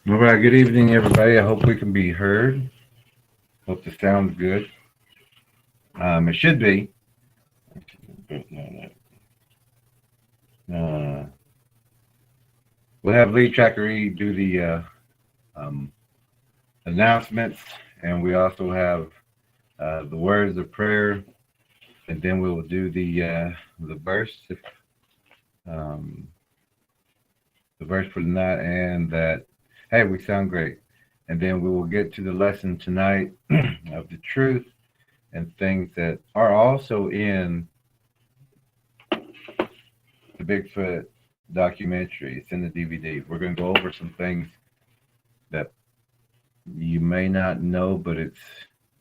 All right, good evening, everybody. I hope we can be heard. Hope the sound's good. It should be. We'll have Lee TrackerElla do the um, announcements, and we also have the words of prayer, and then we will do the verse, um, the verse for the night, and that. Hey, we sound great. And then we will get to the lesson tonight of the truth and things that are also in the Bigfoot documentary. It's in the DVD. We're going to go over some things that you may not know, but it's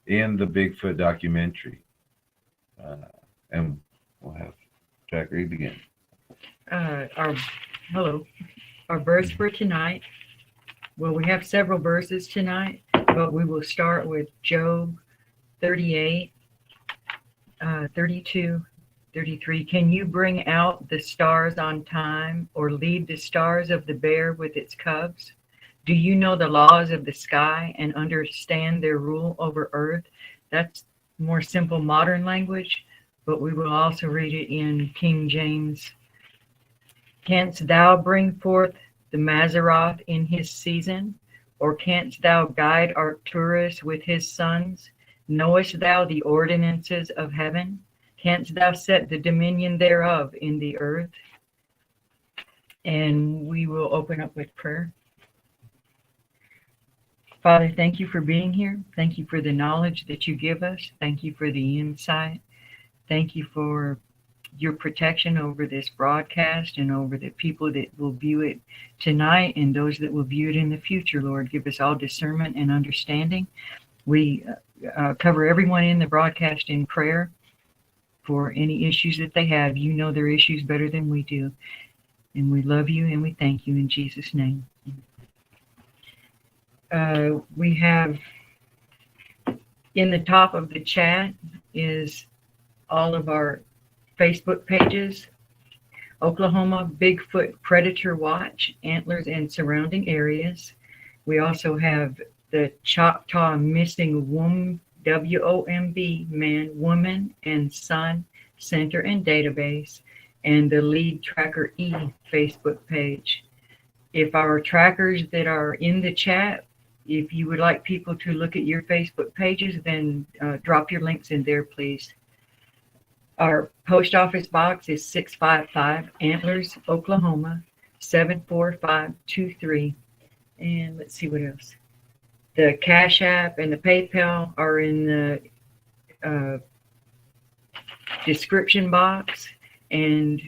in the Bigfoot documentary. And we'll have TrackerElla begin. Hello. Our verse for tonight. Well, we have several verses tonight, but we will start with Job 38, 32, 33. Can you bring out the stars on time, or lead the stars of the bear with its cubs? Do you know the laws of the sky and understand their rule over earth? That's more simple modern language, but we will also read it in King James. Canst thou bring forth the Mazzaroth in his season? Or canst thou guide Arcturus with his sons? Knowest thou the ordinances of heaven? Canst thou set the dominion thereof in the earth? And we will open up with prayer. Father, thank you for being here. Thank you for the knowledge that you give us. Thank you for the insight. Thank you for your protection over this broadcast and over the people that will view it tonight and those that will view it in the future. Lord, give us all discernment and understanding. We cover everyone in the broadcast in prayer for any issues that they have. You know their issues better than we do. And we love you and we thank you in Jesus' name. We have in the top of the chat is all of our Facebook pages: Oklahoma Bigfoot Predator Watch, Antlers and surrounding areas. We also have the Choctaw Missing Womb, WOMB, Man, Woman, and Son Center and Database, and the Lead TrackerElla Facebook page. If our trackers that are in the chat, if you would like people to look at your Facebook pages, then drop your links in there, please. Our post office box is 655 Antlers, Oklahoma, 74523. And let's see what else. The Cashapp and the PayPal are in the description box. And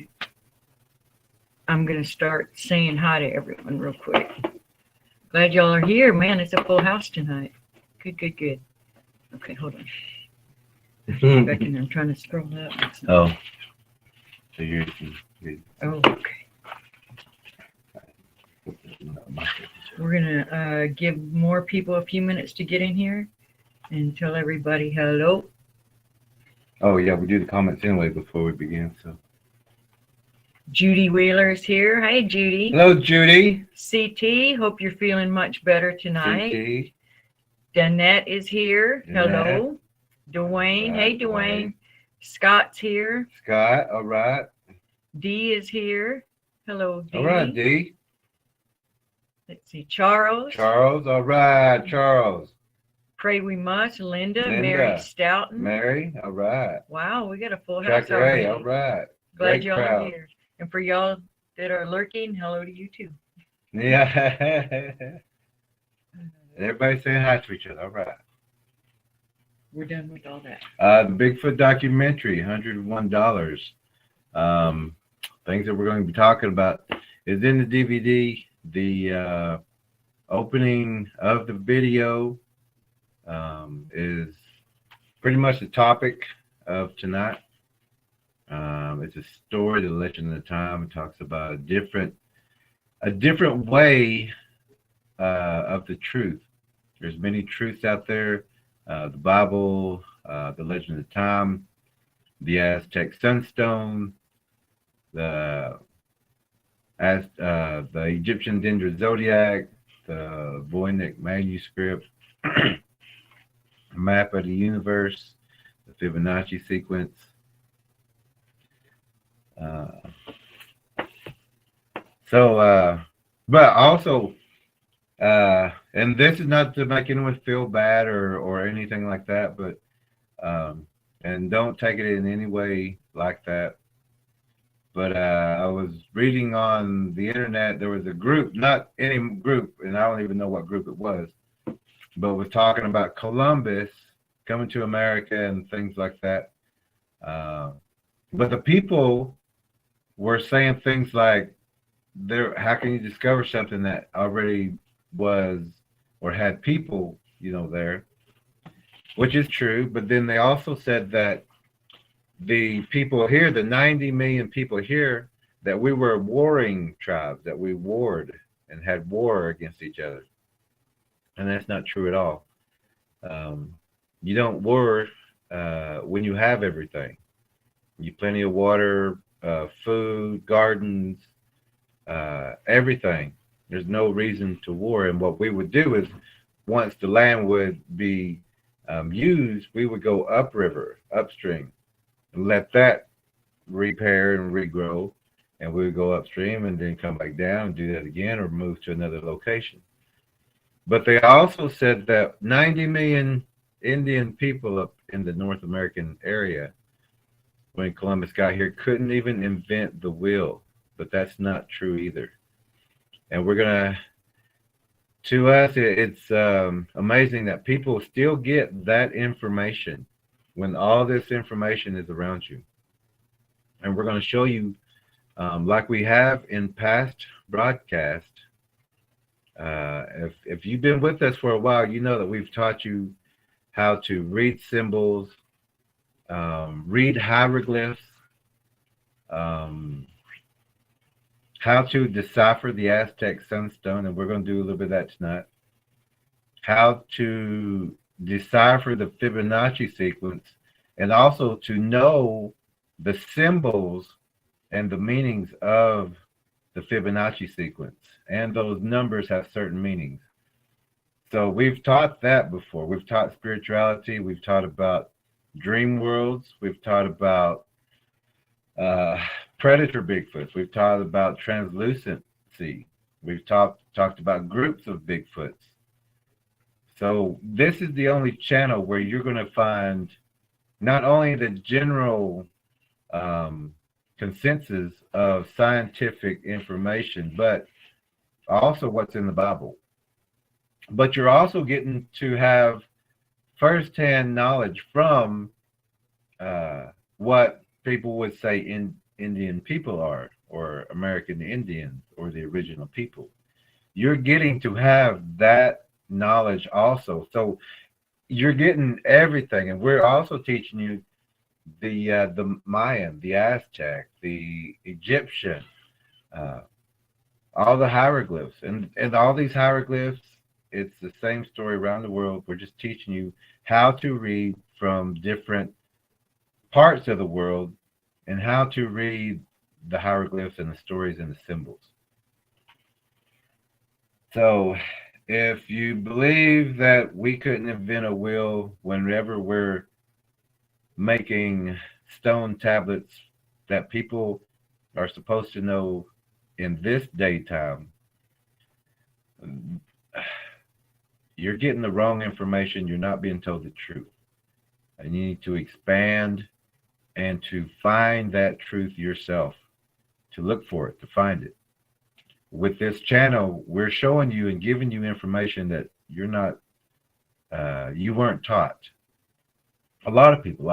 I'm going to start saying hi to everyone real quick. Glad y'all are here. Man, it's a full house tonight. Good, good, good. Okay, hold on. Back in there, I'm trying to scroll up. Oh. So you're Oh, okay. We're going to give more people a few minutes to get in here and tell everybody hello. Oh, yeah, we do the comments anyway before we begin, so. Judy Wheeler is here. Hey, Judy. Hello, Judy. CT, hope you're feeling much better tonight. CT. Danette is here. Danette. Hello. Dwayne. Hey, Dwayne. Scott's here. Scott, all right. Dee is here. Hello, Dee. All right, Dee. Let's see. Charles. Charles, all right, Charles. Pray We Must. Linda. Linda. Mary Stoughton. Mary, all right. Wow, we got a full house TrackerElla, already. all right. Glad Great y'all crowd. are here. And for y'all that are lurking, hello to you too. Yeah. Everybody saying hi to each other, all right. We're done with all that. The Bigfoot documentary, $101. Things that we're going to be talking about is in the DVD. The opening of the video is pretty much the topic of tonight. It's a story, the legend of the time. It talks about a different way of the truth. There's many truths out there. The Bible, the legend of the time, the Aztec sunstone, the Egyptian Dendra zodiac, the Voynich manuscript, map of the universe, the Fibonacci sequence. But also, and this is not to make anyone feel bad or anything like that, but and don't take it in any way like that. But I was reading on the internet, there was a group, not any group, and I don't even know what group it was, but was talking about Columbus coming to America and things like that. But the people were saying things like, how can you discover something that already was or had people, there, which is true. But then they also said that the people here, the 90 million people here, that we were warring tribes, that we warred and had war against each other. And that's not true at all. You don't war when you have everything. You plenty of water, food, gardens, everything. There's no reason to war. And what we would do is, once the land would be used, we would go upriver, upstream, and let that repair and regrow. And we would go upstream and then come back down and do that again, or move to another location. But they also said that 90 million Indian people up in the North American area, when Columbus got here, couldn't even invent the wheel. But that's not true either. And to us, it's amazing that people still get that information when all this information is around you. And we're going to show you, like we have in past broadcasts. If you've been with us for a while, you know that we've taught you how to read symbols, read hieroglyphs, how to decipher the Aztec sunstone, and we're going to do a little bit of that tonight. How to decipher the Fibonacci sequence, and also to know the symbols and the meanings of the Fibonacci sequence. And those numbers have certain meanings. So we've taught that before. We've taught spirituality. We've taught about dream worlds. We've taught about predator Bigfoots. We've taught about translucency. We've talked about groups of Bigfoots. So this is the only channel where you're going to find not only the general consensus of scientific information, but also what's in the Bible. But you're also getting to have firsthand knowledge from what people would say Indian people are, or American Indians, or the original people. You're getting to have that knowledge also. So you're getting everything. And we're also teaching you the Mayan, the Aztec, the Egyptian, all the hieroglyphs. And all these hieroglyphs, it's the same story around the world. We're just teaching you how to read from different parts of the world, and how to read the hieroglyphs and the stories and the symbols. So if you believe that we couldn't invent a wheel whenever we're making stone tablets that people are supposed to know in this daytime, you're getting the wrong information. You're not being told the truth. And you need to expand and to find that truth yourself, to look for it, to find it. With this channel, we're showing you and giving you information that you weren't taught. A lot of people.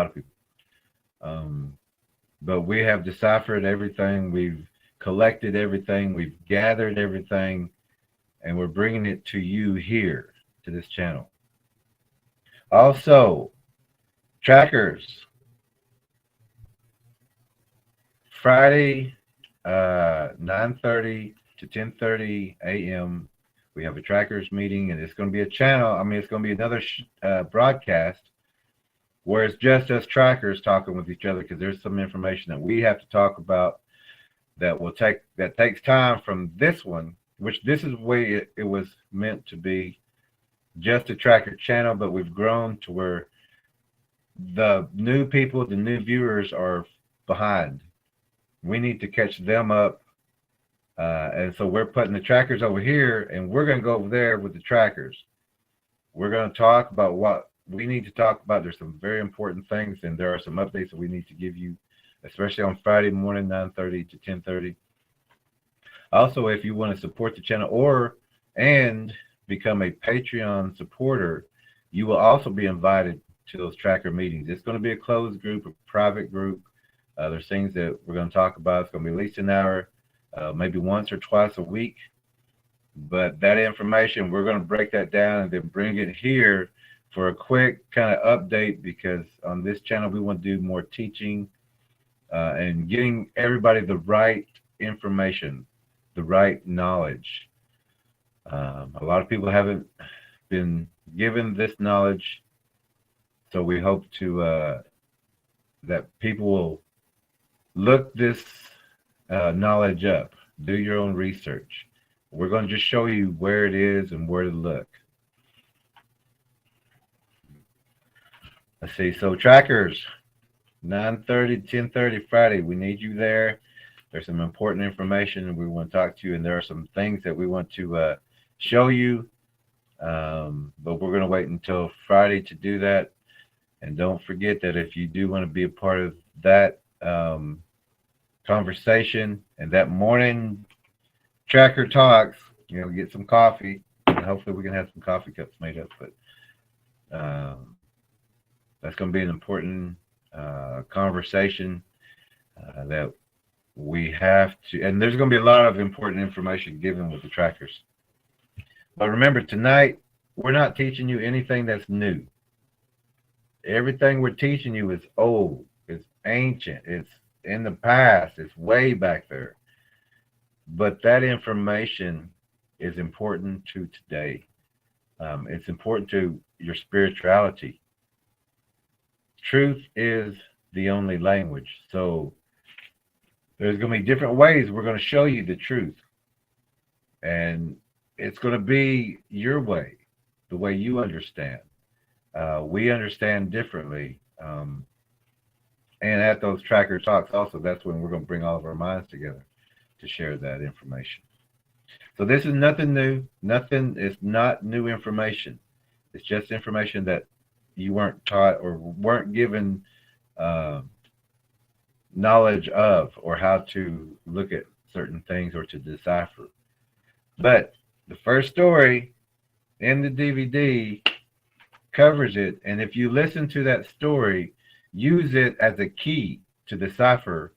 But we have deciphered everything. We've collected everything. We've gathered everything, and we're bringing it to you here, to this channel. Also, trackers. Friday, 9:30 to 10:30 a.m. We have a trackers meeting, and it's going to be a channel. It's going to be another broadcast where it's just us trackers talking with each other, because there's some information that we have to talk about that takes time from this one. which this is the way it was meant to be, just a tracker channel, but we've grown to where the new people, the new viewers are behind. We need to catch them up. And so we're putting the trackers over here, and we're going to go over there with the trackers. We're going to talk about what we need to talk about. There's some very important things, and there are some updates that we need to give you, especially on Friday morning, 9:30 to 10:30. Also, if you want to support the channel and become a Patreon supporter, you will also be invited to those tracker meetings. It's going to be a closed group, a private group. There's things that we're going to talk about. It's going to be at least an hour, maybe once or twice a week. But that information, we're going to break that down and then bring it here for a quick kind of update, because on this channel, we want to do more teaching and getting everybody the right information, the right knowledge. A lot of people haven't been given this knowledge, so we hope to that people will look this knowledge up, do your own research. We're going to just show you where it is and where to look. Let's see. So trackers, 9:30 to 10:30 Friday. We need you there. There's some important information we want to talk to you, and there are some things that we want to show you. But we're going to wait until Friday to do that. And don't forget that if you do want to be a part of that conversation and that morning tracker talks, get some coffee, and hopefully we can have some coffee cups made up. But that's going to be an important conversation that we have to, and there's going to be a lot of important information given with the trackers. But remember, tonight, we're not teaching you anything that's new. Everything we're teaching you is old, it's ancient, it's in the past, it's way back there. But that information is important to today. It's important to your spirituality. Truth is the only language. So there's going to be different ways we're going to show you the truth. And it's going to be your way, the way you understand. We understand differently. And at those tracker talks also, that's when we're going to bring all of our minds together to share that information. So this is nothing new. It's not new information. It's just information that you weren't taught or weren't given knowledge of, or how to look at certain things or to decipher. But the first story in the DVD covers it, and if you listen to that story, use it as a key to decipher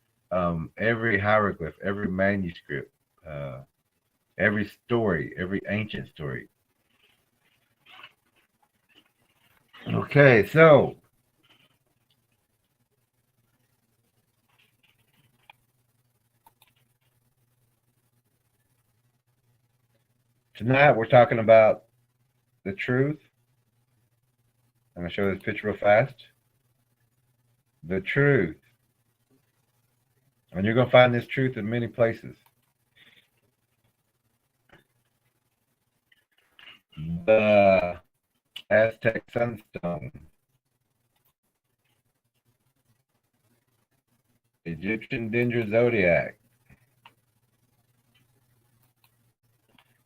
every hieroglyph, every manuscript, every story, every ancient story. Okay, so tonight we're talking about the truth. I'm going to show this picture real fast. The truth. And you're going to find this truth in many places. The Aztec Sunstone, Egyptian Danger Zodiac,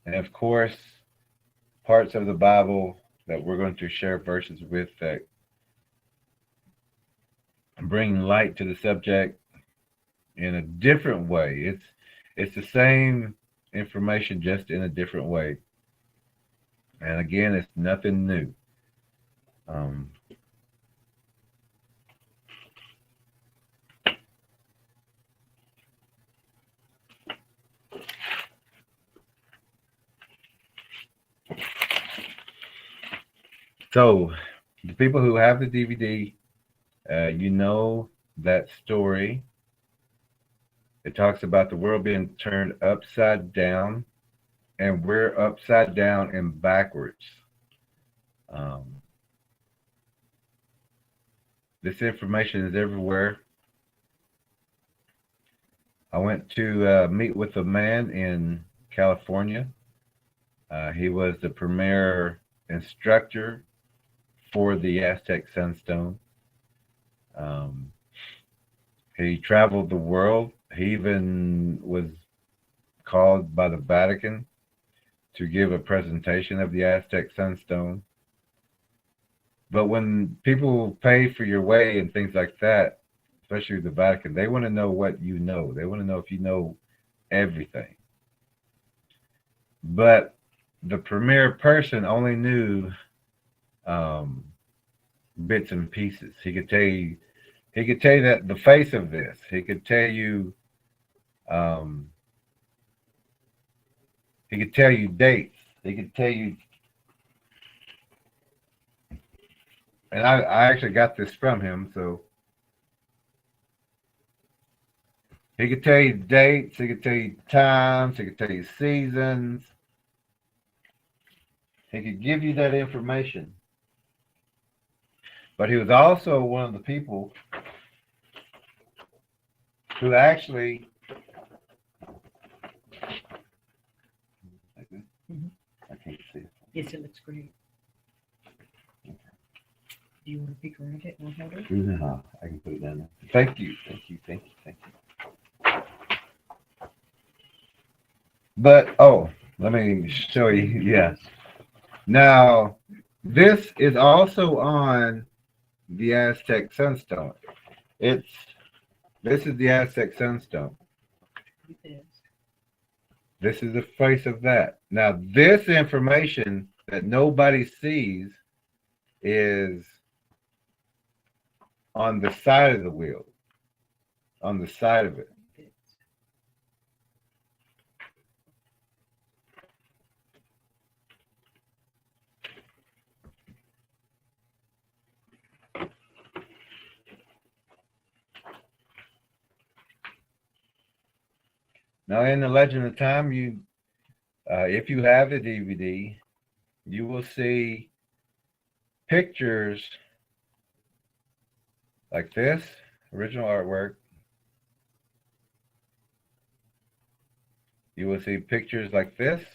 and of course, parts of the Bible that we're going to share verses with that bring light to the subject in a different way. It's the same information, just in a different way. And again, it's nothing new. So, the people who have the DVD, you know that story. It talks about the world being turned upside down, and we're upside down and backwards. This information is everywhere. I went to meet with a man in California, He was the premier instructor for the Aztec Sunstone. He traveled the world. He even was called by the Vatican to give a presentation of the Aztec Sunstone. But when people pay for your way and things like that, especially the Vatican, they want to know what you know. They want to know if you know everything. But the premier person only knew bits and pieces. He could tell you that the face of this. He could tell you dates. He could tell you, and I actually got this from him, so he could tell you dates, he could tell you times, he could tell you seasons. He could give you that information. But he was also one of the people who actually I can't see it. Yes, it looks great. Do you want to peek around it and I'll hold it? No, I can put it down there. Thank you. But, let me show you. Yes. Now, this is also on the Aztec Sunstone. This is the Aztec Sunstone. This is the face of that. Now, this information that nobody sees is on the side of the wheel, on the side of it. Now, in the Legend of Time, if you have the DVD, you will see pictures like this, original artwork. You will see pictures like this.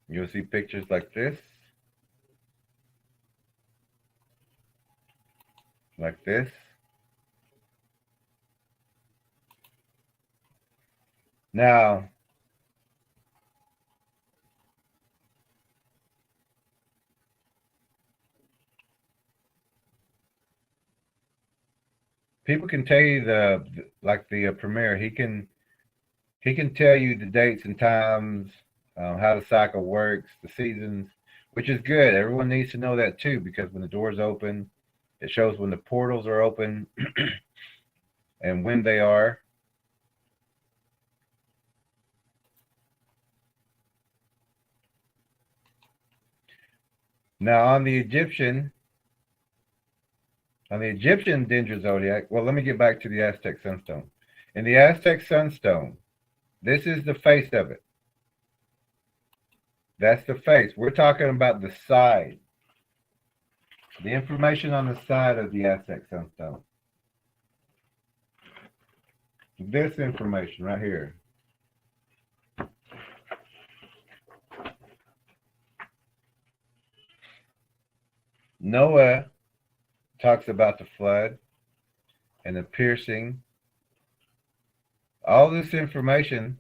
You'll see pictures like this. Like this. Now, people can tell you the premier. He can tell you the dates and times, how the cycle works, the seasons, which is good. Everyone needs to know that too, because when the doors open, it shows when the portals are open and when they are. Now on the Egyptian Dendra Zodiac, well, let me get back to the Aztec Sunstone. In the Aztec Sunstone, this is the face of it. That's the face. We're talking about the side. The information on the side of the Aztec Sunstone. This information right here. Noah talks about the flood and the piercing. All this information,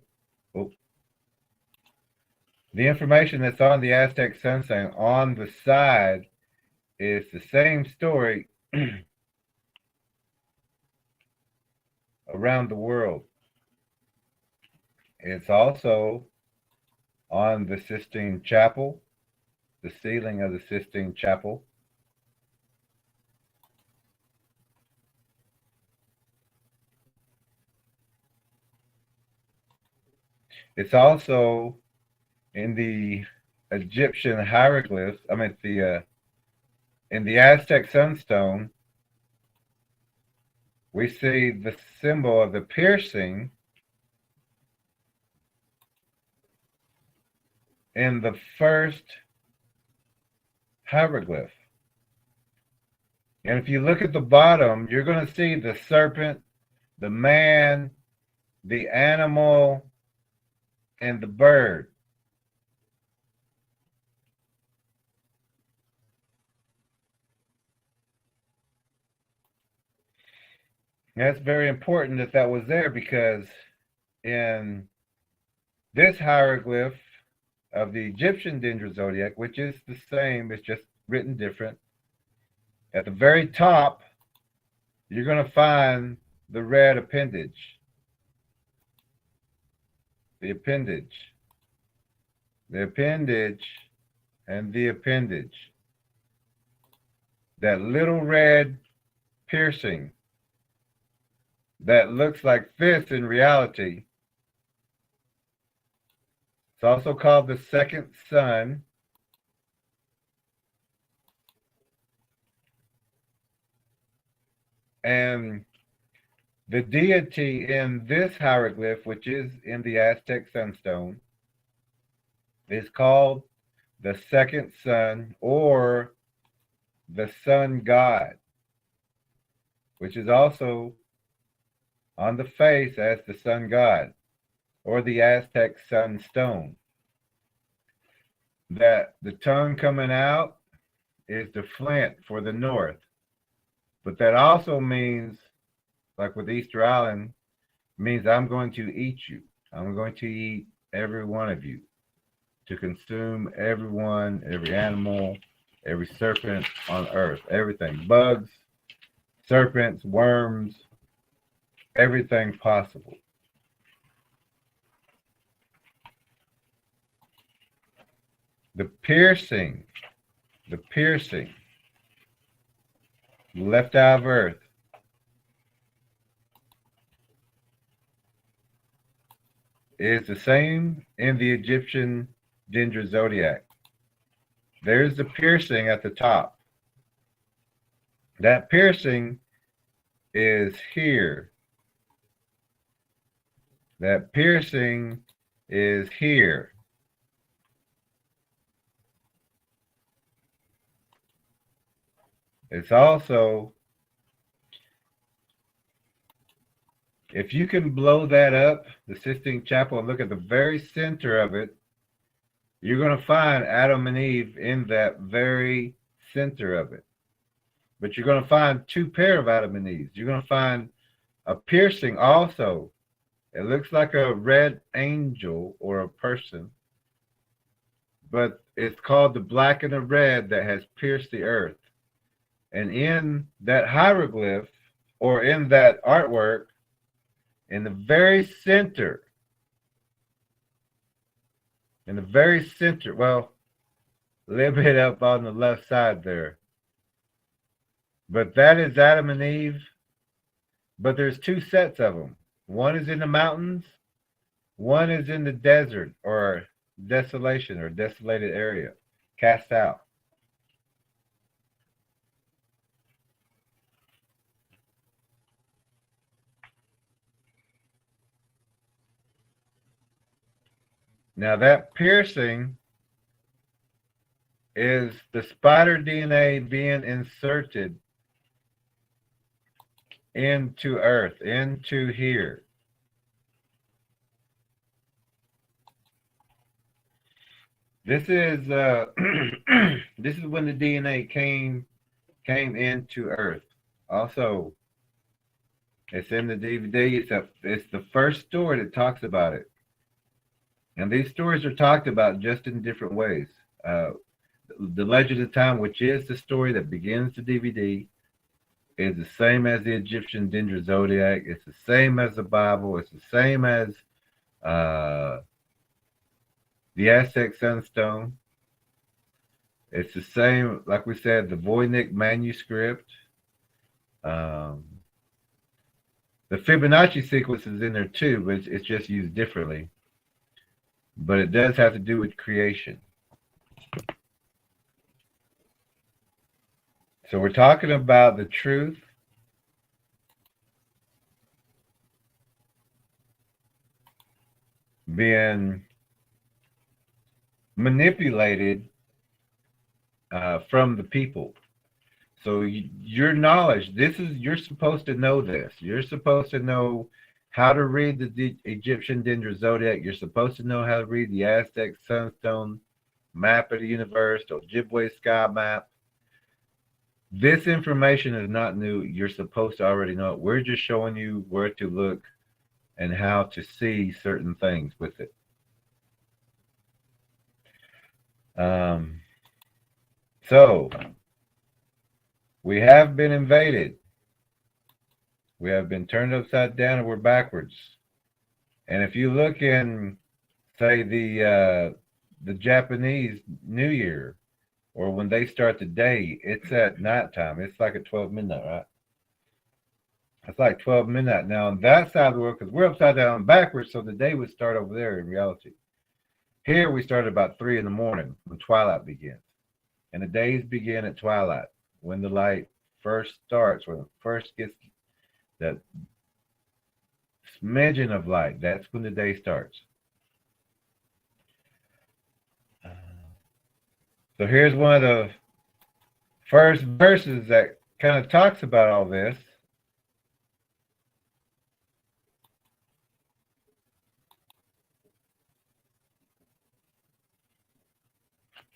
the information that's on the Aztec Sunstone on the side is the same story around the world. It's also on the Sistine Chapel, the ceiling of the Sistine Chapel. It's also in the Egyptian hieroglyphs. In the Aztec Sunstone, we see the symbol of the piercing in the first hieroglyph. And if you look at the bottom, you're going to see the serpent, the man, the animal, and the bird. That's very important that that was there, because in this hieroglyph of the Egyptian Dendrozodiac, which is the same, it's just written different, at the very top, you're going to find the red appendage. The appendage. The appendage and the appendage. That little red piercing that looks like this in reality. It's also called the second sun. And the deity in this hieroglyph, which is in the Aztec sunstone, is called the second sun, or the sun god, which is also on the face as the sun god, or the Aztec sunstone. That the tongue coming out is the flint for the north. But that also means, like with Easter Island, means I'm going to eat you. I'm going to eat every one of you, to consume everyone, every animal, every serpent on earth, everything, bugs, serpents, worms, everything possible. The piercing, left eye of earth, is the same in the Egyptian Dendrozodiac. There's the piercing at the top. That piercing is here. That piercing is here. It's also, if you can blow that up, the Sistine Chapel, and look at the very center of it, you're going to find Adam and Eve in that very center of it. But you're going to find two pair of Adam and Eve. You're going to find a piercing also. It looks like a red angel or a person, but it's called the black and the red that has pierced the earth. And in that hieroglyph, or in that artwork, in the very center, well, a little bit up on the left side there, but that is Adam and Eve. But there's two sets of them. One is in the mountains, one is in the desert, or desolation, or desolated area, cast out. Now that piercing is the spider DNA being inserted into earth, into here. This is this is when the DNA came into earth. Also, it's in the DVD. It's the first story that talks about it. And these stories are talked about just in different ways. The Legend of Time, which is the story that begins the DVD, is the same as the Egyptian Dendrozodiac. It's the same as the Bible. It's the same as the Aztec Sunstone. It's the same, like we said, the Voynich manuscript. The Fibonacci sequence is in there too, but it's just used differently. But it does have to do with creation. So we're talking about the truth being manipulated from the people. So your knowledge, you're supposed to know this. You're supposed to know how to read the Egyptian Dendra Zodiac. You're supposed to know how to read the Aztec Sunstone map of the universe, the Ojibwe sky map. This information is not new. You're supposed to already know it. We're just showing you where to look and how to see certain things with it. So, we have been invaded. We have been turned upside down and we're backwards. And if you look in, say, the Japanese New Year, or when they start the day, it's at nighttime. It's like at 12 midnight, right? It's like 12 midnight now on that side of the world, because we're upside down and backwards, so the day would start over there in reality. Here we start about 3 in the morning when twilight begins. And the days begin at twilight, when the light first starts, when it first gets that smidgen of light. That's when the day starts. So here's one of the first verses that kind of talks about all this.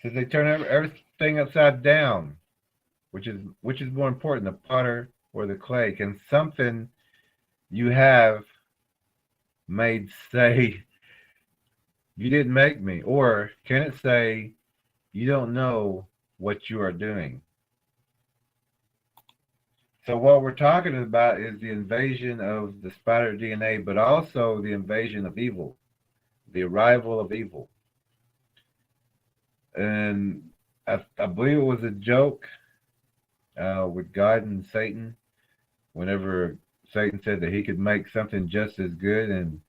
So they turn everything upside down, which is more important, the potter or the clay. Can something you have made say, you didn't make me? Or can it say, you don't know what you are doing? So what we're talking about is the invasion of the spider DNA, but also the invasion of evil, the arrival of evil. And I believe it was a joke with God and Satan, whenever Satan said that he could make something just as good, and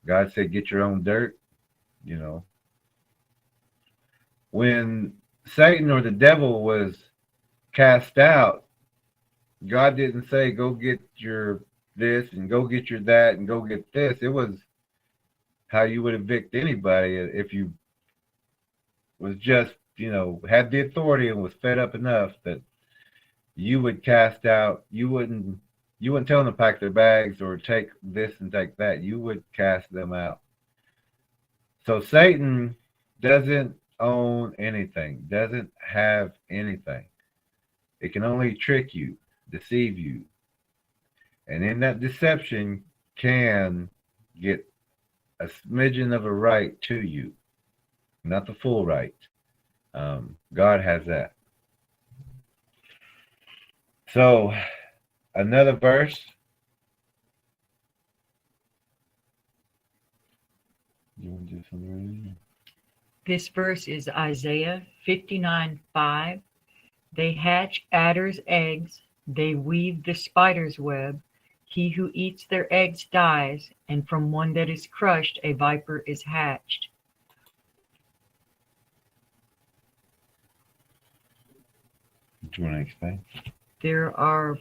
God said, get your own dirt, you know. When Satan or the devil was cast out, God didn't say, go get your this and go get your that and go get this. It was how you would evict anybody if you was just, you know, had the authority and was fed up enough that you would cast out. You wouldn't tell them to pack their bags or take this and take that. You would cast them out. So Satan doesn't own anything, doesn't have anything. It can only trick you, deceive you. And in that deception can get a smidgen of a right to you. Not the full right. God has that. So, another verse. You want to do something? This verse is Isaiah 59:5. They hatch adders' eggs, they weave the spider's web. He who eats their eggs dies, and from one that is crushed a viper is hatched. Do you want to explain? There are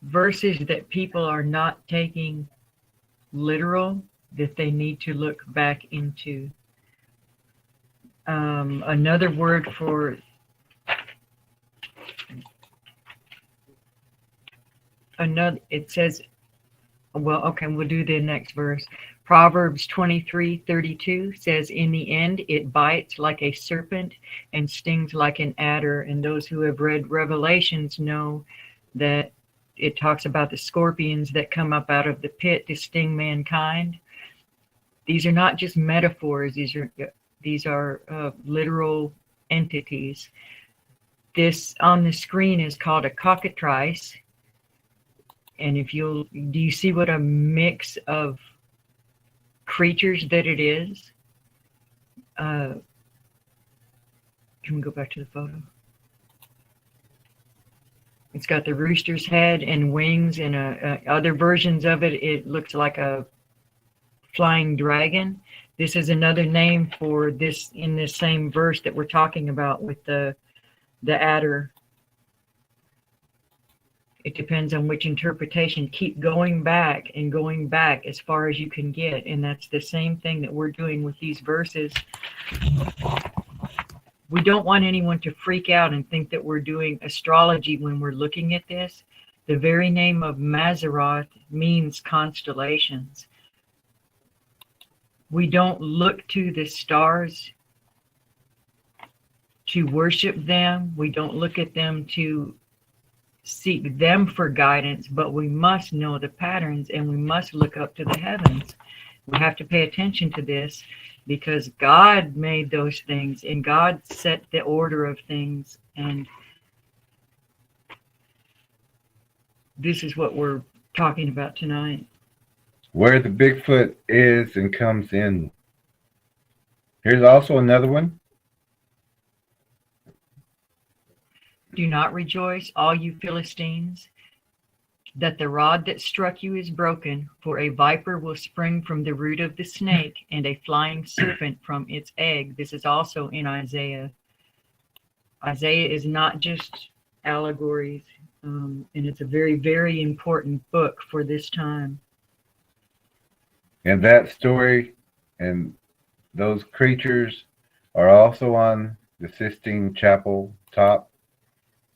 verses that people are not taking literal that they need to look back into. Another word for it says, well, okay, we'll do the next verse. Proverbs 23:32 says, in the end, it bites like a serpent and stings like an adder. And those who have read Revelations know that it talks about the scorpions that come up out of the pit to sting mankind. These are not just metaphors. These are literal entities. This on the screen is called a cockatrice. And do you see what a mix of creatures that it is? Can we go back to the photo? It's got the rooster's head and wings, and other versions of it, it looks like a flying dragon. This is another name for this in this same verse that we're talking about with the adder. It depends on which interpretation. Keep going back and going back as far as you can get. And that's the same thing that we're doing with these verses. We don't want anyone to freak out and think that we're doing astrology when we're looking at this. The very name of Mazzaroth means constellations. We don't look to the stars to worship them. We don't look at them to seek them for guidance, but we must know the patterns and we must look up to the heavens. We have to pay attention to this because God made those things and God set the order of things, and this is what we're talking about tonight. Where the Bigfoot is and comes in. Here's also another one. Do not rejoice, all you Philistines, that the rod that struck you is broken, for a viper will spring from the root of the snake, and a flying serpent from its egg. This is also in Isaiah. Isaiah is not just allegories, and it's a very, very important book for this time. And that story and those creatures are also on the Sistine Chapel top.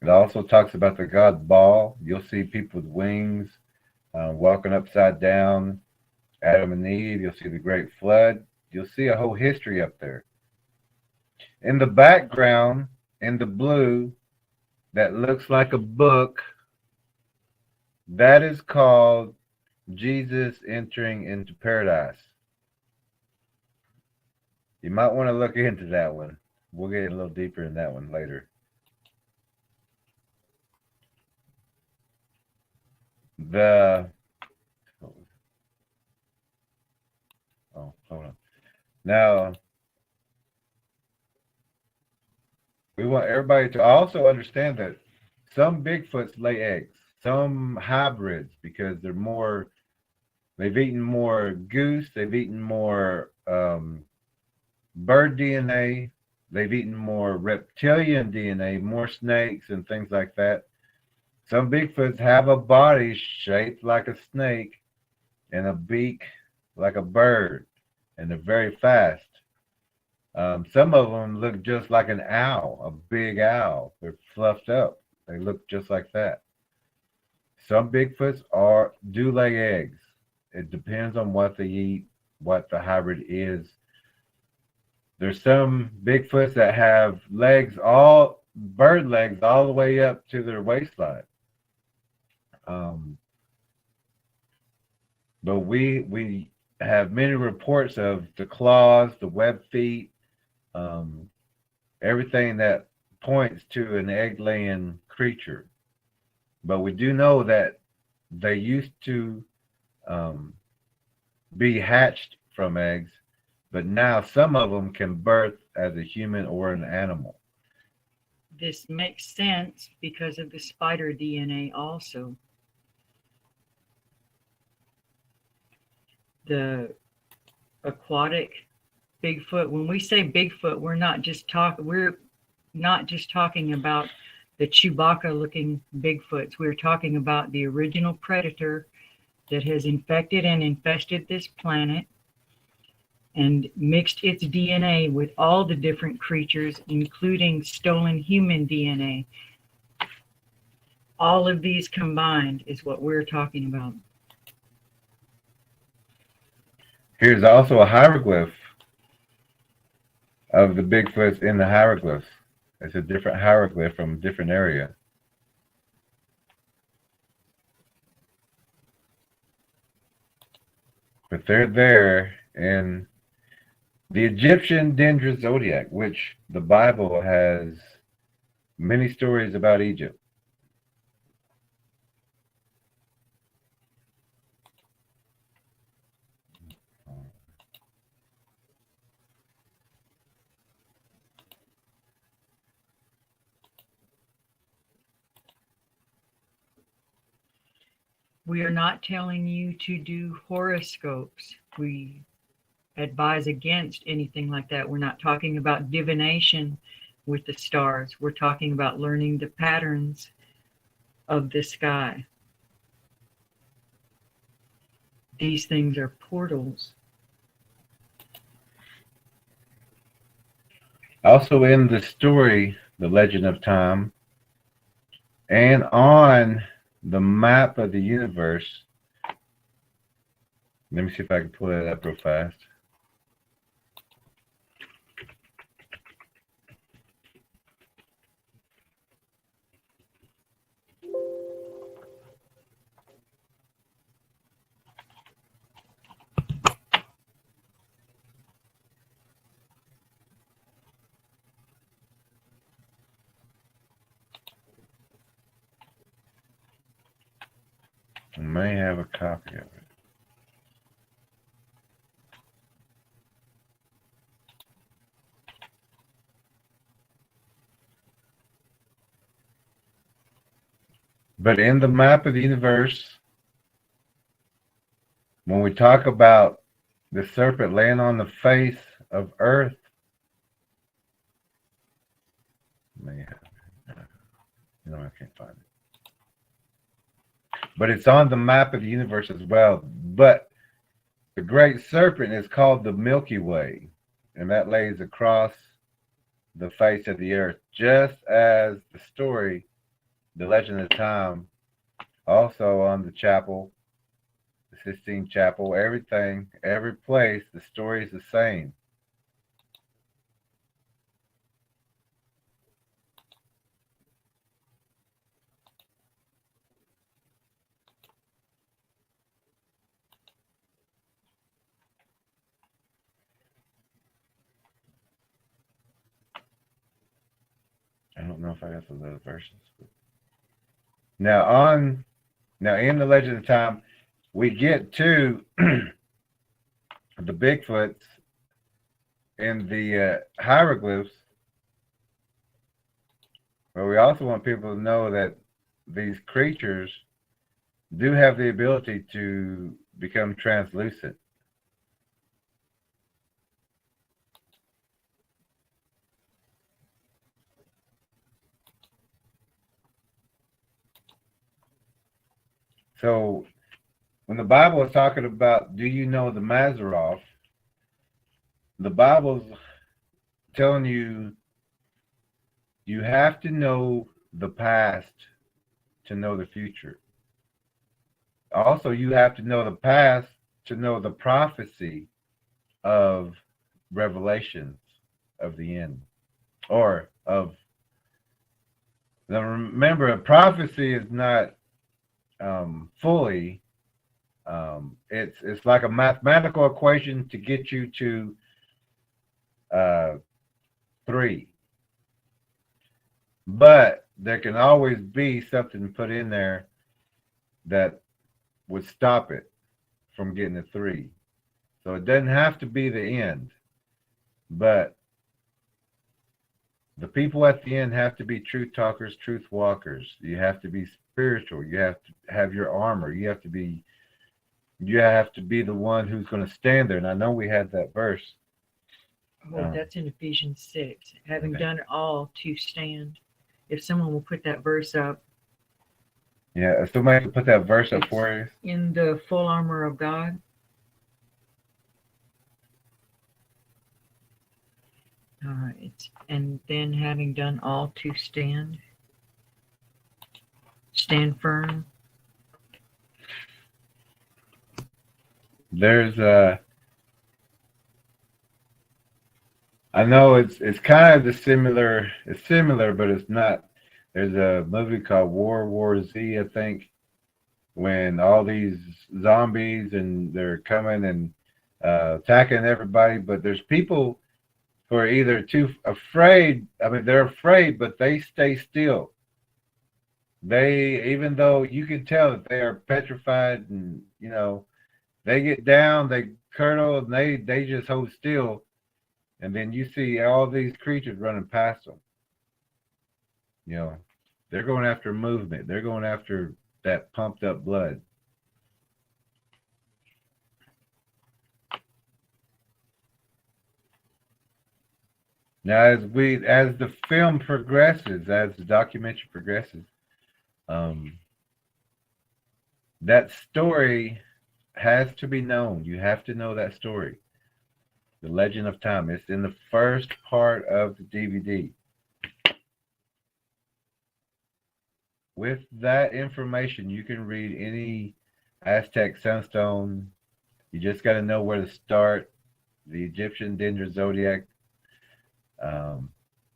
It also talks about the god Baal. You'll see people with wings walking upside down, Adam and Eve. You'll see the Great Flood. You'll see a whole history up there. In the background, in the blue, that looks like a book, that is called Jesus Entering into Paradise. You might want to look into that one. We'll get a little deeper in that one later. Hold on. Now, we want everybody to also understand that some Bigfoots lay eggs, some hybrids, because they've eaten more goose, they've eaten more bird DNA, they've eaten more reptilian DNA, more snakes and things like that. Some Bigfoots have a body shaped like a snake and a beak like a bird, and they're very fast. Some of them look just like an owl, a big owl. They're fluffed up. They look just like that. Some Bigfoots do lay eggs. It depends on what they eat, what the hybrid is. There's some Bigfoots that have bird legs all the way up to their waistline. But we have many reports of the claws, the web feet, everything that points to an egg-laying creature. But we do know that they used to be hatched from eggs, but now some of them can birth as a human or an animal. This makes sense because of the spider DNA also. The aquatic Bigfoot, when we say Bigfoot, we're not just talking about the Chewbacca looking Bigfoots. We're talking about the original predator that has infected and infested this planet and mixed its DNA with all the different creatures, including stolen human DNA. All of these combined is what we're talking about. Here's also a hieroglyph of the Bigfoots in the hieroglyphs. It's a different hieroglyph from a different area. But they're there in the Egyptian Dendra zodiac, which the Bible has many stories about Egypt. We are not telling you to do horoscopes. We advise against anything like that. We're not talking about divination with the stars. We're talking about learning the patterns of the sky. These things are portals. Also in the story, The Legend of Time, and on the map of the universe. Let me see if I can pull that up real fast. I may have a copy of it. But in the map of the universe, when we talk about the serpent laying on the face of Earth, man, I can't find it. But it's on the map of the universe as well. But the great serpent is called the Milky Way, and that lays across the face of the earth, just as the story, the Legend of Time, also on the chapel, the Sistine Chapel, everything, every place, the story is the same. I don't know if I got those other versions. Now in the Legend of Time, we get to the Bigfoots in the hieroglyphs, but we also want people to know that these creatures do have the ability to become translucent. So when the Bible is talking about, do you know the Mazzaroth, the Bible's telling you you have to know the past to know the future. Also, you have to know the past to know the prophecy of revelations of the end, or of. Now remember, a prophecy is not fully. It's like a mathematical equation to get you to 3, but there can always be something put in there that would stop it from getting to 3. So it doesn't have to be the end, but the people at the end have to be truth talkers, truth walkers. You have to be spiritual. You have to have your armor. You have to be the one who's going to stand there. And I know we had that verse. Oh, that's in Ephesians 6. Having Okay. done it all to stand. If someone will put that verse up. Yeah, if somebody can put that verse up for you. In the full armor of God. All right. And then having done all to stand. Stand firm. There's I know it's kind of it's similar, but it's not. There's a movie called World War Z, I think, when all these zombies and they're coming and attacking everybody, but there's people who are either too afraid. I mean, they're afraid, but they stay still. Even though you can tell that they are petrified, and they get down, they curdle, and they just hold still. And then you see all these creatures running past them. They're going after movement. They're going after that pumped up blood. Now, as the film progresses, as the documentary progresses, that story has to be known. You have to know that story. The Legend of Time. It's in the first part of the DVD. with that information, you can read any Aztec sunstone. You just got to know where to start. The Egyptian Dendra Zodiac.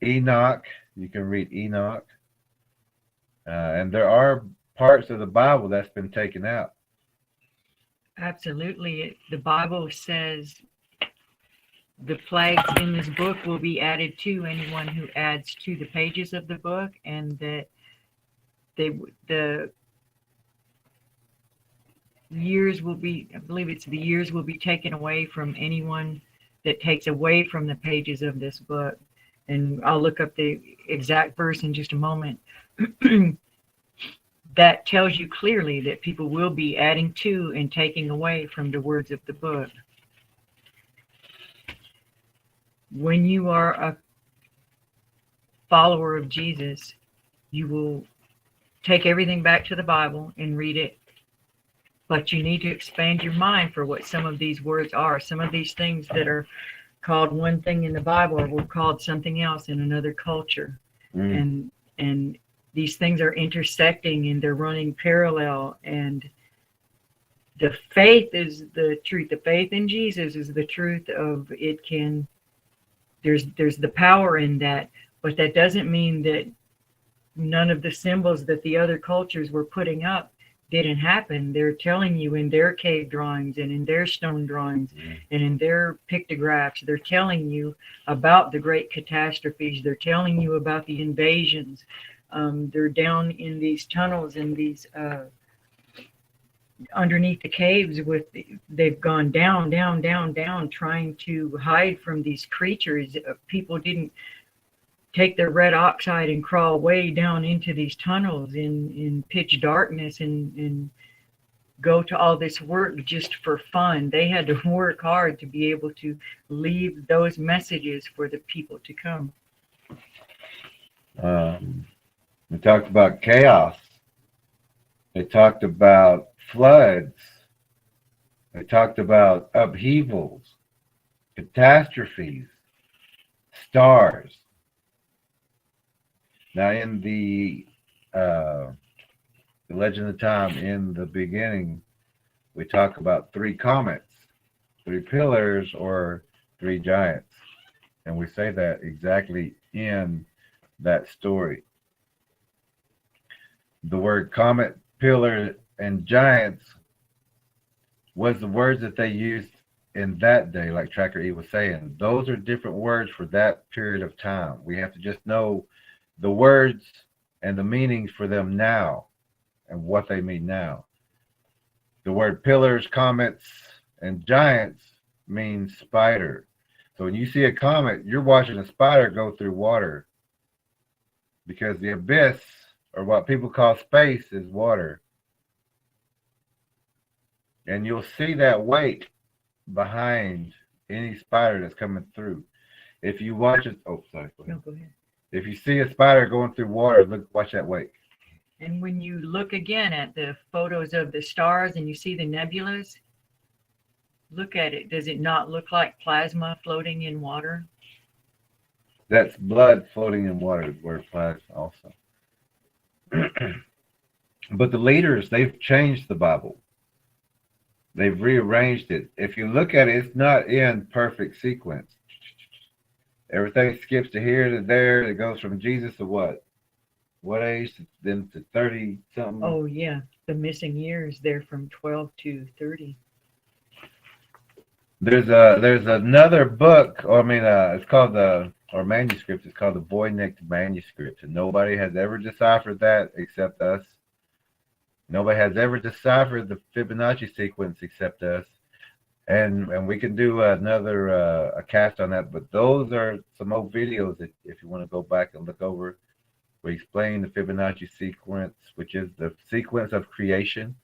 Enoch, you can read Enoch. And there are parts of the Bible that's been taken out. Absolutely. The Bible says the plagues in this book will be added to anyone who adds to the pages of the book, and that the years will be, I believe it's the years will be taken away from anyone that takes away from the pages of this book. And I'll look up the exact verse in just a moment. That tells you clearly that people will be adding to and taking away from the words of the book. When you are a follower of Jesus, you will take everything back to the Bible and read it. But you need to expand your mind for what some of these words are. Some of these things that are called one thing in the Bible were called something else in another culture. And these things are intersecting and they're running parallel, and the faith is the truth. The faith in Jesus is the truth of it. There's the power in that, but that doesn't mean that none of the symbols that the other cultures were putting up didn't happen. They're telling you in their cave drawings and in their stone drawings and in their pictographs, they're telling you about the great catastrophes. They're telling you about the invasions. They're down in these tunnels and these underneath the caves they've gone down, trying to hide from these creatures. People didn't take their red oxide and crawl way down into these tunnels in pitch darkness and go to all this work just for fun. They had to work hard to be able to leave those messages for the people to come. We talked about chaos. They talked about floods. They talked about upheavals, catastrophes, stars. Now, in the Legend of Time, in the beginning, we talk about 3 comets, 3 pillars, or 3 giants. And we say that exactly in that story. The word comet, pillar, and giants was the words that they used in that day, like TrackerElla was saying. Those are different words for that period of time. We have to just know the words and the meanings for them now and what they mean now. The word pillars, comets, and giants means spider. So when you see a comet, you're watching a spider go through water, because the abyss, or what people call space, is water. And you'll see that weight behind any spider that's coming through. If you watch it, oh, sorry. Go ahead. No, go ahead. If you see a spider going through water, watch that weight. And when you look again at the photos of the stars and you see the nebulas, look at it. Does it not look like plasma floating in water? That's blood floating in water, the word plasma also. But the leaders, they've changed the Bible. They've rearranged it. If you look at it, it's not in perfect sequence. Everything skips to here to there. It goes from Jesus to what? What age? Then to 30 something? Oh, yeah. The missing years, they're from 12 to 30. There's another book, it's called or manuscript. It's called the Voynich manuscript, and nobody has ever deciphered that except us. Nobody has ever deciphered the Fibonacci sequence except us. And we can do another a cast on that, but those are some old videos that if you want to go back and look over, we explain the Fibonacci sequence, which is the sequence of creation.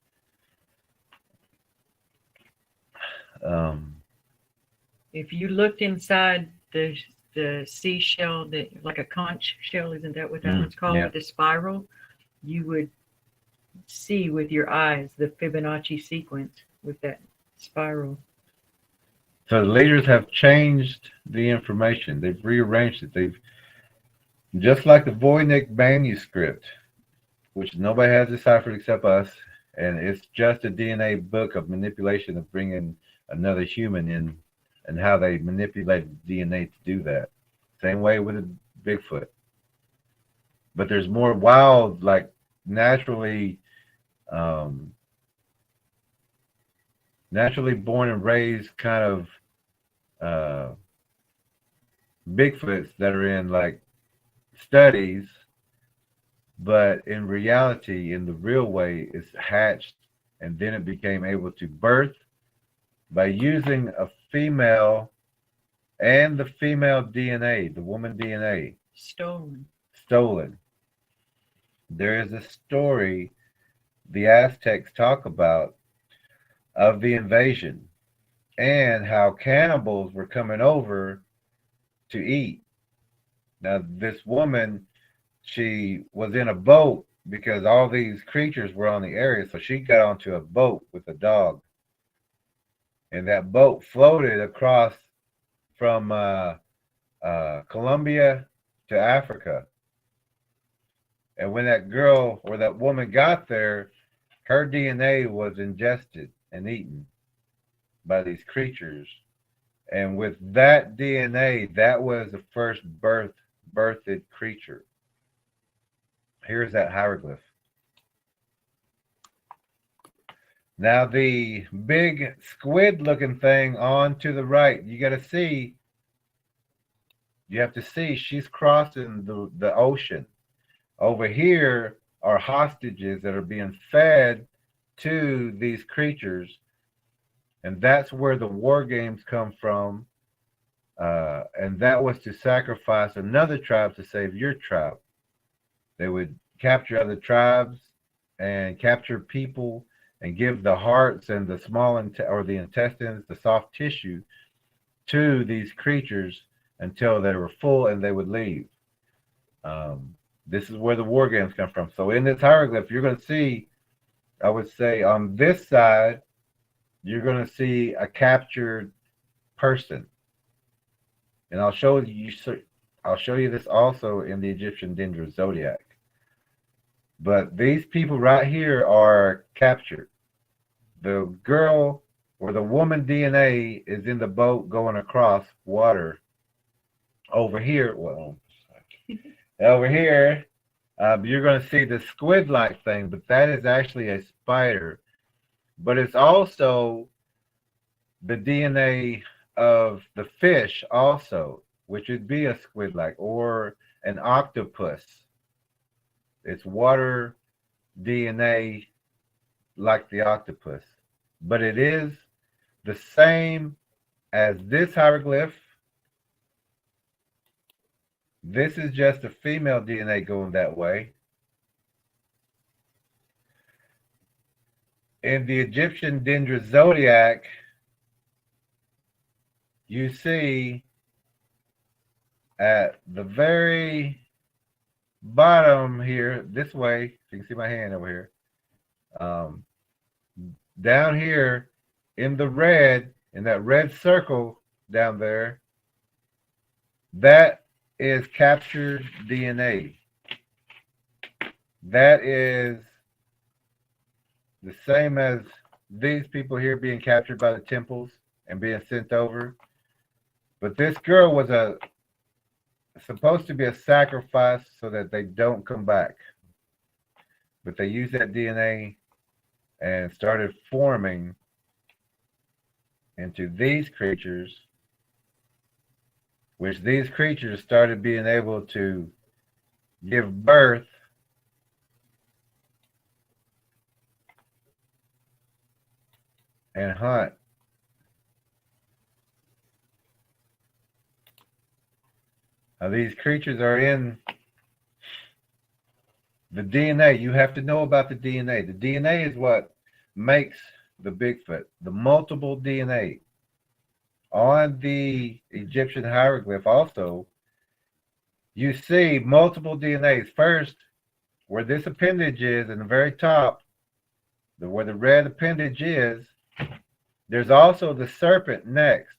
If you looked inside the seashell, like a conch shell, isn't that what that one's called? Yeah. With the spiral, you would see with your eyes the Fibonacci sequence with that spiral. So the leaders have changed the information. They've rearranged it. They've, just like the Voynich manuscript, which nobody has deciphered except us, and it's just a DNA book of manipulation of bringing another human in and how they manipulate DNA to do that. Same way with a Bigfoot. But there's more wild, like naturally born and raised kind of Bigfoots that are in like studies, but in reality, in the real way, it's hatched and then it became able to birth by using a female and the female DNA, the woman DNA. Stolen. There is a story the Aztecs talk about of the invasion and how cannibals were coming over to eat. Now, this woman, she was in a boat because all these creatures were on the area, so she got onto a boat with a dog. And that boat floated across from Colombia to Africa. And when that girl or that woman got there, her DNA was ingested and eaten by these creatures. And with that DNA, that was the first birthed creature. Here's that hieroglyph. Now the big squid-looking thing on to the right, you got to see, you have to see she's crossing the ocean. Over here are hostages that are being fed to these creatures. And that's where the war games come from. And that was to sacrifice another tribe to save your tribe. They would capture other tribes and capture people and give the hearts and the small or the intestines, the soft tissue, to these creatures until they were full and they would leave. This is where the war games come from. So in this hieroglyph, you're going to see, I would say on this side, you're going to see a captured person. And I'll show you this also in the Egyptian Dendra Zodiac. But these people right here are captured. The girl or the woman DNA is in the boat going across water. Over here, over here, you're going to see the squid-like thing, but that is actually a spider. But it's also the DNA of the fish also, which would be a squid-like or an octopus. It's water DNA like the octopus. But it is the same as this hieroglyph. This is just a female DNA going that way. In the Egyptian Dendra Zodiac, you see at the very bottom here, this way, you can see my hand over here, down here in the red, in that red circle down there, that is captured DNA. That is the same as these people here being captured by the temples and being sent over. But this girl was supposed to be a sacrifice so that they don't come back. But they used that DNA and started forming into these creatures, which these creatures started being able to give birth and hunt. Now these creatures are in the DNA. You have to know about the DNA. The DNA is what makes the Bigfoot, the multiple DNA. On the Egyptian hieroglyph also, you see multiple DNAs. First, where this appendage is in the very top, where the red appendage is, there's also the serpent next.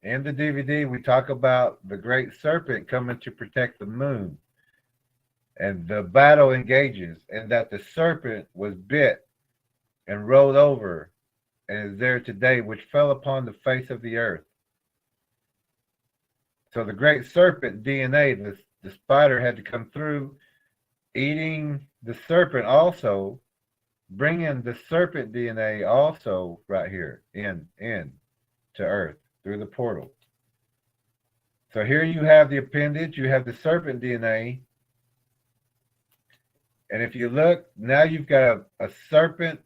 in the DVD, we talk about the great serpent coming to protect the moon. And the battle engages, and that the serpent was bit and rolled over and is there today, which fell upon the face of the earth. So the great serpent DNA, the spider had to come through, eating the serpent also, bringing the serpent DNA also right here in to Earth through the portal. So here you have the appendage, you have the serpent DNA, and if you look, now you've got a serpent,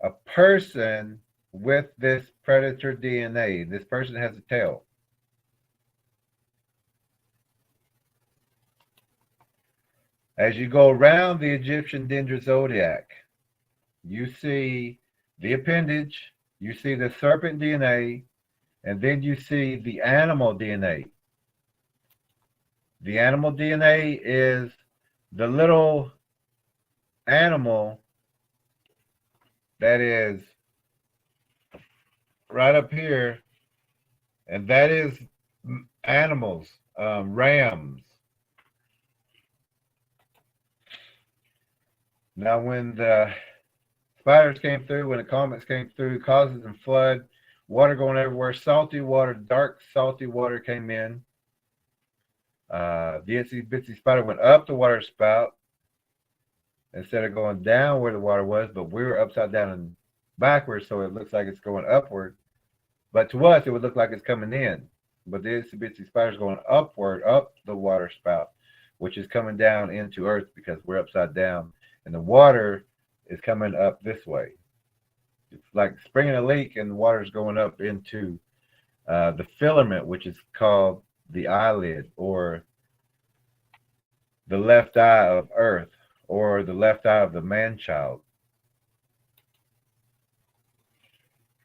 a person with this predator DNA. This person has a tail. As you go around the Egyptian Dendra zodiac, you see the appendage, you see the serpent DNA, and then you see the animal DNA. The animal DNA is the little animal that is right up here, and that is animals, rams. Now, when the spiders came through, when the comets came through, causes and flood, water going everywhere, salty water, dark salty water came in. The itsy bitsy spider went up the water spout instead of going down where the water was, but we were upside down and backwards, so it looks like it's going upward. But to us, it would look like it's coming in. But the itsy bitsy spider's going upward, up the water spout, which is coming down into Earth because we're upside down, and the water is coming up this way. It's like springing a leak, and the water's going up into the filament, which is called the eyelid, or the left eye of Earth, or the left eye of the man-child.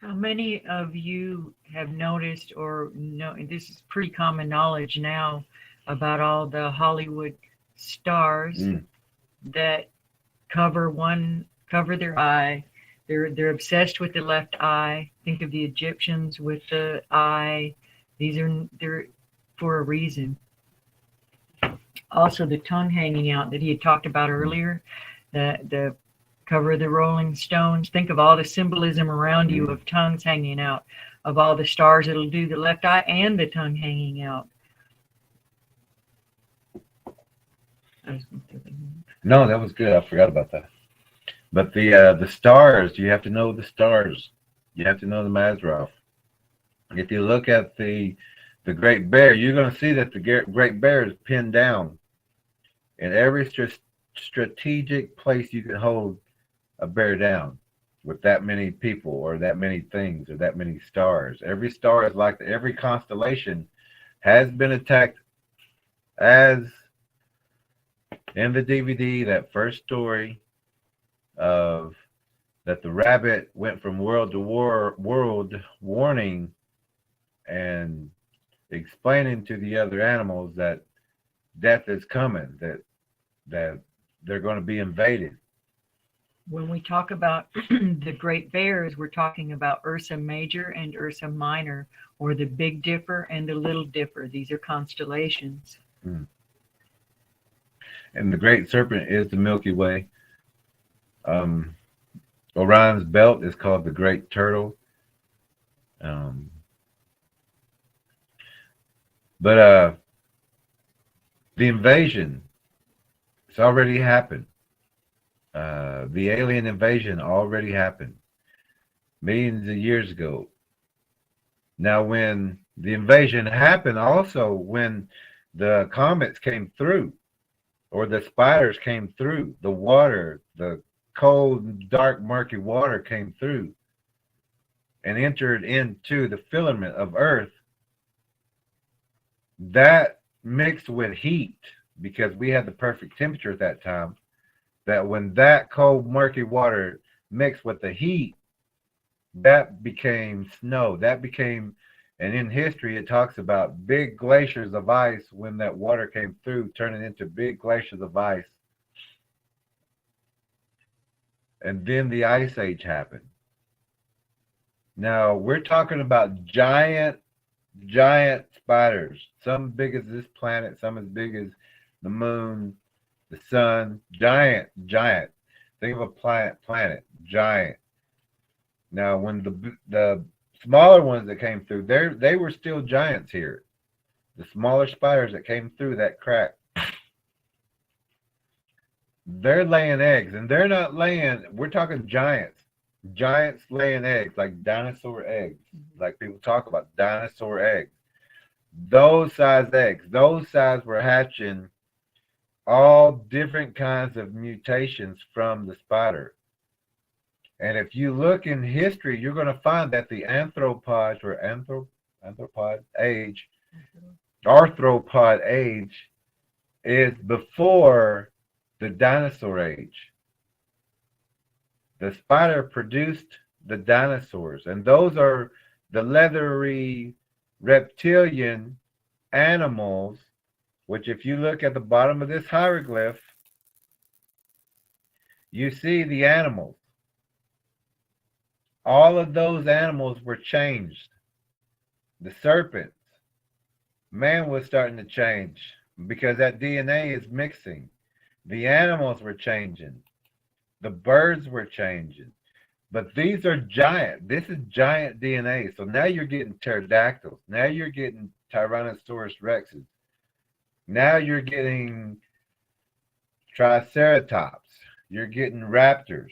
How many of you have noticed or know, and this is pretty common knowledge now, about all the Hollywood stars that cover their eye? They're obsessed with the left eye. Think of the Egyptians with the eye. They're for a reason. Also, the tongue hanging out that he had talked about earlier, the cover of the Rolling Stones. Think of all the symbolism around you of tongues hanging out, of all the stars. It'll do the left eye and the tongue hanging out. No, that was good. I forgot about that. But the stars, you have to know the stars. You have to know the Mazroth. If you look at the Great Bear, you're going to see that the Great Bear is pinned down in every strategic place you can hold a bear down with that many people or that many things or that many stars. Every star is like every constellation has been attacked, as in the DVD, that first story of that the rabbit went from world to world warning and explaining to the other animals that death is coming, that they're going to be invaded. When we talk about the Great Bears, we're talking about Ursa Major and Ursa Minor, or the Big Dipper and the Little Dipper. These are constellations. And the Great Serpent is the Milky Way. Orion's belt is called the Great Turtle. But the invasion, it's already happened. The alien invasion already happened millions of years ago. Now, when the invasion happened, also when the comets came through, or the spiders came through, the water, the cold, dark, murky water came through and entered into the filament of Earth, that mixed with heat, because we had the perfect temperature at that time, that when that cold, murky water mixed with the heat, that became snow. That became, and in history it talks about big glaciers of ice when that water came through, turning into big glaciers of ice. And then the Ice Age happened. Now, we're talking about giant giant spiders, some big as this planet, some as big as the moon, the sun. Giant, giant. Think of a planet, giant. Now, when the smaller ones that came through, they were still giants here. The smaller spiders that came through that crack, they're laying eggs, and they're not laying. We're talking giants. Giants laying eggs, like dinosaur eggs, like people talk about dinosaur eggs. Those size eggs, those size were hatching all different kinds of mutations from the spider. And if you look in history, you're going to find that the arthropod age is before the dinosaur age. The spider produced the dinosaurs, and those are the leathery reptilian animals, which if you look at the bottom of this hieroglyph, you see the animals. All of those animals were changed. The serpents, man was starting to change because that DNA is mixing. The animals were changing. The birds were changing. But these are giant. This is giant DNA. So now you're getting pterodactyls. Now you're getting Tyrannosaurus rexes. Now you're getting triceratops. You're getting raptors.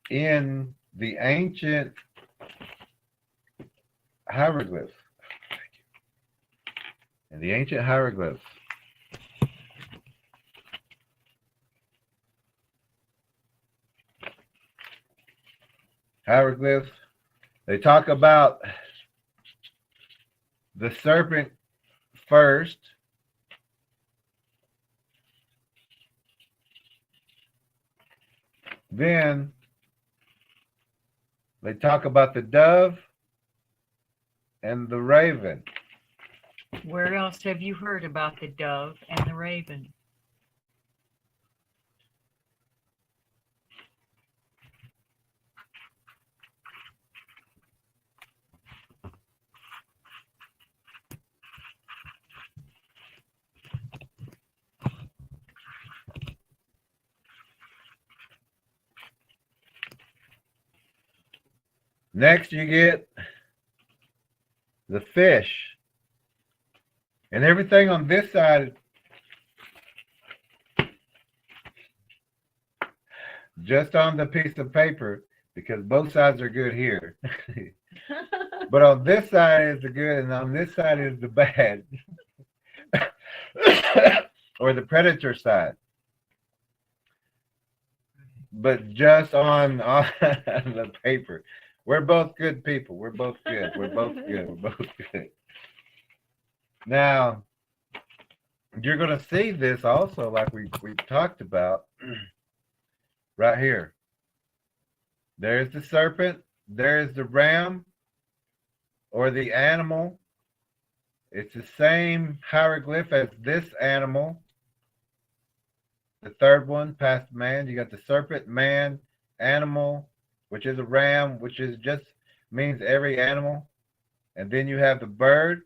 In the ancient hieroglyphs, they talk about the serpent first, then they talk about the dove and the raven. Where else have you heard about the dove and the raven? Next, you get the fish. And everything on this side, just on the piece of paper, because both sides are good here. But on this side is the good, and on this side is the bad. Or the predator side. But just on the paper. We're both good people. We're both good. We're both good. We're both good. Now, you're going to see this also, like we talked about, right here. There's the serpent. There's the ram or the animal. It's the same hieroglyph as this animal. The third one, past man. You got the serpent, man, animal, which is a ram, which is just means every animal. And then you have the bird.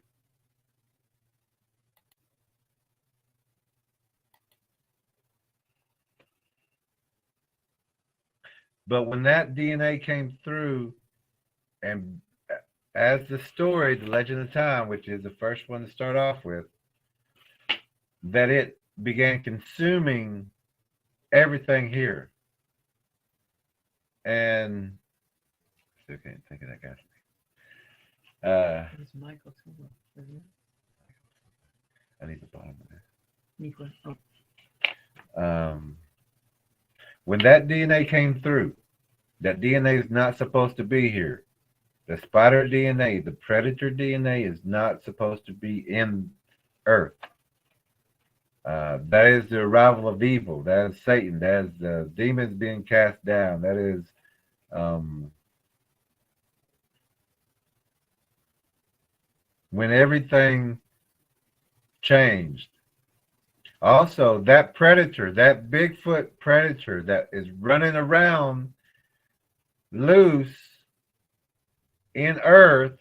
But when that DNA came through, and as the story, the Legend of Time, which is the first one to start off with, that it began consuming everything here. And still can't think of that guy's name. It's Michael Silver, isn't it? I need the bottom of Nicholas. Oh. this. When that DNA came through, that DNA is not supposed to be here. The spider DNA, the predator DNA is not supposed to be in Earth. That is the arrival of evil. That is Satan. That is the demons being cast down. That is when everything changed. Also, that predator, that Bigfoot predator that is running around loose in earth,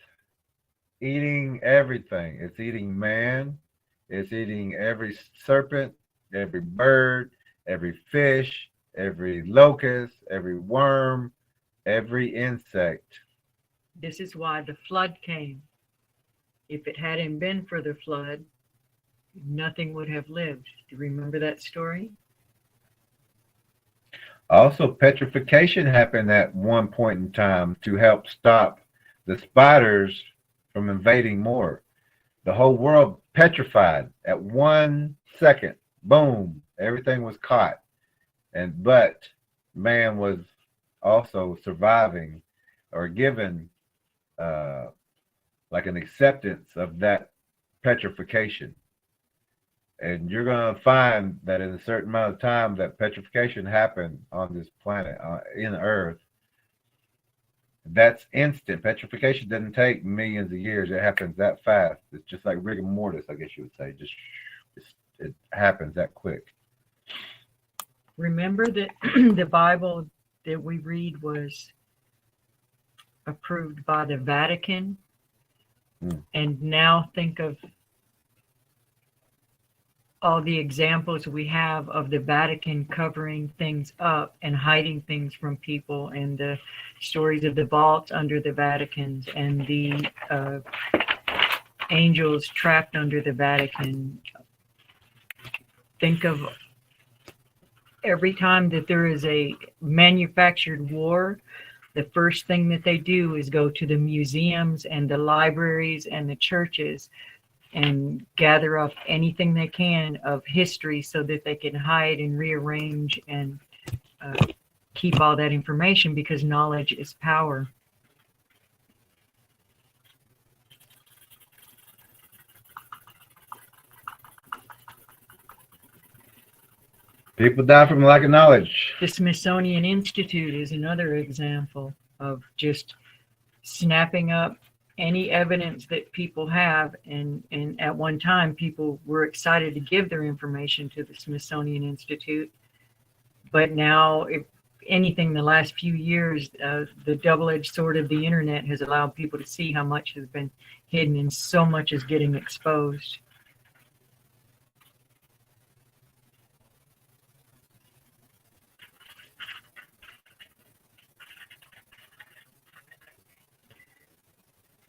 eating everything. It's eating man. It's eating every serpent, every bird, every fish, every locust, every worm, every insect. This is why the flood came. If it hadn't been for the flood, nothing would have lived. Do you remember that story? Also, petrification happened at one point in time to help stop the spiders from invading more. The whole world petrified at 1 second. Boom, everything was caught. But man was also surviving or given like an acceptance of that petrification. And you're going to find that in a certain amount of time that petrification happened on this planet, in Earth. That's instant. Petrification doesn't take millions of years. It happens that fast. It's just like rigor mortis, I guess you would say. It happens that quick. Remember that the Bible that we read was approved by the Vatican. And now think of all the examples we have of the Vatican covering things up and hiding things from people, and the stories of the vaults under the Vaticans, and the angels trapped under the Vatican. Think of every time that there is a manufactured war, the first thing that they do is go to the museums and the libraries and the churches and gather up anything they can of history so that they can hide and rearrange and keep all that information, because knowledge is power. People die from lack of knowledge. The Smithsonian Institute is another example of just snapping up any evidence that people have, and at one time people were excited to give their information to the Smithsonian Institute, but now if anything, the last few years, the double-edged sword of the internet has allowed people to see how much has been hidden, and so much is getting exposed.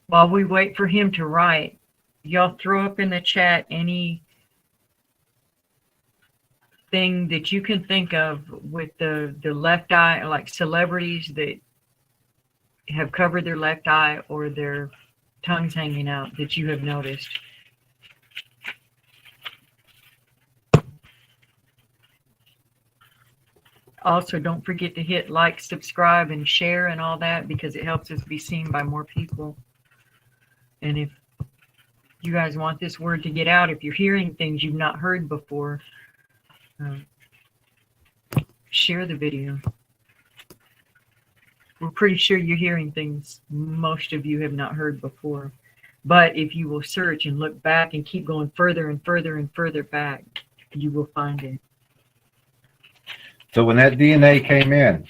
While we wait for him to write, y'all throw up in the chat any thing that you can think of with the left eye, like celebrities that have covered their left eye or their tongues hanging out that you have noticed. Also, don't forget to hit like, subscribe, and share and all that, because it helps us be seen by more people. And if you guys want this word to get out, if you're hearing things you've not heard before, share the video. We're pretty sure you're hearing things most of you have not heard before. But if you will search and look back and keep going further and further and further back, you will find it. So when that DNA came in,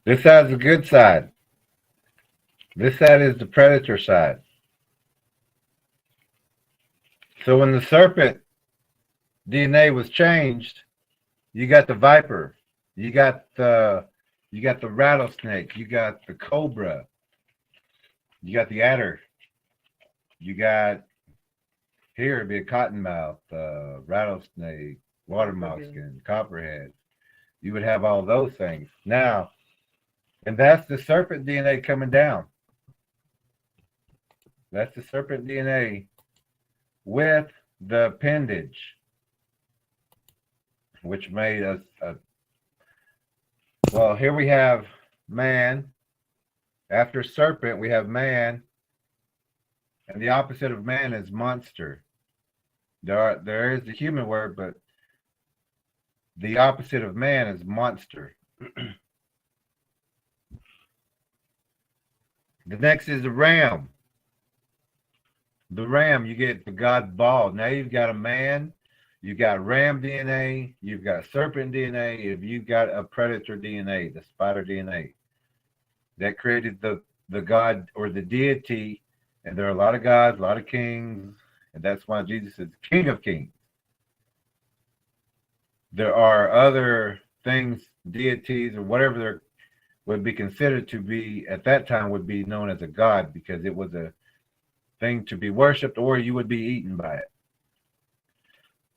this side is the good side. This side is the predator side. So when the serpent DNA was changed, you got the viper, you got the rattlesnake, you got the cobra, you got the adder, you got, here it'd be a cottonmouth, rattlesnake, water moccasin, copperhead. You would have all those things. Now, and that's the serpent DNA coming down. That's the serpent DNA with the appendage, which made us, well, here we have man. After serpent, we have man. And the opposite of man is monster. There is the human word, but the opposite of man is monster. The next is the ram. the ram, you get the God ball. Now you've got a man, you've got ram DNA, you've got serpent DNA, if you've got a predator DNA, the spider DNA. That created the God or the deity, and there are a lot of gods, a lot of kings, and that's why Jesus is King of Kings. There are other things, deities, or whatever there would be considered to be at that time would be known as a god, because it was a thing to be worshipped, or you would be eaten by it.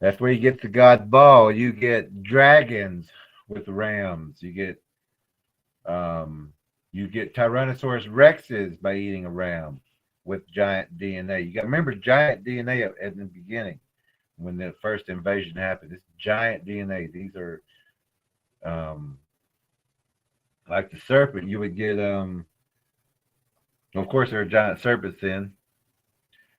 That's where you get the God ball. You get dragons with rams. You get Tyrannosaurus Rexes by eating a ram with giant DNA. You got to remember giant DNA at the beginning when the first invasion happened. It's giant DNA. These are like the serpent. You would get of course there are giant serpents then.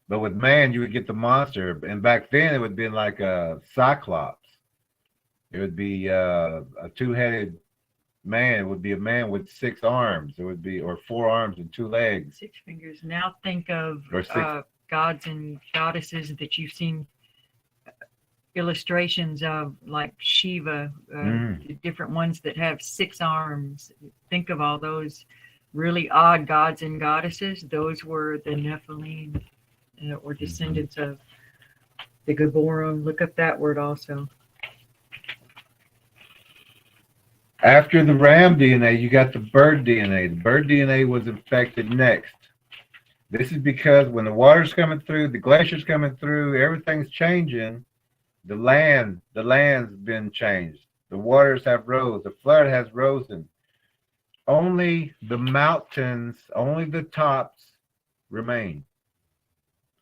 But with man, you would get the monster. And back then, it would be like a cyclops. It would be a two-headed man. It would be a man with 6 arms. It would be, or 4 arms and 2 legs. 6 fingers. Now think of Or gods and goddesses that you've seen illustrations of, like Shiva, the different ones that have 6 arms. Think of all those really odd gods and goddesses. Those were the Nephilim. Or descendants of the Gaborim. Look up that word also. After the ram DNA, you got the bird DNA. The bird DNA was infected next. This is because when the water's coming through, the glacier's coming through, everything's changing. The land's been changed. The waters have rose. The flood has risen. Only the mountains, only the tops remain.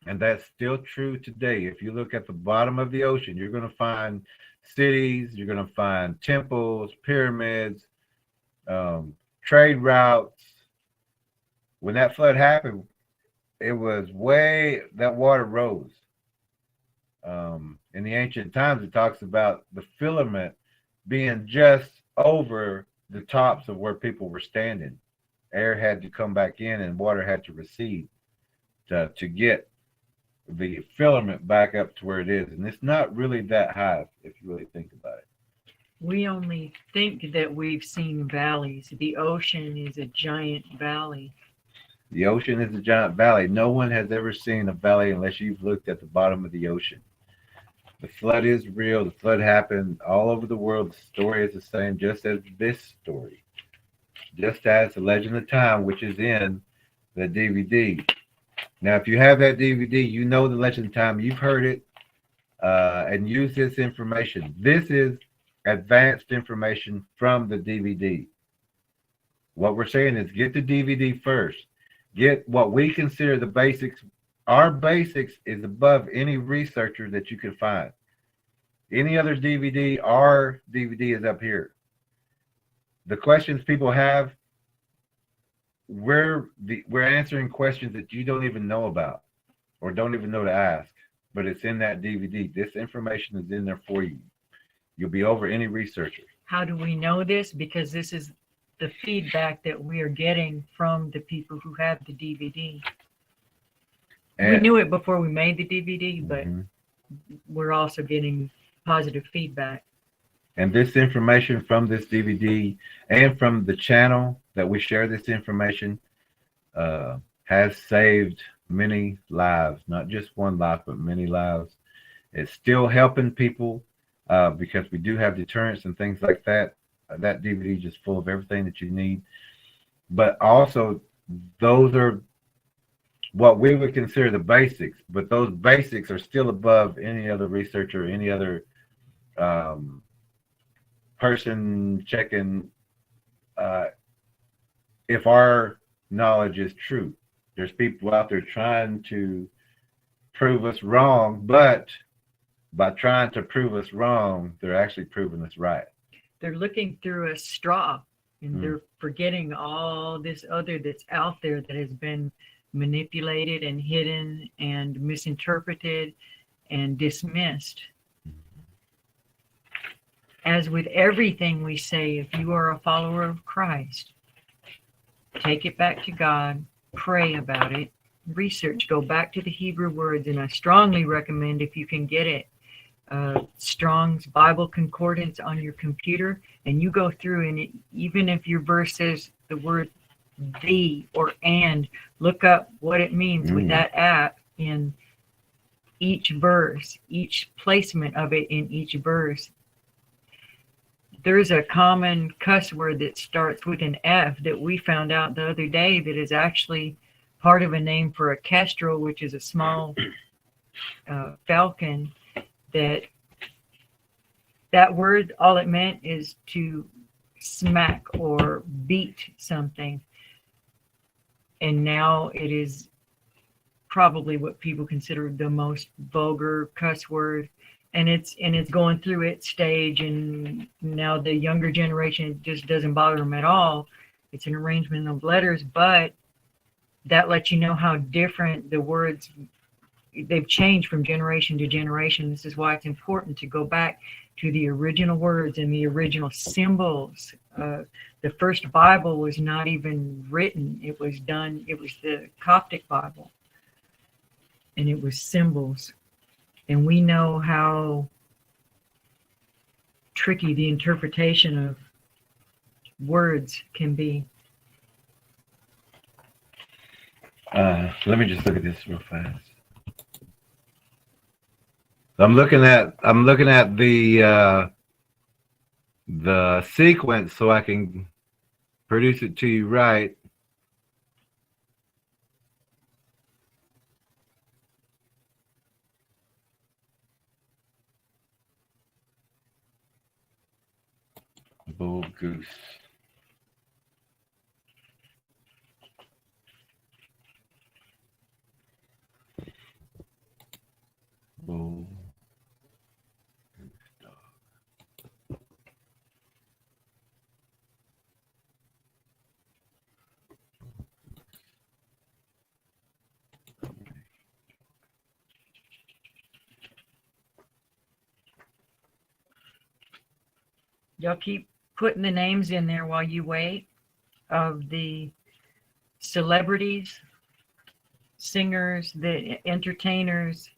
And that's still true today. If you look at the bottom of the ocean, you're going to find cities, you're going to find temples, pyramids, trade routes. When that flood happened, it was that water rose. In the ancient times, it talks about the filament being just over the tops of where people were standing. Air had to come back in and water had to recede to get the filament back up to where it is. And it's not really that high if you really think about it. We only think that we've seen valleys. The ocean is a giant valley. The ocean is a giant valley. No one has ever seen a valley unless you've looked at the bottom of the ocean. The flood is real. The flood happened all over the world. The story is the same, just as this story. Just as the Legend of Time, which is in the DVD. Now, if you have that DVD, you know the Legend of Time. You've heard it, and use this information. This is advanced information from the DVD. What we're saying is get the DVD first. Get what we consider the basics. Our basics is above any researcher that you can find. Any other DVD, our DVD is up here. The questions people have, we're answering questions that you don't even know about or don't even know to ask, but it's in that DVD. This information is in there for you. You'll be over any researcher. How do we know this? Because this is the feedback that we are getting from the people who have the DVD. And we knew it before we made the DVD, but we're also getting positive feedback. And this information from this DVD and from the channel that we share this information has saved many lives, not just one life, but many lives. It's still helping people because we do have deterrents and things like that. That DVD is just full of everything that you need. But also, those are what we would consider the basics, but those basics are still above any other researcher, any other person checking if our knowledge is true. There's people out there trying to prove us wrong, but by trying to prove us wrong, they're actually proving us right. They're looking through a straw, and they're forgetting all this other that's out there that has been manipulated and hidden and misinterpreted and dismissed. As with everything we say, if you are a follower of Christ, take it back to God, pray about it, research. Go back to the Hebrew words, and I strongly recommend, if you can get it, Strong's Bible Concordance on your computer, and you go through, and even if your verse says the word "the" or "and," look up what it means with that app in each verse, each placement of it in each verse. There's a common cuss word that starts with an F that we found out the other day that is actually part of a name for a kestrel, which is a small falcon. That word, all it meant is to smack or beat something. And now it is probably what people consider the most vulgar cuss word. And it's going through its stage, and now the younger generation just doesn't bother them at all. It's an arrangement of letters, but that lets you know how different the words, they've changed from generation to generation. This is why it's important to go back to the original words and the original symbols. The first Bible was not even written. It was the Coptic Bible, and it was symbols. And we know how tricky the interpretation of words can be. Let me just look at this real fast. I'm looking at the sequence so I can produce it to you right. Bull goose. Bull. Y'all keep putting the names in there while you wait of the celebrities, singers, the entertainers.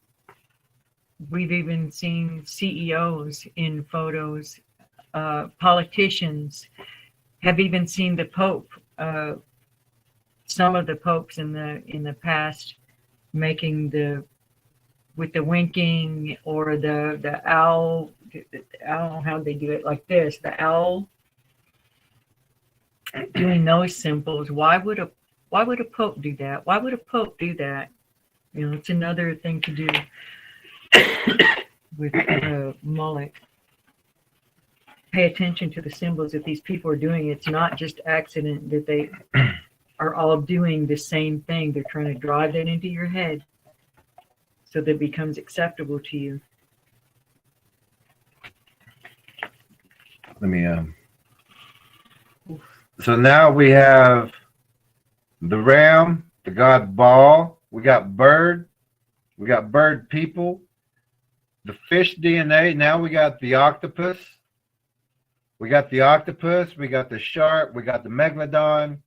We've even seen CEOs in photos. Politicians have even seen the Pope. Some of the popes in the past making with the winking or the owl. How'd they do it? Like this, the owl, doing those symbols. Why would a pope do that? Why would a pope do that? You know, it's another thing to do with Moloch. Pay attention to the symbols that these people are doing. It's not just accident that they are all doing the same thing. They're trying to drive that into your head so that it becomes acceptable to you. Let me so now we have the ram, the god Baal, we got bird people, the fish DNA, now we got the octopus. We got the shark, we got the megalodon.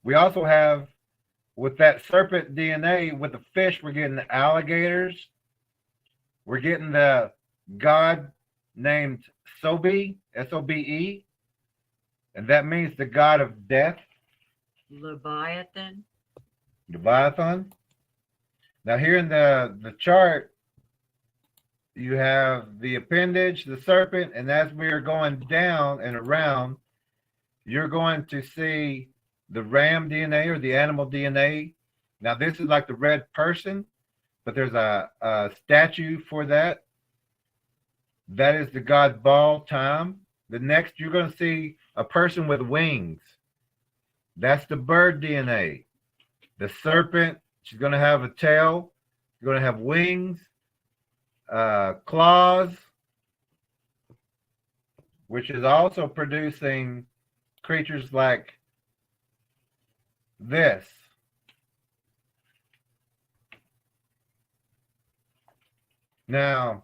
We also have, with that serpent DNA, with the fish, we're getting the alligators. We're getting the god named Sobe, S-O-B-E, and that means the god of death. Leviathan. Now here in the chart, you have the appendage, the serpent, and as we are going down and around, you're going to see the ram DNA or the animal DNA. Now this is like the red person, but there's a statue for that. That is the god Baal time. The next, you're going to see a person with wings. That's the bird DNA. The serpent, she's going to have a tail. She's going to have wings, claws, which is also producing creatures like this. Now,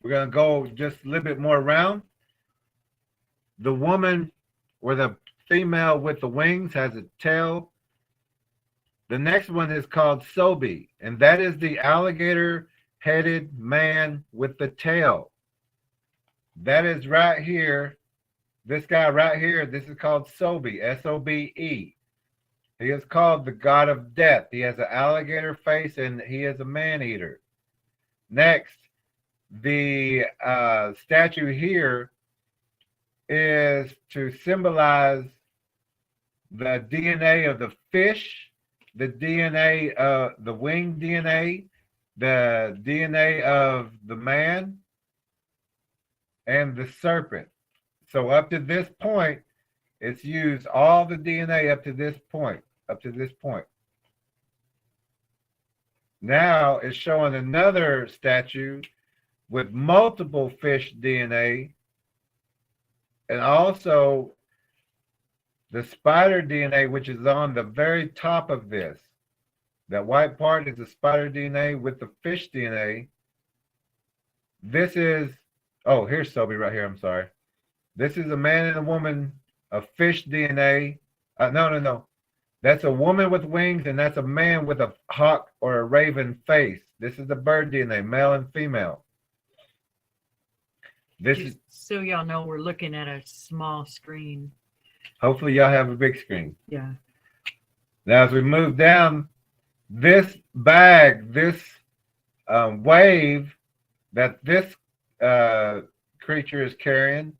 we're going to go just a little bit more around. The woman or the female with the wings has a tail The next one is called Sobi, and that is the alligator-headed man with the tail. That is right here. This guy right here, this is called Sobi, S-O-B-E. He is called the god of death. He has an alligator face, and he is a man-eater. Next, the statue here is to symbolize the DNA of the fish, the DNA of the wing DNA, the DNA of the man, and the serpent. So up to this point, it's used all the DNA up to this point, Now it's showing another statue with multiple fish DNA, and also the spider DNA, which is on the very top of this. That white part is the spider DNA with the fish DNA. This is, oh, here's Sobi right here, I'm sorry. This is a man and a woman of fish DNA. No. That's a woman with wings, and that's a man with a hawk or a raven face. This is the bird DNA, male and female. This is, so y'all know we're looking at a small screen. Hopefully y'all have a big screen. Yeah. Now as we move down, this bag, this wave that this creature is carrying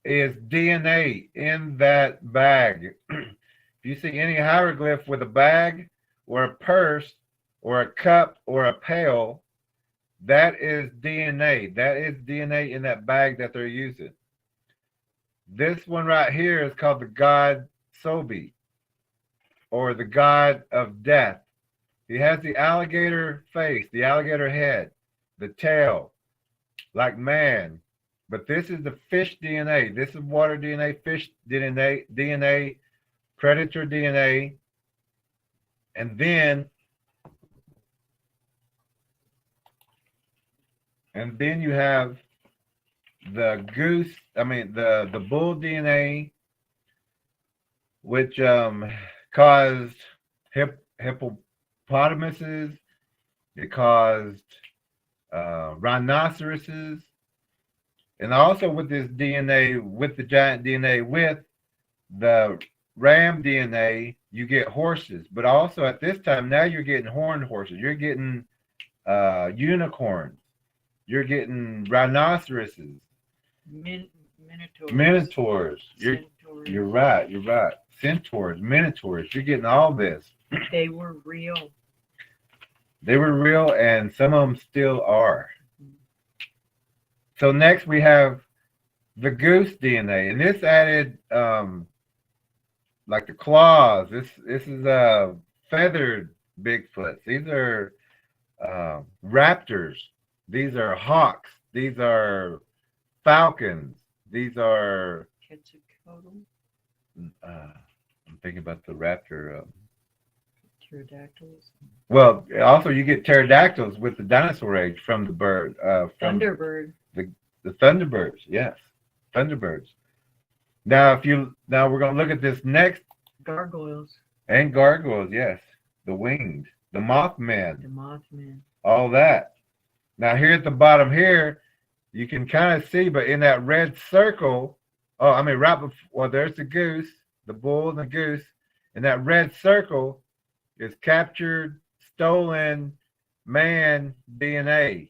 is DNA in that bag. If you see any hieroglyph with a bag or a purse or a cup or a pail, that is DNA. That is DNA in that bag that they're using. This one right here is called the god Sobi, or the god of death. He has the alligator face, the alligator head, the tail, like man. But this is the fish DNA. This is water DNA, fish DNA, predator DNA. And then you have the the bull DNA, which caused hippopotamuses. It caused rhinoceroses. And also with this DNA, with the giant DNA, with the ram DNA, you get horses. But also at this time, now you're getting horned horses. You're getting unicorns. You're getting rhinoceroses. Minotaurs. You're right. Centaurs, minotaurs. You're getting all this. They were real. They were real, and some of them still are. So next we have the goose DNA, and this added like the claws. This is feathered Bigfoots. These are raptors. These are hawks. These are falcons. These are I'm thinking about the raptor. Pterodactyls. Well, also you get pterodactyls with the dinosaur age from the bird. Thunderbird. The Thunderbirds, yes, Thunderbirds. Now we're gonna look at this next. Gargoyles. And gargoyles, yes. The winged, the Mothman. The Mothman. All that. Now here at the bottom here, you can kind of see, but in that red circle, right before, well, there's the goose, the bull and the goose, and that red circle is captured, stolen man DNA.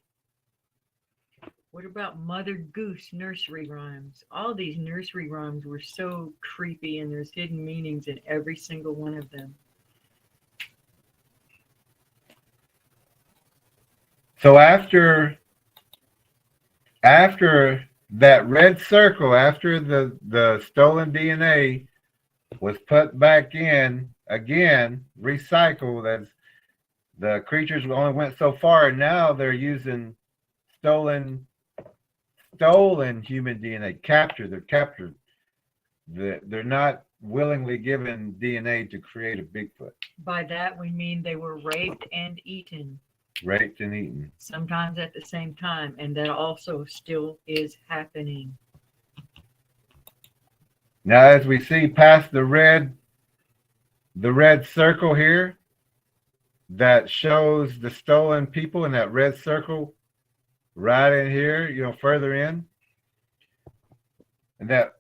What about Mother Goose nursery rhymes? All these nursery rhymes were so creepy, and there's hidden meanings in every single one of them. So after that red circle, after the stolen DNA was put back in again, recycled, as the creatures only went so far, and now they're using stolen human DNA. They're captured. They're not willingly given DNA to create a Bigfoot. By that we mean they were raped and eaten. Raped and eaten. Sometimes at the same time, and that also still is happening. Now as we see past the red the red circle here that shows the stolen people in that red circle right in here, further in. And that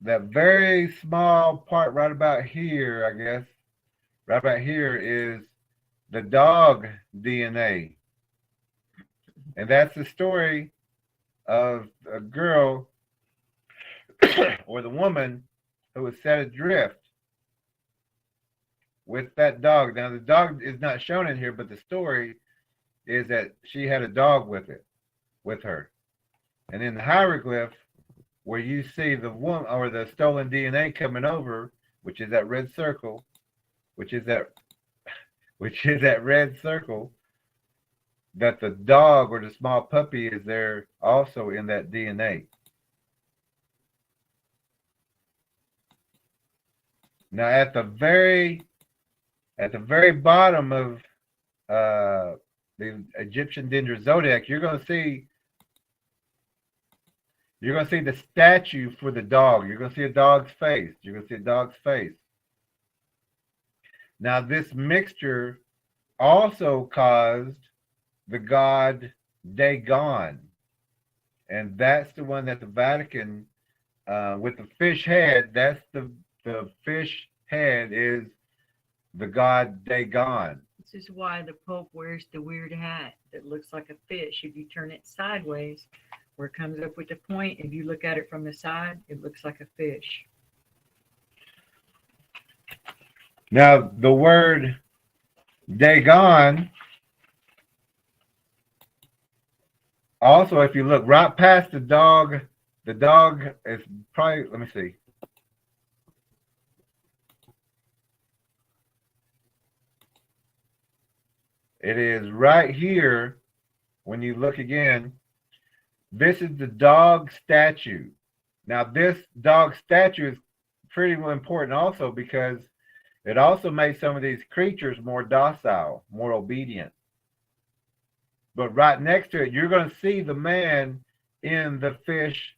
very small part right about here, I guess, right about here is the dog DNA. And that's the story of a girl or the woman who was set adrift with that dog. Now, the dog is not shown in here, but the story is that she had a dog with her. And in the hieroglyph, where you see the woman or the stolen DNA coming over, which is that red circle, which is that red circle, that the dog or the small puppy is there also in that DNA. Now, at the very bottom of the Egyptian Dendra Zodiac, you're going to see the statue for the dog. You're going to see a dog's face. You're going to see a dog's face. Now, this mixture also caused the god Dagon, and that's the one that the Vatican, with the fish head, that's the fish head is the god Dagon. This is why the Pope wears the weird hat that looks like a fish. If you turn it sideways, where it comes up with the point, if you look at it from the side, it looks like a fish. Now, the word Dagon, also, if you look right past the dog is probably, let me see. It is right here. When you look again, this is the dog statue. Now, this dog statue is pretty important also because it also made some of these creatures more docile, more obedient. But right next to it, you're going to see the man in the fish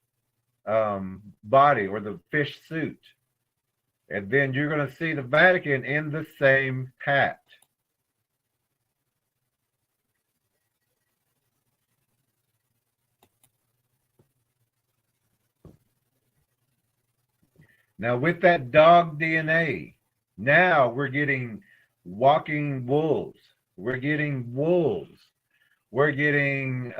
body or the fish suit. And then you're going to see the Vatican in the same hat. Now, with that dog DNA, now we're getting walking wolves. We're getting wolves. We're getting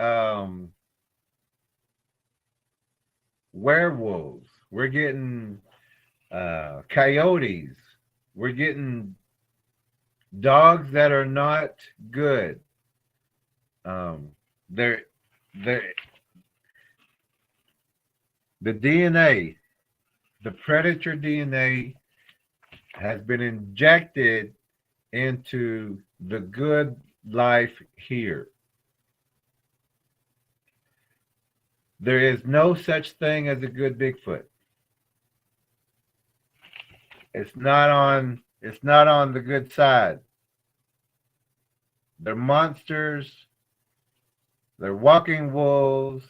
werewolves. We're getting coyotes. We're getting dogs that are not good. The DNA, the predator DNA, has been injected into the good life here. There is no such thing as a good Bigfoot. It's not on the good side. They're monsters. They're walking wolves.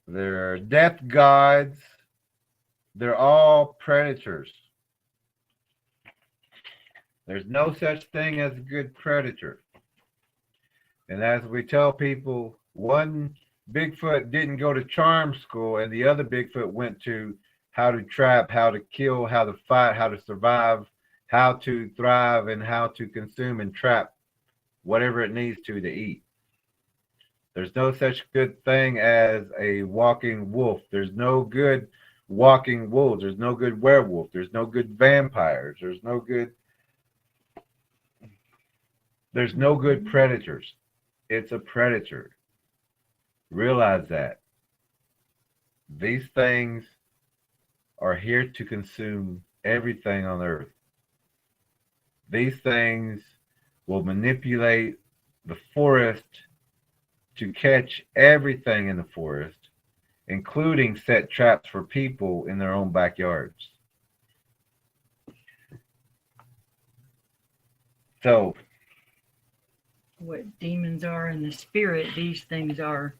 They're death gods. They're all predators. There's no such thing as a good predator. And as we tell people, one Bigfoot didn't go to charm school and the other Bigfoot went to how to trap, how to kill, how to fight, how to survive, how to thrive, and how to consume and trap whatever it needs to eat. There's no such good thing as a walking wolf. There's no good walking wolves. There's no good werewolf. There's no good vampires. There's no good predators. It's a predator. Realize that. These things are here to consume everything on earth. These things will manipulate the forest to catch everything in the forest, including set traps for people in their own backyards. So, what demons are in the spirit, these things are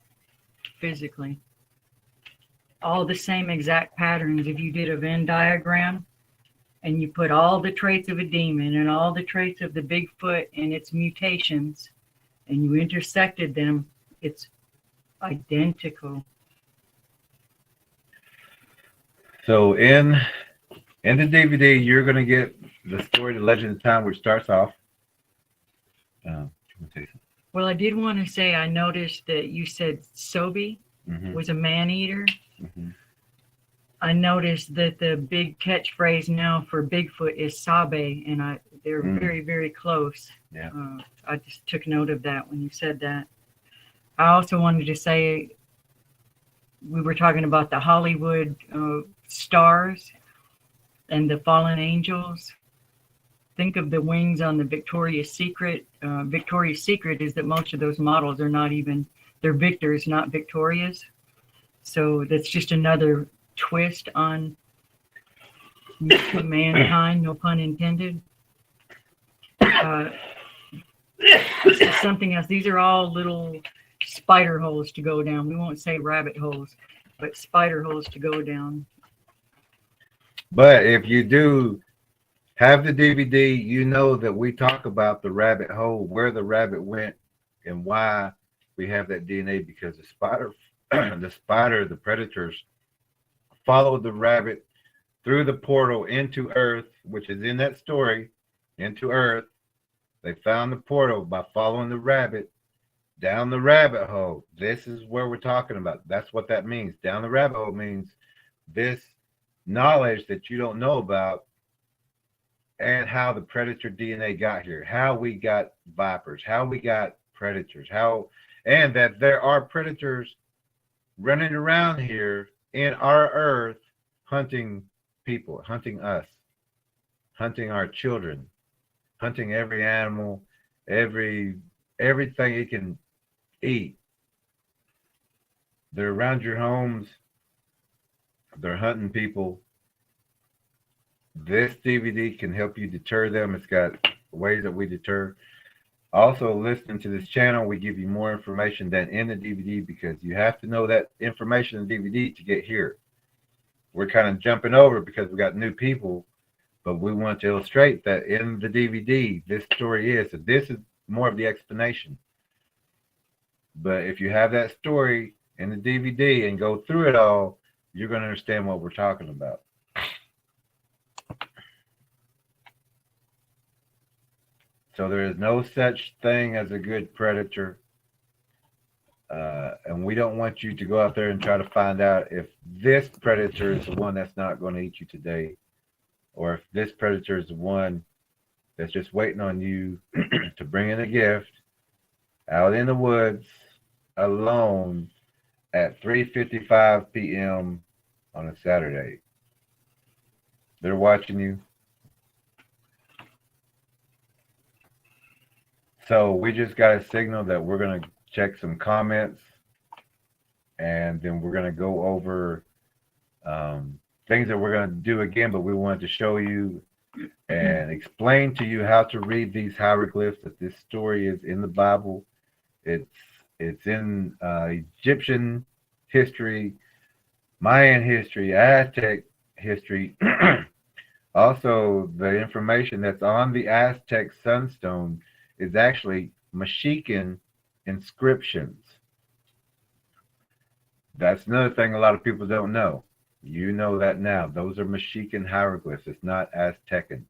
physically. All the same exact patterns. If you did a Venn diagram and you put all the traits of a demon and all the traits of the Bigfoot and its mutations, and you intersected them, it's identical. So in the DVD, you're going to get the story, The Legend of Time, which starts off. Well, I did want to say I noticed that you said Sobe was a man-eater. I noticed that the big catchphrase now for Bigfoot is Sabe, and they're very, very close. Yeah. I just took note of that when you said that. I also wanted to say, we were talking about the Hollywood stars and the fallen angels. Think of the wings on the Victoria's Secret. Victoria's Secret is that most of those models are not even, they're Victors, not Victorias. So that's just another twist on mankind, no pun intended. This is something else. These are all little spider holes to go down. We won't say rabbit holes, but spider holes to go down. But if you do have the DVD, you know that we talk about the rabbit hole, where the rabbit went, and why we have that DNA, because the spider, the predators, followed the rabbit through the portal into Earth, which is in that story, into Earth. They found the portal by following the rabbit down the rabbit hole. This is where we're talking about. That's what that means. Down the rabbit hole means this knowledge that you don't know about, and how the predator DNA got here, how we got vipers, how we got predators, and that there are predators running around here in our Earth, hunting people, hunting us, hunting our children, hunting every animal, everything it can eat. They're around your homes. They're hunting people. This DVD can help you deter them. It's got ways that we deter. Also, listening to this channel, we give you more information than in the DVD, because you have to know that information in the DVD to get here. We're kind of jumping over because we got new people, but we want to illustrate that in the DVD, this story is. So this is more of the explanation. But if you have that story in the DVD and go through it all, you're going to understand what we're talking about. So there is no such thing as a good predator. And we don't want you to go out there and try to find out if this predator is the one that's not going to eat you today, or if this predator is the one that's just waiting on you to bring in a gift out in the woods alone at 3:55 p.m. on a Saturday. They're watching you. So we just got a signal that we're going to check some comments, and then we're going to go over things that we're going to do again, but we wanted to show you and explain to you how to read these hieroglyphs, that this story is in the Bible. It's in Egyptian history, Mayan history, Aztec history. Also, the information that's on the Aztec sunstone is actually Mexican inscriptions. That's another thing a lot of people don't know. You know that now. Those are Mexican hieroglyphs. It's not Aztecan.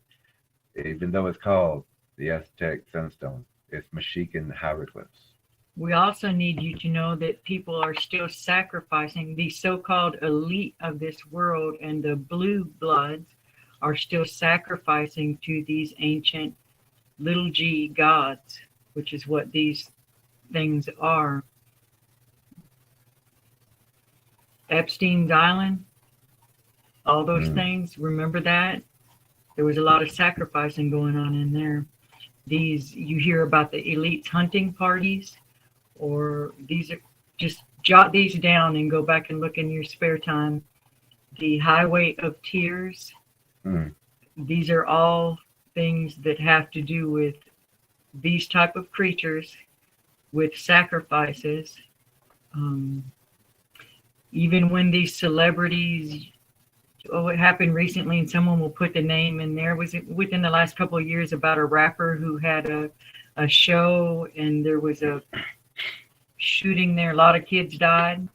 Even though it's called the Aztec sunstone, it's Mexican hieroglyphs. We also need you to know that people are still sacrificing. The so-called elite of this world and the blue bloods are still sacrificing to these ancient little g gods, which is what these things are. Epstein's Island, all those things, remember that? There was a lot of sacrificing going on in there. You hear about the elites hunting parties, or these are, just jot these down and go back and look in your spare time. The Highway of Tears. These are all things that have to do with these type of creatures, with sacrifices. Even when these celebrities Oh, it happened recently, and someone will put the name in there. Was it within the last couple of years about a rapper who had a show, and there was a shooting there? A lot of kids died.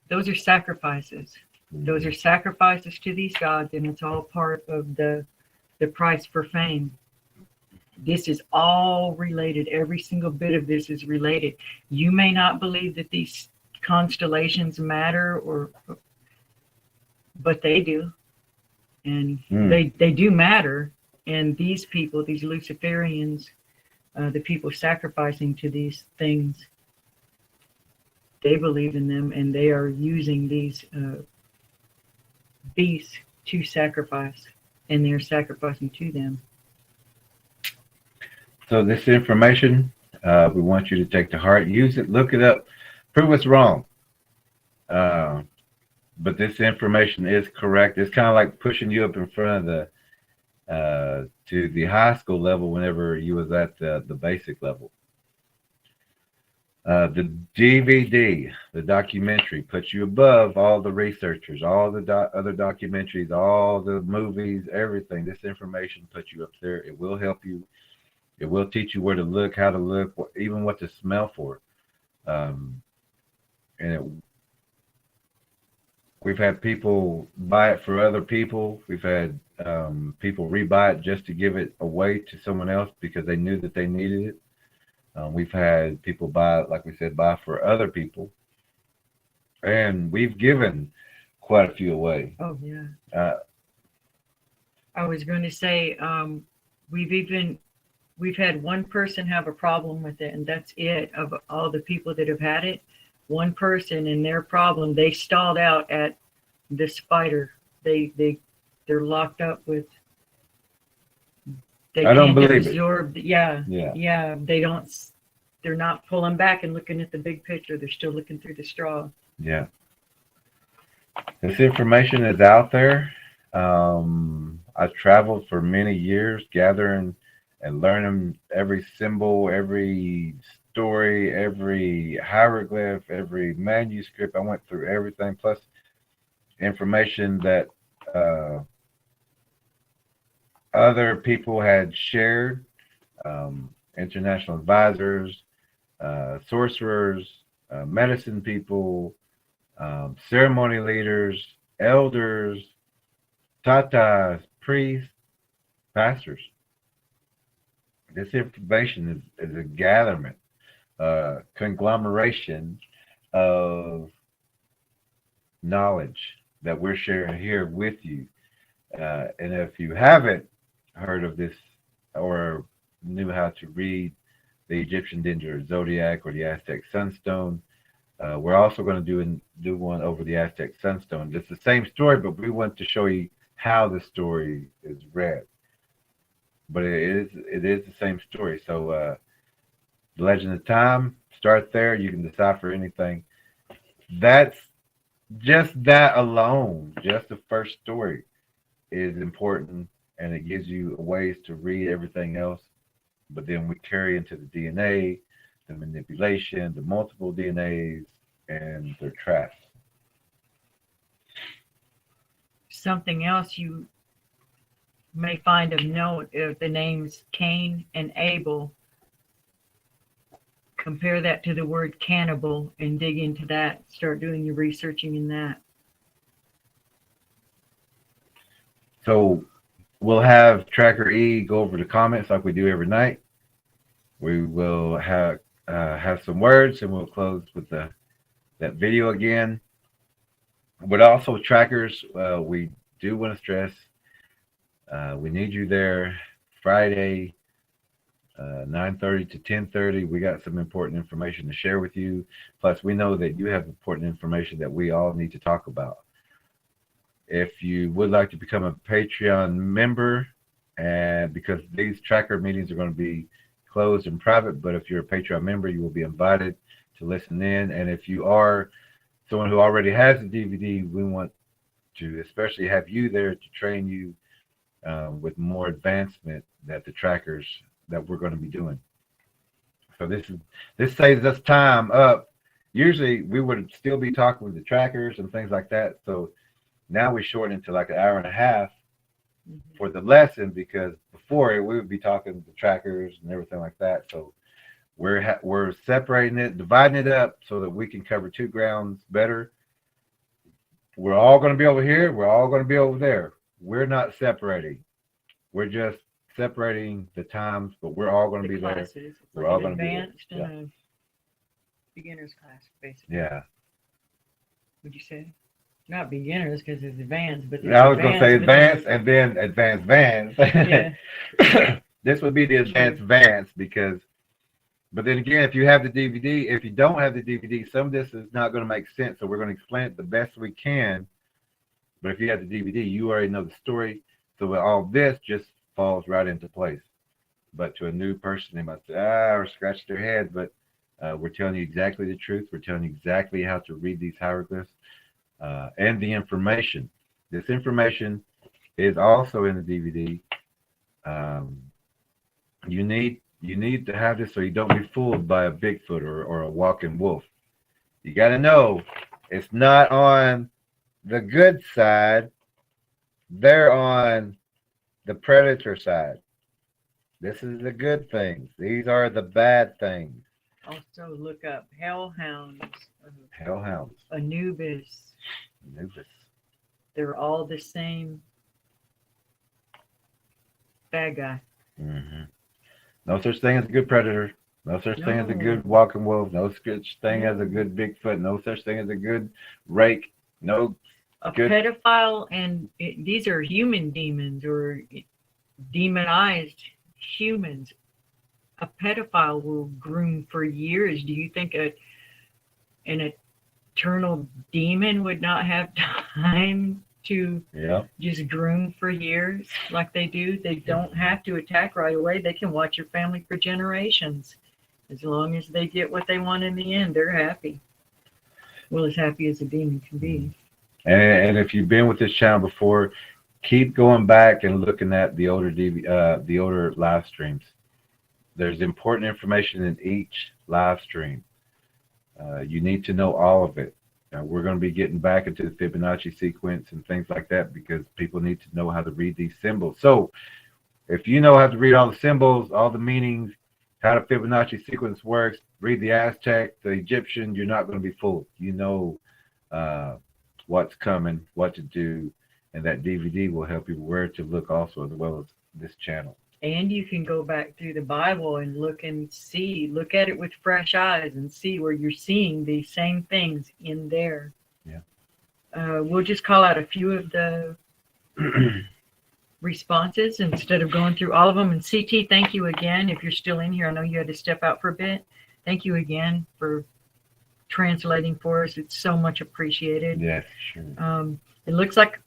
Those are sacrifices. Those are sacrifices to these gods, and it's all part of the price for fame. This is all related. Every single bit of this is related. You may not believe that these constellations matter, but they do, and they do matter. And these people, these Luciferians, the people sacrificing to these things, they believe in them, and they are using these beasts to sacrifice, and they're sacrificing to them. So this information, we want you to take to heart, use it, look it up, prove us wrong. But this information is correct. It's kind of like pushing you up in front of to the high school level whenever you was at the basic level. The DVD, the documentary, puts you above all the researchers, all the other documentaries, all the movies, everything. This information puts you up there. It will help you. It will teach you where to look, how to look, even what to smell for. We've had people buy it for other people. We've had people rebuy it just to give it away to someone else because they knew that they needed it. We've had people buy it, like we said, buy for other people. And we've given quite a few away. Oh, yeah. I was going to say, we've had one person have a problem with it, and that's it. Of all the people that have had it, one person and their problem, they stalled out at the spider. They're locked up with. They I don't can't believe absorb. it. Yeah. They're not pulling back and looking at the big picture. They're still looking through the straw. Yeah. This information is out there. I've traveled for many years gathering and learning every symbol, every story, every hieroglyph, every manuscript. I went through everything, plus information that other people had shared, international advisors, sorcerers, medicine people, ceremony leaders, elders, tatas, priests, pastors. This information is a gathering, conglomeration of knowledge that we're sharing here with you. And if you haven't heard of this or knew how to read the Egyptian Dinger Zodiac or the Aztec Sunstone, we're also going to do one over the Aztec Sunstone. It's the same story, but we want to show you how the story is read. But it is the same story. So the Legend of Time, start there. You can decipher anything. That's just that alone, just the first story is important, and it gives you ways to read everything else. But then we carry into the DNA, the manipulation, the multiple DNAs, and their traps. Something else you may find of note if the names Cain and Abel. Compare that to the word cannibal and dig into that. Start doing your researching in that. So we'll have Tracker E go over the comments like we do every night. We will have some words, and we'll close with that video again. But also, trackers, we do want to stress, we need you there Friday, 9:30 to 10:30. We got some important information to share with you. Plus, we know that you have important information that we all need to talk about. If you would like to become a Patreon member, and because these tracker meetings are going to be closed and private, but if you're a Patreon member, you will be invited to listen in. And if you are someone who already has the DVD, we want to especially have you there to train you with more advancement that the trackers that we're going to be doing. So this saves us time up. Usually we would still be talking with the trackers and things like that. So Now we shorten it to like an hour and a half Mhm. for the lesson, because before we would be talking the trackers and everything like that. So we're separating it, dividing it up so that we can cover two grounds better. We're all going to be over here. We're all going to be over there. We're not separating. We're just separating the times, but we're all going to The be there. classes. It's We're like all an going to be there. advanced Yeah. and a beginner's class, basically. Yeah. Would you say? Not beginners because it's advanced, but I was going to say advanced but and then advanced vans. yeah. This would be the advanced vans because, but then again, if you have the DVD, if you don't have the DVD, some of this is not going to make sense. So we're going to explain it the best we can. But if you have the DVD, you already know the story. So all this just falls right into place. But to a new person, they might say, or scratch their head. But we're telling you exactly the truth. We're telling you exactly how to read these hieroglyphs and the information. This information is also in the DVD. You need to have this so you don't be fooled by a Bigfoot or a walking wolf. You got to know it's not on the good side. They're on the predator side. This is the good things. These are the bad things. Also look up hellhounds, Hellhounds. Anubis. Anubis. They're all the same bad guy. Mm-hmm. No such thing as a good predator. No such thing as a No. good walking wolf. No such thing as a good Bigfoot. No such thing as a good rake. No. A Good. pedophile, and these are human demons or demonized humans. A pedophile will groom for years. Do you think an eternal demon would not have time to Yeah. just groom for years like they do? They don't have to attack right away. They can watch your family for generations. As long as they get what they want in the end, they're happy. Well, as happy as a demon can be. And if you've been with this channel before, keep going back and looking at the older the older live streams. There's important information in each live stream. You need to know all of it. We're going to be getting back into the Fibonacci sequence and things like that because people need to know how to read these symbols. So if you know how to read all the symbols, all the meanings, how the Fibonacci sequence works, read the Aztec, the Egyptian, you're not going to be fooled. You know what's coming, what to do, and that DVD will help you where to look also, as well as this channel. And you can go back through the Bible and look at it with fresh eyes and see where you're seeing these same things in there. Yeah. We'll just call out a few of the responses instead of going through all of them. And CT, thank you again. If you're still in here, I know you had to step out for a bit. Thank you again for translating for us. It's so much appreciated. Yes, sure. It looks like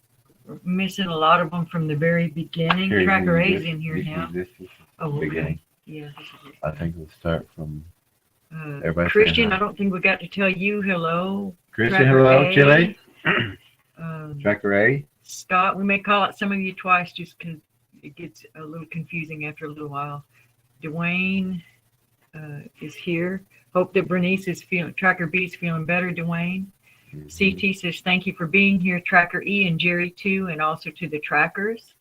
we're missing a lot of them from the very beginning. TrackerElla is in here now. This is Oh, the okay. beginning. Yeah, this is it. I think we'll start from everybody. Christian, I don't think we got to tell you hello. Christian, hello, TrackerElla. Chile. Um, TrackerElla. Scott, we may call out some of you twice just because it gets a little confusing after a little while. Dwayne is here. Hope that Bernice is feeling, Tracker B is feeling better, Dwayne. CT says, thank you for being here, Tracker E and Jerry too, and also to the trackers.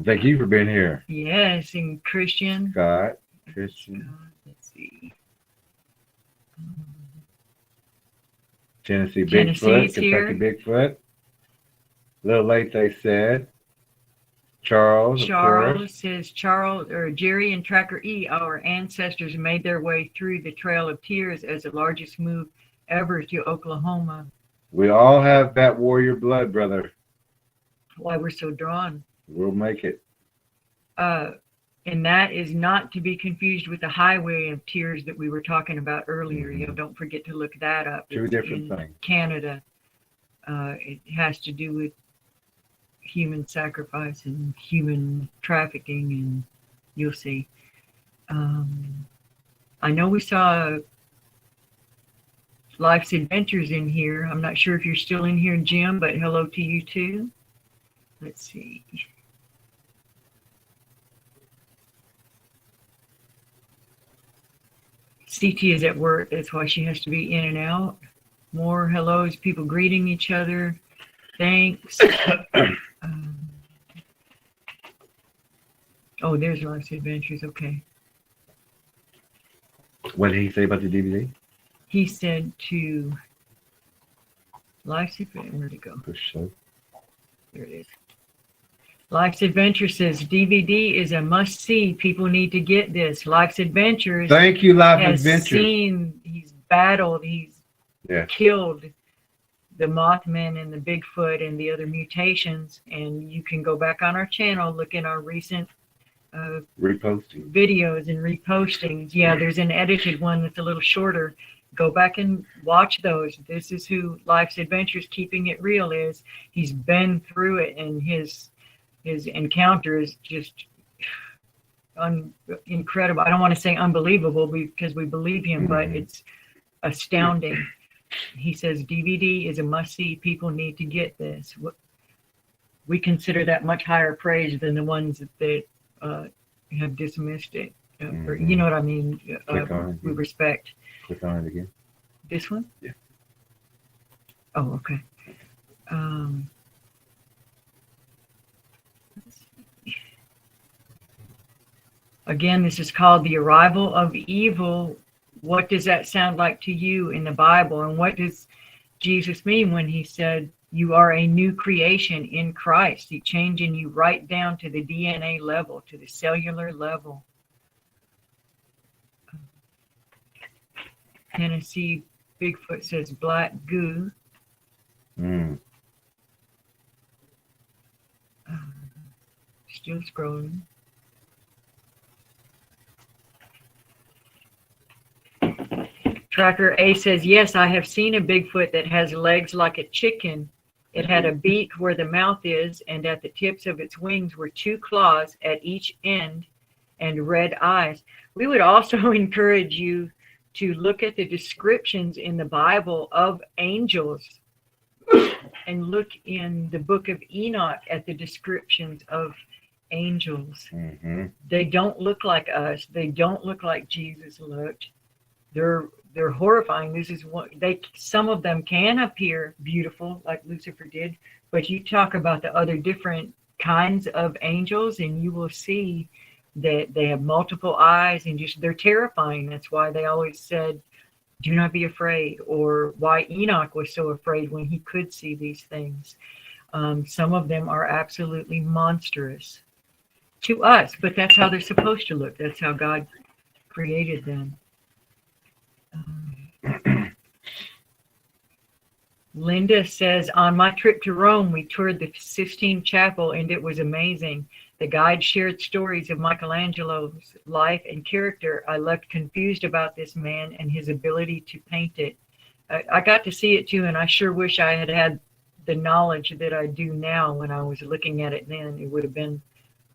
Thank you for being here. Yes, and Christian. Scott, Christian. Let's see. Tennessee Tennessee's Bigfoot, here. Kentucky Bigfoot. A little late, they said. Charles, of course. Says Jerry and Tracker E, our ancestors made their way through the Trail of Tears as the largest move ever to Oklahoma. We all have that warrior blood, brother. Why we're so drawn. We'll make it. And that is not to be confused with the Highway of Tears that we were talking about earlier. You know, don't forget to look that up. Two It's different in things. Canada. It has to do with human sacrifice and human trafficking, and you'll see. I know we saw Life's Adventures in here. I'm not sure if you're still in here, Jim, but hello to you too. Let's see. CT is at work. That's why she has to be in and out. More hellos, people greeting each other. Thanks. Oh, there's Life's Adventures. Okay. What did he say about the DVD? He said to Life's Adventure. Where'd it go? Push so. There it is. Life's Adventure says DVD is a must-see. People need to get this. Life's Adventures. Thank you, Life's has Adventures. seen, he's battled, he's Yeah. killed the Mothman and the Bigfoot and the other mutations. And you can go back on our channel, look in our recent Reposting. videos and repostings. Yeah, there's an edited one that's a little shorter. Go back and watch those. This is who Life's Adventures Keeping It Real is. He's been through it, and his encounter is just incredible. I don't want to say unbelievable because we believe him, but it's astounding. He says DVD is a must-see. People need to get this. We consider that much higher praise than the ones that have dismissed it. Or, you know what I mean? We respect. Click on it again. This one? Yeah. Oh, okay. Again, this is called The Arrival of Evil. What does that sound like to you in the Bible? And what does Jesus mean when he said, you are a new creation in Christ? He's changing you right down to the DNA level, to the cellular level. Tennessee Bigfoot says black goo. Still scrolling. Tracker A says, yes, I have seen a Bigfoot that has legs like a chicken. It had a beak where the mouth is, and at the tips of its wings were 2 claws at each end and red eyes. We would also encourage you to look at the descriptions in the Bible of angels and look in the book of Enoch at the descriptions of angels. They don't look like us. They don't look like Jesus looked. They're horrifying. This is what some of them can appear beautiful like Lucifer did, but you talk about the other different kinds of angels and you will see that they have multiple eyes and just they're terrifying. That's why they always said, do not be afraid, or why Enoch was so afraid when he could see these things. Some of them are absolutely monstrous to us, but that's how they're supposed to look. That's how God created them. Linda says, on my trip to Rome, we toured the Sistine Chapel and it was amazing. The guide shared stories of Michelangelo's life and character. I left confused about this man and his ability to paint it. I got to see it too, and I sure wish I had had the knowledge that I do now when I was looking at it then. It would have been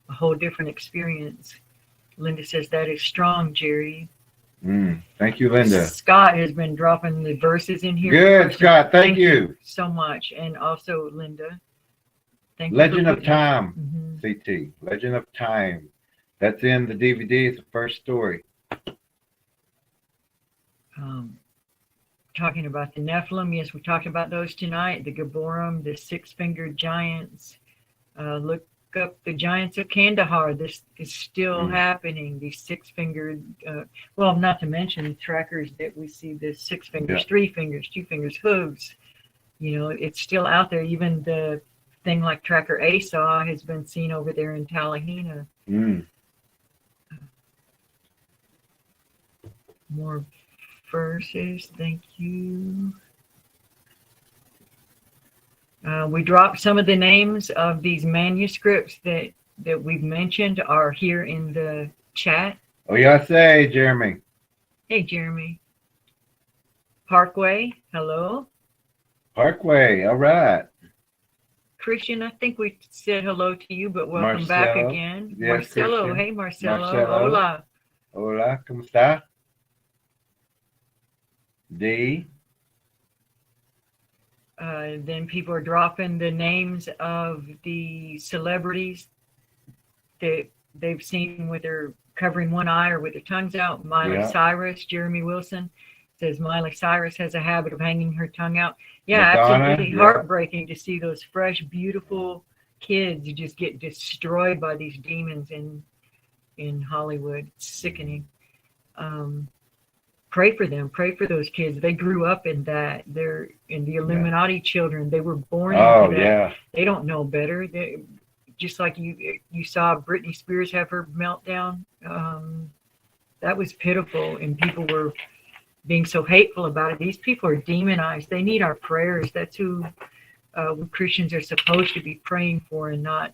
a whole different experience. Linda says, that is strong, Jerry. Thank you, Linda. Scott has been dropping the verses in here. Good, Scott. Thank you so much. And also, Linda. Thank Legend you. of Time, CT. Legend of Time. That's in the DVD. It's the first story. Talking about the Nephilim. Yes, we talked about those tonight. The Gaborim, the six-fingered giants. Look up the giants of Kandahar. This is still happening. These six-fingered, well, not to mention the trackers that we see, the 6 fingers, 3 fingers, 2 fingers, hooves. You know, it's still out there. Even the thing like Tracker A saw has been seen over there in Talahina. More verses. Thank you. We dropped some of the names of these manuscripts that we've mentioned are here in the chat. Oh, yeah, say, Jeremy. Hey, Jeremy. Parkway, hello. Parkway, all right. Christian, I think we said hello to you, but welcome Marcelo. back again. Yes, Marcelo, Christian. hey, Marcelo. Marcelo. Hola. Hola, ¿cómo está? D. Then people are dropping the names of the celebrities that they've seen with their covering one eye or with their tongues out. Miley Cyrus, Jeremy Wilson. says Miley Cyrus has a habit of hanging her tongue out. Yeah, Madonna, absolutely yeah. heartbreaking to see those fresh, beautiful kids just get destroyed by these demons in Hollywood. It's sickening. Pray for them. Pray for those kids. They grew up in that. They're in the Illuminati children. They were born into that. Yeah. They don't know better. Just like you saw Britney Spears have her meltdown. That was pitiful, and people were being so hateful about it. These people are demonized. They need our prayers. That's who Christians are supposed to be praying for, and not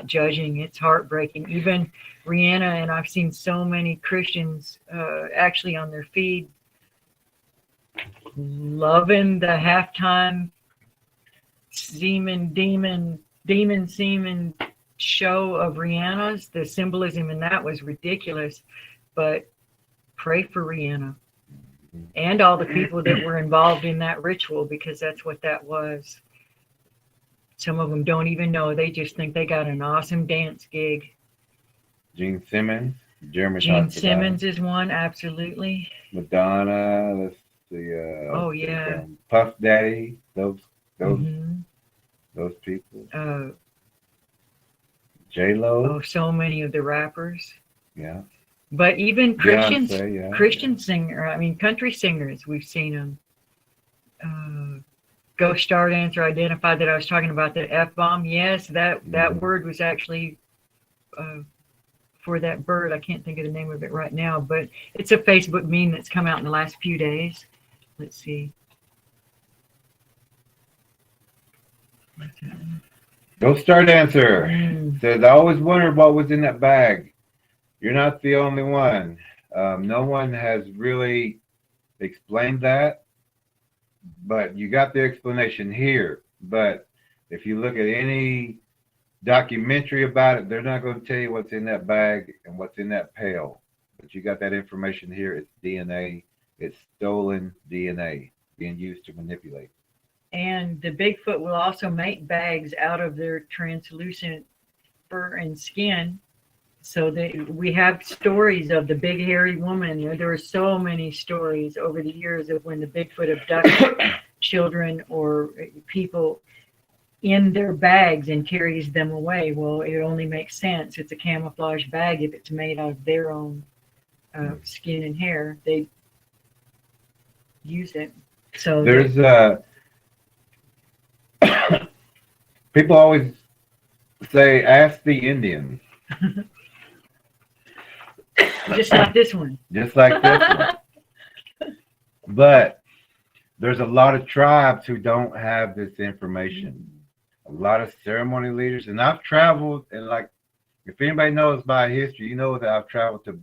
judging. It's heartbreaking. Even Rihanna, and I've seen so many Christians actually on their feed loving the halftime demon semen show of Rihanna's. The symbolism in that was ridiculous. But pray for Rihanna and all the people that were involved in that ritual, because that's what that was. Some of them don't even know. They just think they got an awesome dance gig. Gene Simmons. Jeremy Gene Simmons is one, absolutely. Madonna. Let's see. Oh yeah. Puff Daddy. Those people. J-Lo. Oh, so many of the rappers. Yeah. But even Christians, Beyonce, Christian singer. I mean, country singers. We've seen them. Ghost Star Dancer identified that I was talking about the F-bomb. Yes, that word was actually for that bird. I can't think of the name of it right now, but it's a Facebook meme that's come out in the last few days. Let's see. Ghost Star Dancer says, I always wondered what was in that bag. You're not the only one. No one has really explained that. But you got the explanation here. But if you look at any documentary about it, they're not going to tell you what's in that bag and what's in that pail. But you got that information here. It's DNA. It's stolen DNA being used to manipulate. And the Bigfoot will also make bags out of their translucent fur and skin. So we have stories of the big hairy woman. There are so many stories over the years of when the Bigfoot abducts children or people in their bags and carries them away. Well, it only makes sense. It's a camouflage bag if it's made out of their own skin and hair. They use it. So there's people always say, ask the Indians. Just like this one. Just like this one. But there's a lot of tribes who don't have this information. A lot of ceremony leaders. And I've traveled, and like, if anybody knows my history, you know that I've traveled to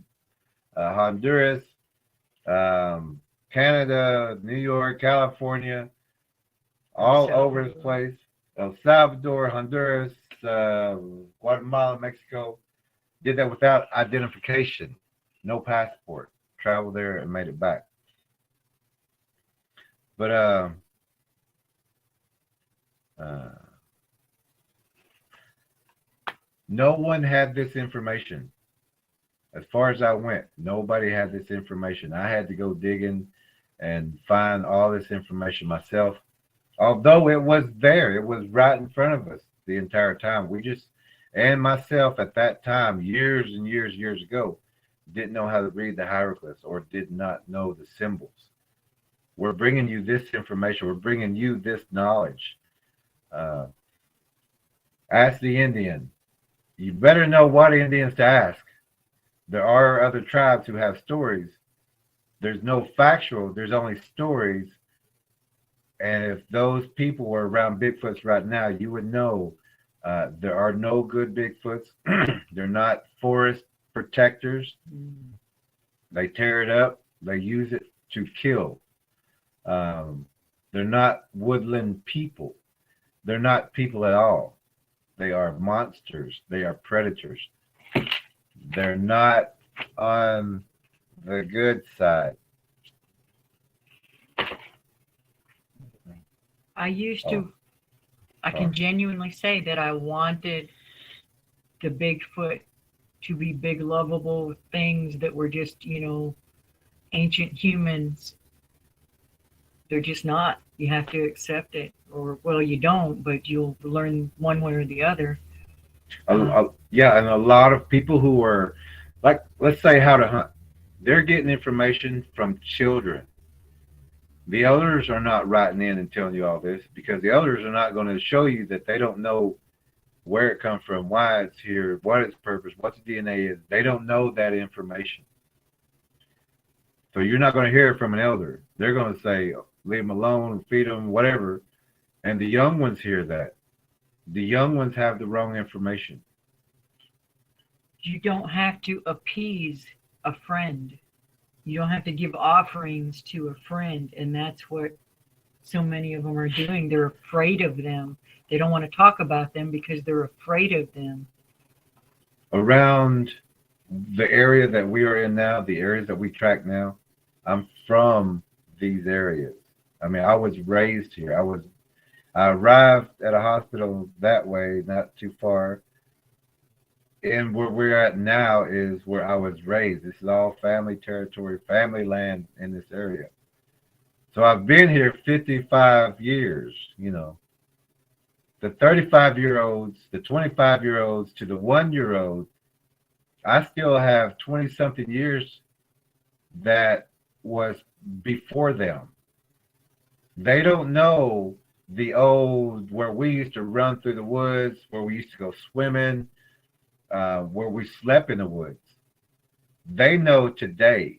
Honduras, Canada, New York, California, all over the place. El Salvador, Honduras, Guatemala, Mexico. Did that without identification. No passport. Traveled there and made it back. But no one had this information. As far as I went, nobody had this information. I had to go digging and find all this information myself. Although it was there, it was right in front of us the entire time. And myself at that time, years and years ago, didn't know how to read the hieroglyphs or did not know the symbols. We're bringing you this information. We're bringing you this knowledge. Ask the Indian. You better know what Indians to ask. There are other tribes who have stories. There's no factual. There's only stories. And if those people were around Bigfoots right now, you would know there are no good Bigfoots. They're not forest protectors. They tear it up. They use it to kill. They're not woodland people. They're not people at all. They are monsters. They are predators. They're not on the good side. I can genuinely say that I wanted the Bigfoot to be big, lovable things that were just, ancient humans They're just not. You have to accept it, or well, you don't, but you'll learn one way or the other. Yeah, and a lot of people who are, like, let's say how to hunt, they're getting information from children. The elders are not writing in and telling you all this because the elders are not going to show you that they don't know where it comes from, why it's here, what its purpose, what the DNA is. They don't know that information. So you're not going to hear it from an elder. They're going to say, leave them alone, feed them, whatever. And the young ones hear that. The young ones have the wrong information. You don't have to appease a friend. You don't have to give offerings to a friend. And that's what so many of them are doing. They're afraid of them. They don't want to talk about them because they're afraid of them. Around the area that we are in now, the areas that we track now, I'm from these areas. I mean, I was raised here. I arrived at a hospital that way, not too far. And where we're at now is where I was raised. This is all family territory, family land in this area. So I've been here 55 years, you know. The 35-year-olds, the 25-year-olds to the 1-year-olds, I still have 20-something years that was before them. They don't know the old, where we used to run through the woods, where we used to go swimming, where we slept in the woods. They know today,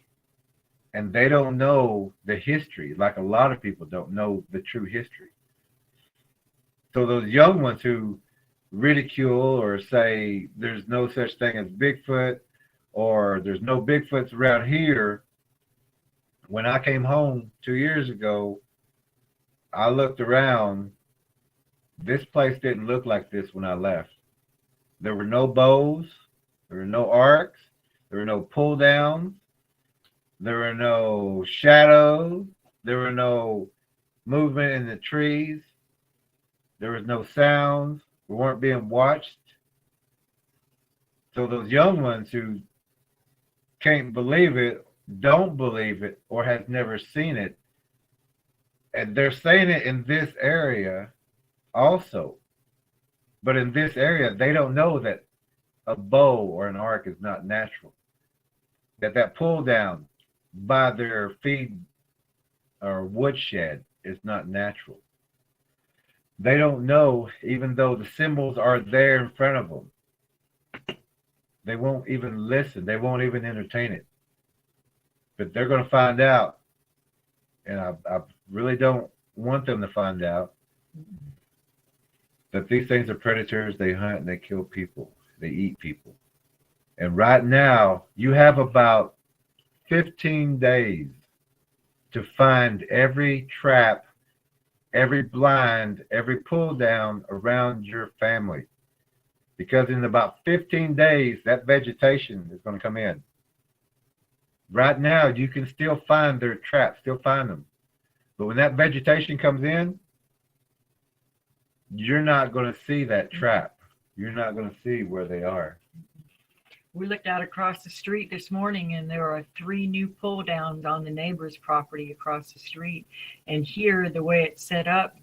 and they don't know the history, like a lot of people don't know the true history. So those young ones who ridicule or say there's no such thing as Bigfoot, or there's no Bigfoots around here, when I came home 2 years ago, I looked around. This place didn't look like this when I left. There were no bows, there were no arcs, there were no pull downs, there were no shadows, there were no movement in the trees, there was no sounds, we weren't being watched. So those young ones who can't believe it, don't believe it, or has never seen it, and they're saying it in this area also. But in this area, they don't know that a bow or an arc is not natural. That pull down by their feed or woodshed is not natural. They don't know, even though the symbols are there in front of them. They won't even listen. They won't even entertain it. But they're going to find out. And I really don't want them to find out that these things are predators. They hunt and they kill people. They eat people. And right now, you have about 15 days to find every trap, every blind, every pull down around your family. Because in about 15 days, that vegetation is going to come in. Right now, you can still find their traps, still find them. But when that vegetation comes in, you're not going to see that trap. You're not going to see where they are. We looked out across the street this morning, and there are 3 new pull downs on the neighbor's property across the street. And here, the way it's set up,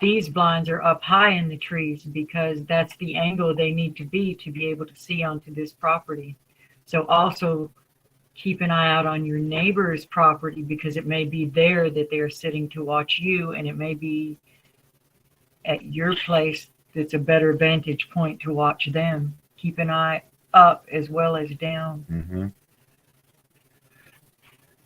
these blinds are up high in the trees because that's the angle they need to be able to see onto this property. So also keep an eye out on your neighbor's property, because it may be there that they're sitting to watch you, and it may be at your place that's a better vantage point to watch them. Keep an eye up as well as down. Mm-hmm.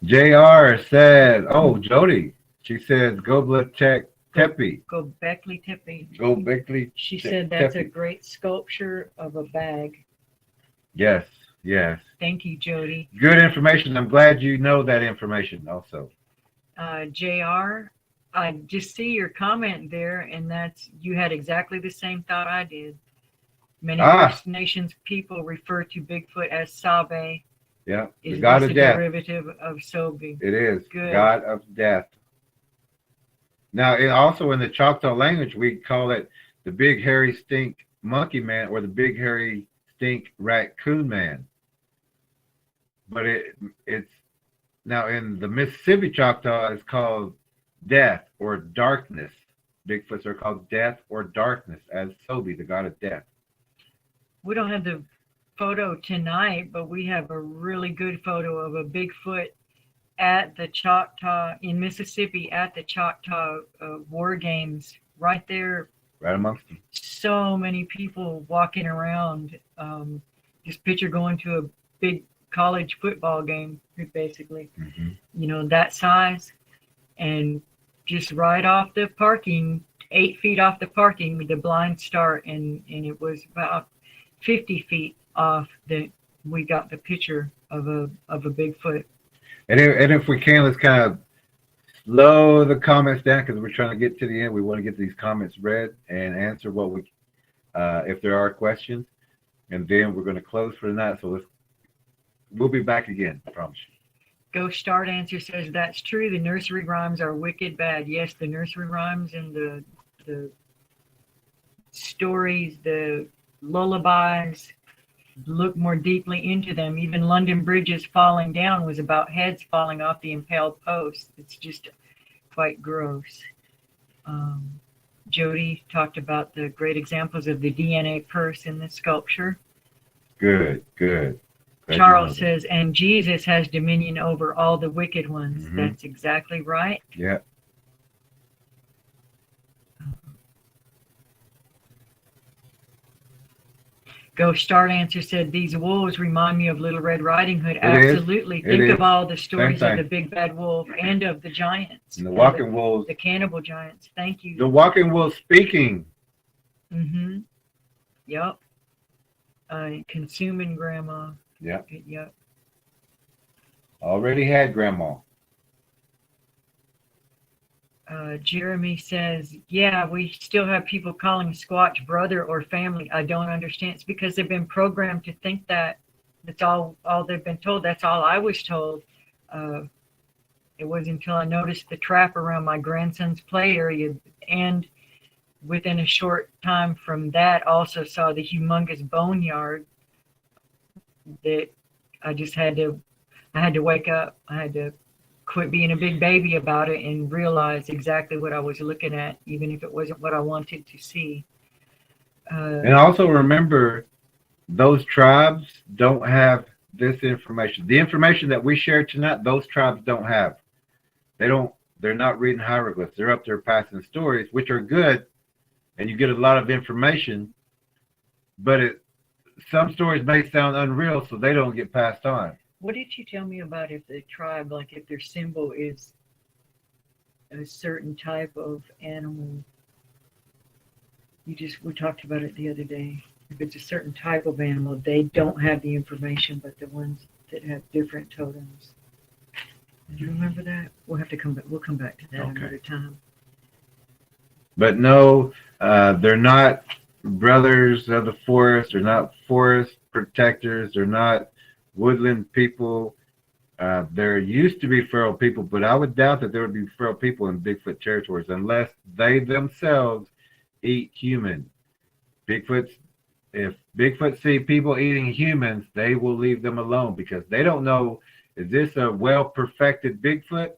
JR said, oh, Jody, she says, go Tech Tepe. Go Beckley Tepe. Go Beckley. She said that's a great sculpture of a bag. Yes, yes. Thank you, Jody. Good information. I'm glad you know that information also. JR, I just see your comment there, and that's, you had exactly the same thought I did. Many First Nations people refer to Bigfoot as Sabe. Yeah, the god of death. Derivative of Sobe. It is. Good. God of death. Now, also in the Choctaw language, we call it the big hairy stink monkey man, or the big hairy stink raccoon man. But it's Now, in the Mississippi Choctaw, it's called death or darkness. Bigfoots are called death or darkness, as Sobi, the god of death. We don't have the photo tonight, but we have a really good photo of a Bigfoot at the Choctaw in Mississippi at the Choctaw War Games, right there. Right amongst them. So many people walking around. This picture going to a big college football game, basically. Mm-hmm. You know, that size, and just right off the parking, 8 feet off the parking with the blind start, and it was about 50 feet off that we got the picture of a Bigfoot. And if we can, let's kind of slow the comments down because we're trying to get to the end. We want to get these comments read and answer what we, if there are questions, and then we're going to close for the night. So we'll be back again. I promise you. Ghost Start Answer says that's true. The nursery rhymes are wicked bad. Yes, the nursery rhymes and the stories, the lullabies. Look more deeply into them. Even London Bridges falling down was about heads falling off the impaled posts. It's just quite gross. Jody talked about the great examples of the DNA purse in the sculpture. Good. Charles says, and Jesus has dominion over all the wicked ones. Mm-hmm. That's exactly right. Yeah. Ghost Start Answer said, these wolves remind me of Little Red Riding Hood. Absolutely. Think of all the stories of the big bad wolf and of the giants. And the walking wolves. The cannibal giants. Thank you. The walking wolves speaking. Mm-hmm. Yep. Consuming grandma. Yep. Yep. Already had grandma. Jeremy says, yeah, we still have people calling Squatch brother or family. I don't understand. It's because they've been programmed to think that. That's all they've been told. That's all I was told. It wasn't until I noticed the trap around my grandson's play area, and within a short time from that also saw the humongous boneyard, that I just had to wake up. I had to quit being a big baby about it and realize exactly what I was looking at, even if it wasn't what I wanted to see. And also remember, those tribes don't have this information. The information that we shared tonight, those tribes don't have. They're not reading hieroglyphs. They're up there passing stories, which are good, and you get a lot of information, but some stories may sound unreal, so they don't get passed on. What did you tell me about if the tribe, like if their symbol is a certain type of animal? We talked about it the other day. If it's a certain type of animal, they don't have the information, but the ones that have different totems. Do you remember that? We'll have to come back. We'll come back to that another time. But no, they're not brothers of the forest. They're not forest protectors. They're not woodland people. There used to be feral people, but I would doubt that there would be feral people in Bigfoot territories unless they themselves eat human. If Bigfoot see people eating humans, they will leave them alone because they don't know, is this a well-perfected Bigfoot?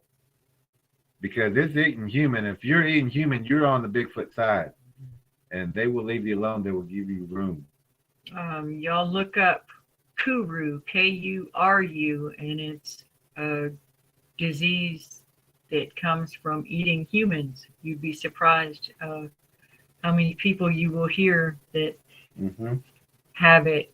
Because it's eating human. If you're eating human, you're on the Bigfoot side. And they will leave you alone. They will give you room. Y'all look up Kuru, Kuru, and it's a disease that comes from eating humans. You'd be surprised how many people you will hear that have it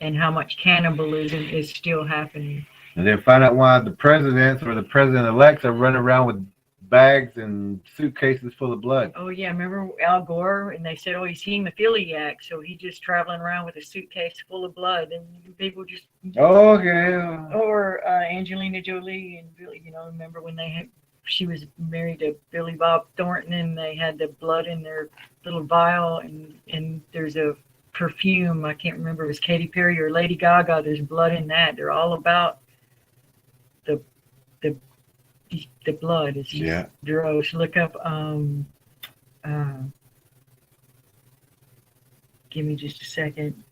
and how much cannibalism is still happening. And then find out why the presidents or the president-elects are running around with bags and suitcases full of blood. Oh, yeah. Remember Al Gore? And they said, oh, he's hemophiliac, so he's just traveling around with a suitcase full of blood. And people just... Oh, yeah. Or Angelina Jolie and Billy, remember when she was married to Billy Bob Thornton and they had the blood in their little vial, and there's a perfume, I can't remember if it was Katy Perry or Lady Gaga, there's blood in that. They're all about the blood. It's just gross. Look up give me just a second.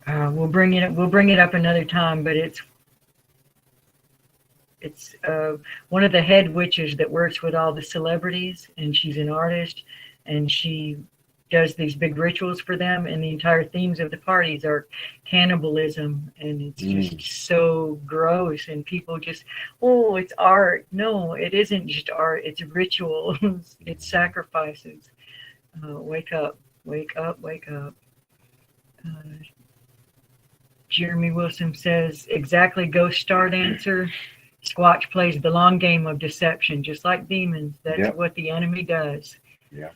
We'll bring it up another time, but it's It's one of the head witches that works with all the celebrities, and she's an artist, and she does these big rituals for them, and the entire themes of the parties are cannibalism, and it's just so gross, and people just, oh, it's art. No, it isn't just art. It's rituals. It's sacrifices. Wake up, wake up, wake up. Jeremy Wilson says, exactly, Ghost Star Dancer. Squatch plays the long game of deception, just like demons. That's what the enemy does. Yeah.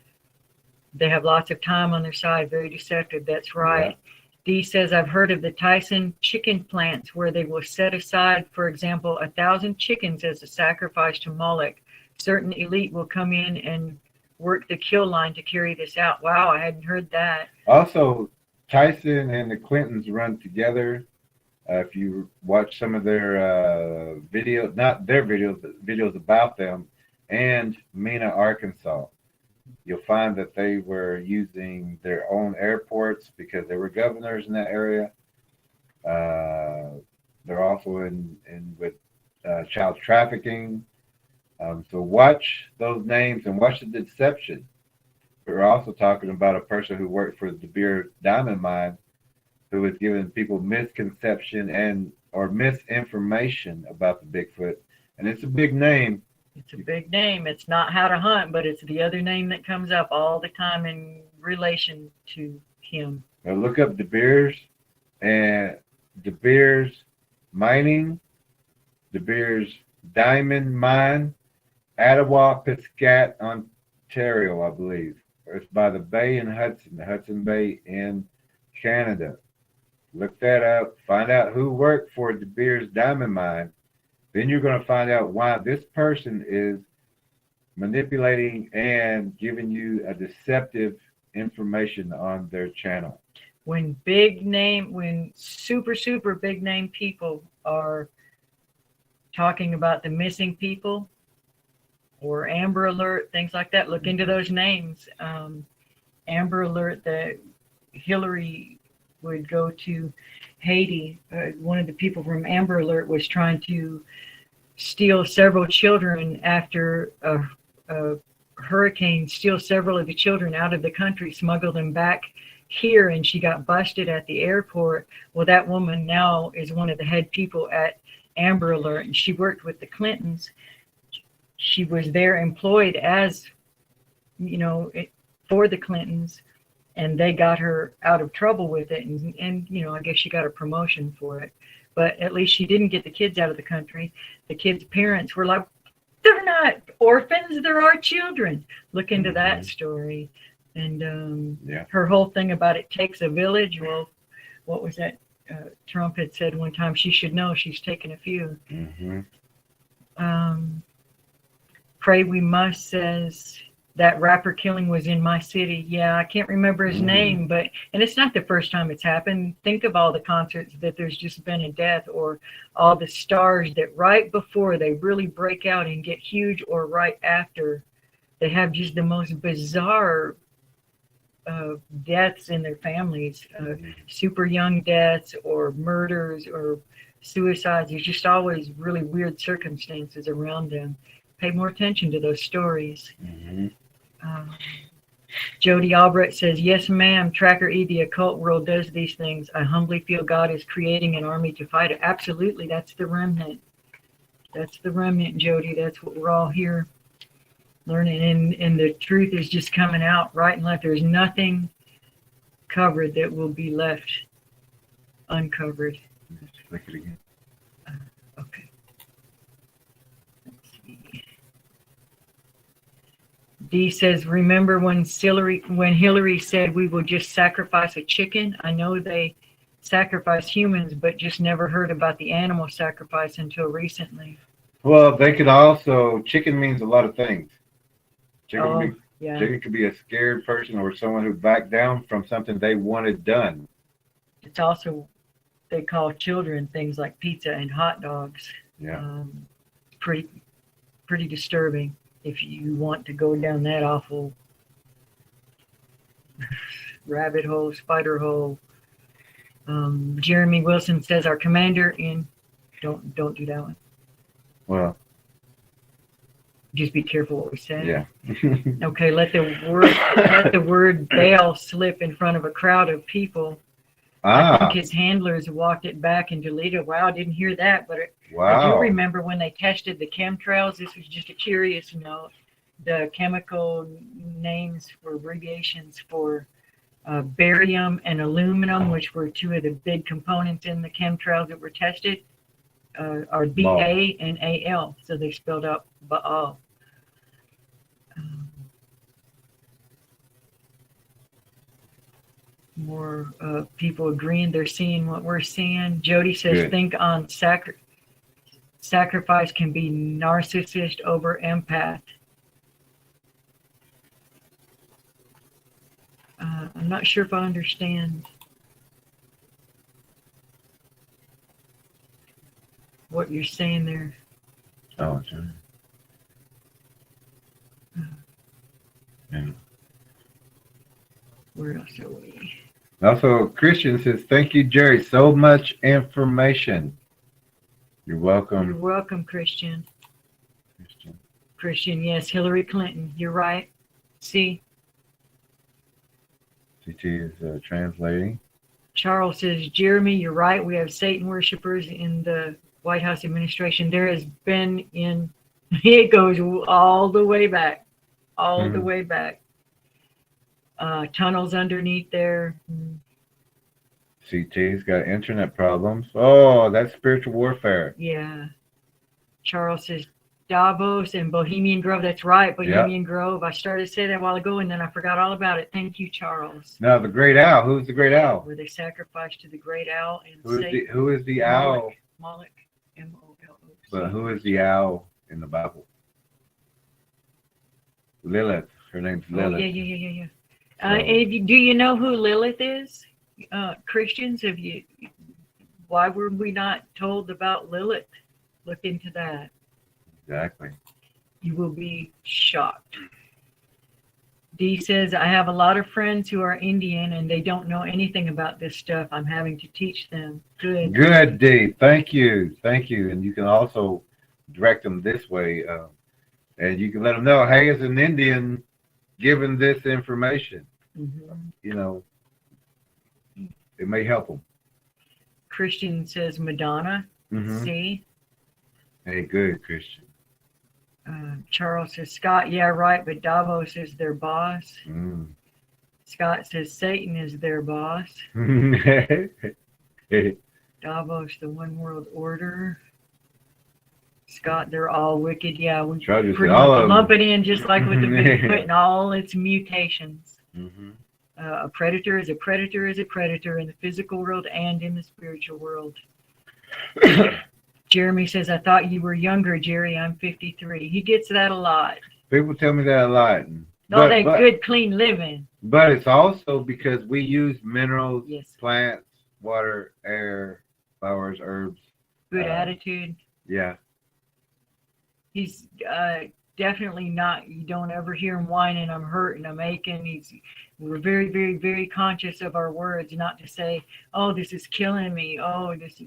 They have lots of time on their side, very deceptive. That's right. Yeah. Dee says, I've heard of the Tyson chicken plants where they will set aside, for example, 1,000 chickens as a sacrifice to Moloch. Certain elite will come in and work the kill line to carry this out. Wow, I hadn't heard that. Also, Tyson and the Clintons run together. If you watch some of their videos, not their videos, but videos about them, and Mena, Arkansas, you'll find that they were using their own airports because they were governors in that area. They're also in with child trafficking. So watch those names and watch the deception. We're also talking about a person who worked for the De Beers Diamond Mine, who was giving people misconception and or misinformation about the Bigfoot. And it's a big name. It's a big name. It's not how to hunt, but it's the other name that comes up all the time in relation to him. Now look up De Beers and De Beers Mining, De Beers Diamond Mine, Ottawa, Piscat, Ontario, I believe. It's by the bay in Hudson, the Hudson Bay in Canada. Look that up. Find out who worked for De Beers Diamond Mine. Then you're going to find out why this person is manipulating and giving you a deceptive information on their channel. When super big name people are talking about the missing people or Amber Alert, things like that, look into those names. Amber Alert, that Hillary would go to Haiti. One of the people from Amber Alert was trying to steal several children after a hurricane, steal several of the children out of the country, smuggle them back here, and she got busted at the airport. Well, that woman now is one of the head people at Amber Alert, and she worked with the Clintons. She was there employed as, for the Clintons, and they got her out of trouble with it, and I guess she got a promotion for it. But at least she didn't get the kids out of the country. The kids' parents were like, they're not orphans, they're our children. Look into that story. And her whole thing about it takes a village. Well, what was that? Trump had said one time, she should know she's taken a few. Pray We Must says, that rapper killing was in my city. Yeah, I can't remember his name, and it's not the first time it's happened. Think of all the concerts that there's just been a death, or all the stars that right before they really break out and get huge, or right after, they have just the most bizarre deaths in their families, super young deaths or murders or suicides. There's just always really weird circumstances around them. Pay more attention to those stories. Jody Albrecht says, yes, ma'am, TrackerElla, the occult world does these things. I humbly feel God is creating an army to fight it. Absolutely, that's the remnant. That's the remnant, Jody. That's what we're all here learning. And the truth is just coming out right and left. There's nothing covered that will be left uncovered. Let's click it again. Okay. Let's see. Dee says, remember when Hillary said we will just sacrifice a chicken? I know they sacrifice humans, but just never heard about the animal sacrifice until recently. Well, they could also, chicken means a lot of things. Chicken could be a scared person or someone who backed down from something they wanted done. It's also, they call children things like pizza and hot dogs. Yeah. Pretty disturbing if you want to go down that awful rabbit hole, spider hole. Jeremy Wilson says our commander in, don't do that one. Well, Just be careful what we say. yeah. Okay, let the word Baal slip in front of a crowd of people. I think his handlers walked it back and deleted. Wow, I didn't hear that, but I do remember when they tested the chemtrails. This was just a curious note. The chemical names were abbreviations for barium and aluminum, which were two of the big components in the chemtrails that were tested, are BA and AL. So they spelled out Baal. More people agreeing they're seeing what we're seeing. Jody says, good. Think on sacrifice can be narcissist over empath. I'm not sure if I understand what you're saying there. Oh, sure. Yeah. Where else are we? Also, Christian says, thank you, Jerry. So much information. You're welcome. You're welcome, Christian. Christian, yes. Hillary Clinton. You're right. See? CT is translating. Charles says, Jeremy, you're right. We have Satan worshipers in the White House administration. There has been it goes all the way back. All the way back. Tunnels underneath there. CT's got internet problems. Oh, that's spiritual warfare. Yeah. Charles says Davos and Bohemian Grove. That's right, Bohemian Grove. I started to say that a while ago, and then I forgot all about it. Thank you, Charles. Now, the Great Owl. Who's the Great Owl? Where they sacrificed to the Great Owl. And who is the owl? Moloch. M-O-L-O-C. But who is the owl in the Bible? Lilith. Her name's Lilith. Oh, yeah. Do you know who Lilith is? Christians, why were we not told about Lilith? Look into that. Exactly. You will be shocked. Dee says, I have a lot of friends who are Indian and they don't know anything about this stuff. I'm having to teach them. Good. Good, Dee. Thank you. And you can also direct them this way. And you can let them know, hey, as an Indian, given this information, it may help them. Christian says Madonna. See? Hey, good, Christian. Charles says Scott. Yeah, right, but Davos is their boss. Scott says Satan is their boss. Davos, the one world order. Scott, they're all wicked. Yeah, we pretty much lump it in just like with the Bigfoot and all its mutations. A predator is a predator is a predator in the physical world and in the spiritual world. Jeremy says, I thought you were younger, Jerry. I'm 53. He gets that a lot. People tell me that a lot. All that good, clean living. But it's also because we use minerals, yes, plants, water, air, flowers, herbs. Good attitude. Yeah. He's definitely not, you don't ever hear him whining, I'm hurting, I'm aching. We're very, very, very conscious of our words, not to say, oh, this is killing me. Oh, this,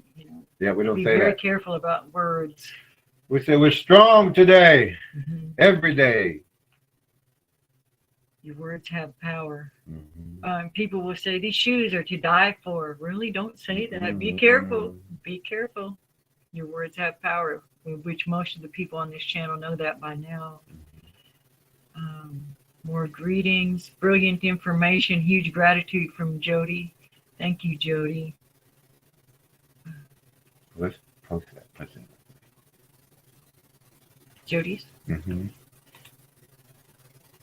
Yeah, we don't be say that. Be very careful about words. We say we're strong today, every day. Your words have power. People will say, these shoes are to die for. Really, don't say that. Be careful. Be careful. Your words have power, which most of the people on this channel know that by now. More greetings, brilliant information, huge gratitude from Jody. Thank you, Jody. Let's post that. Jody's?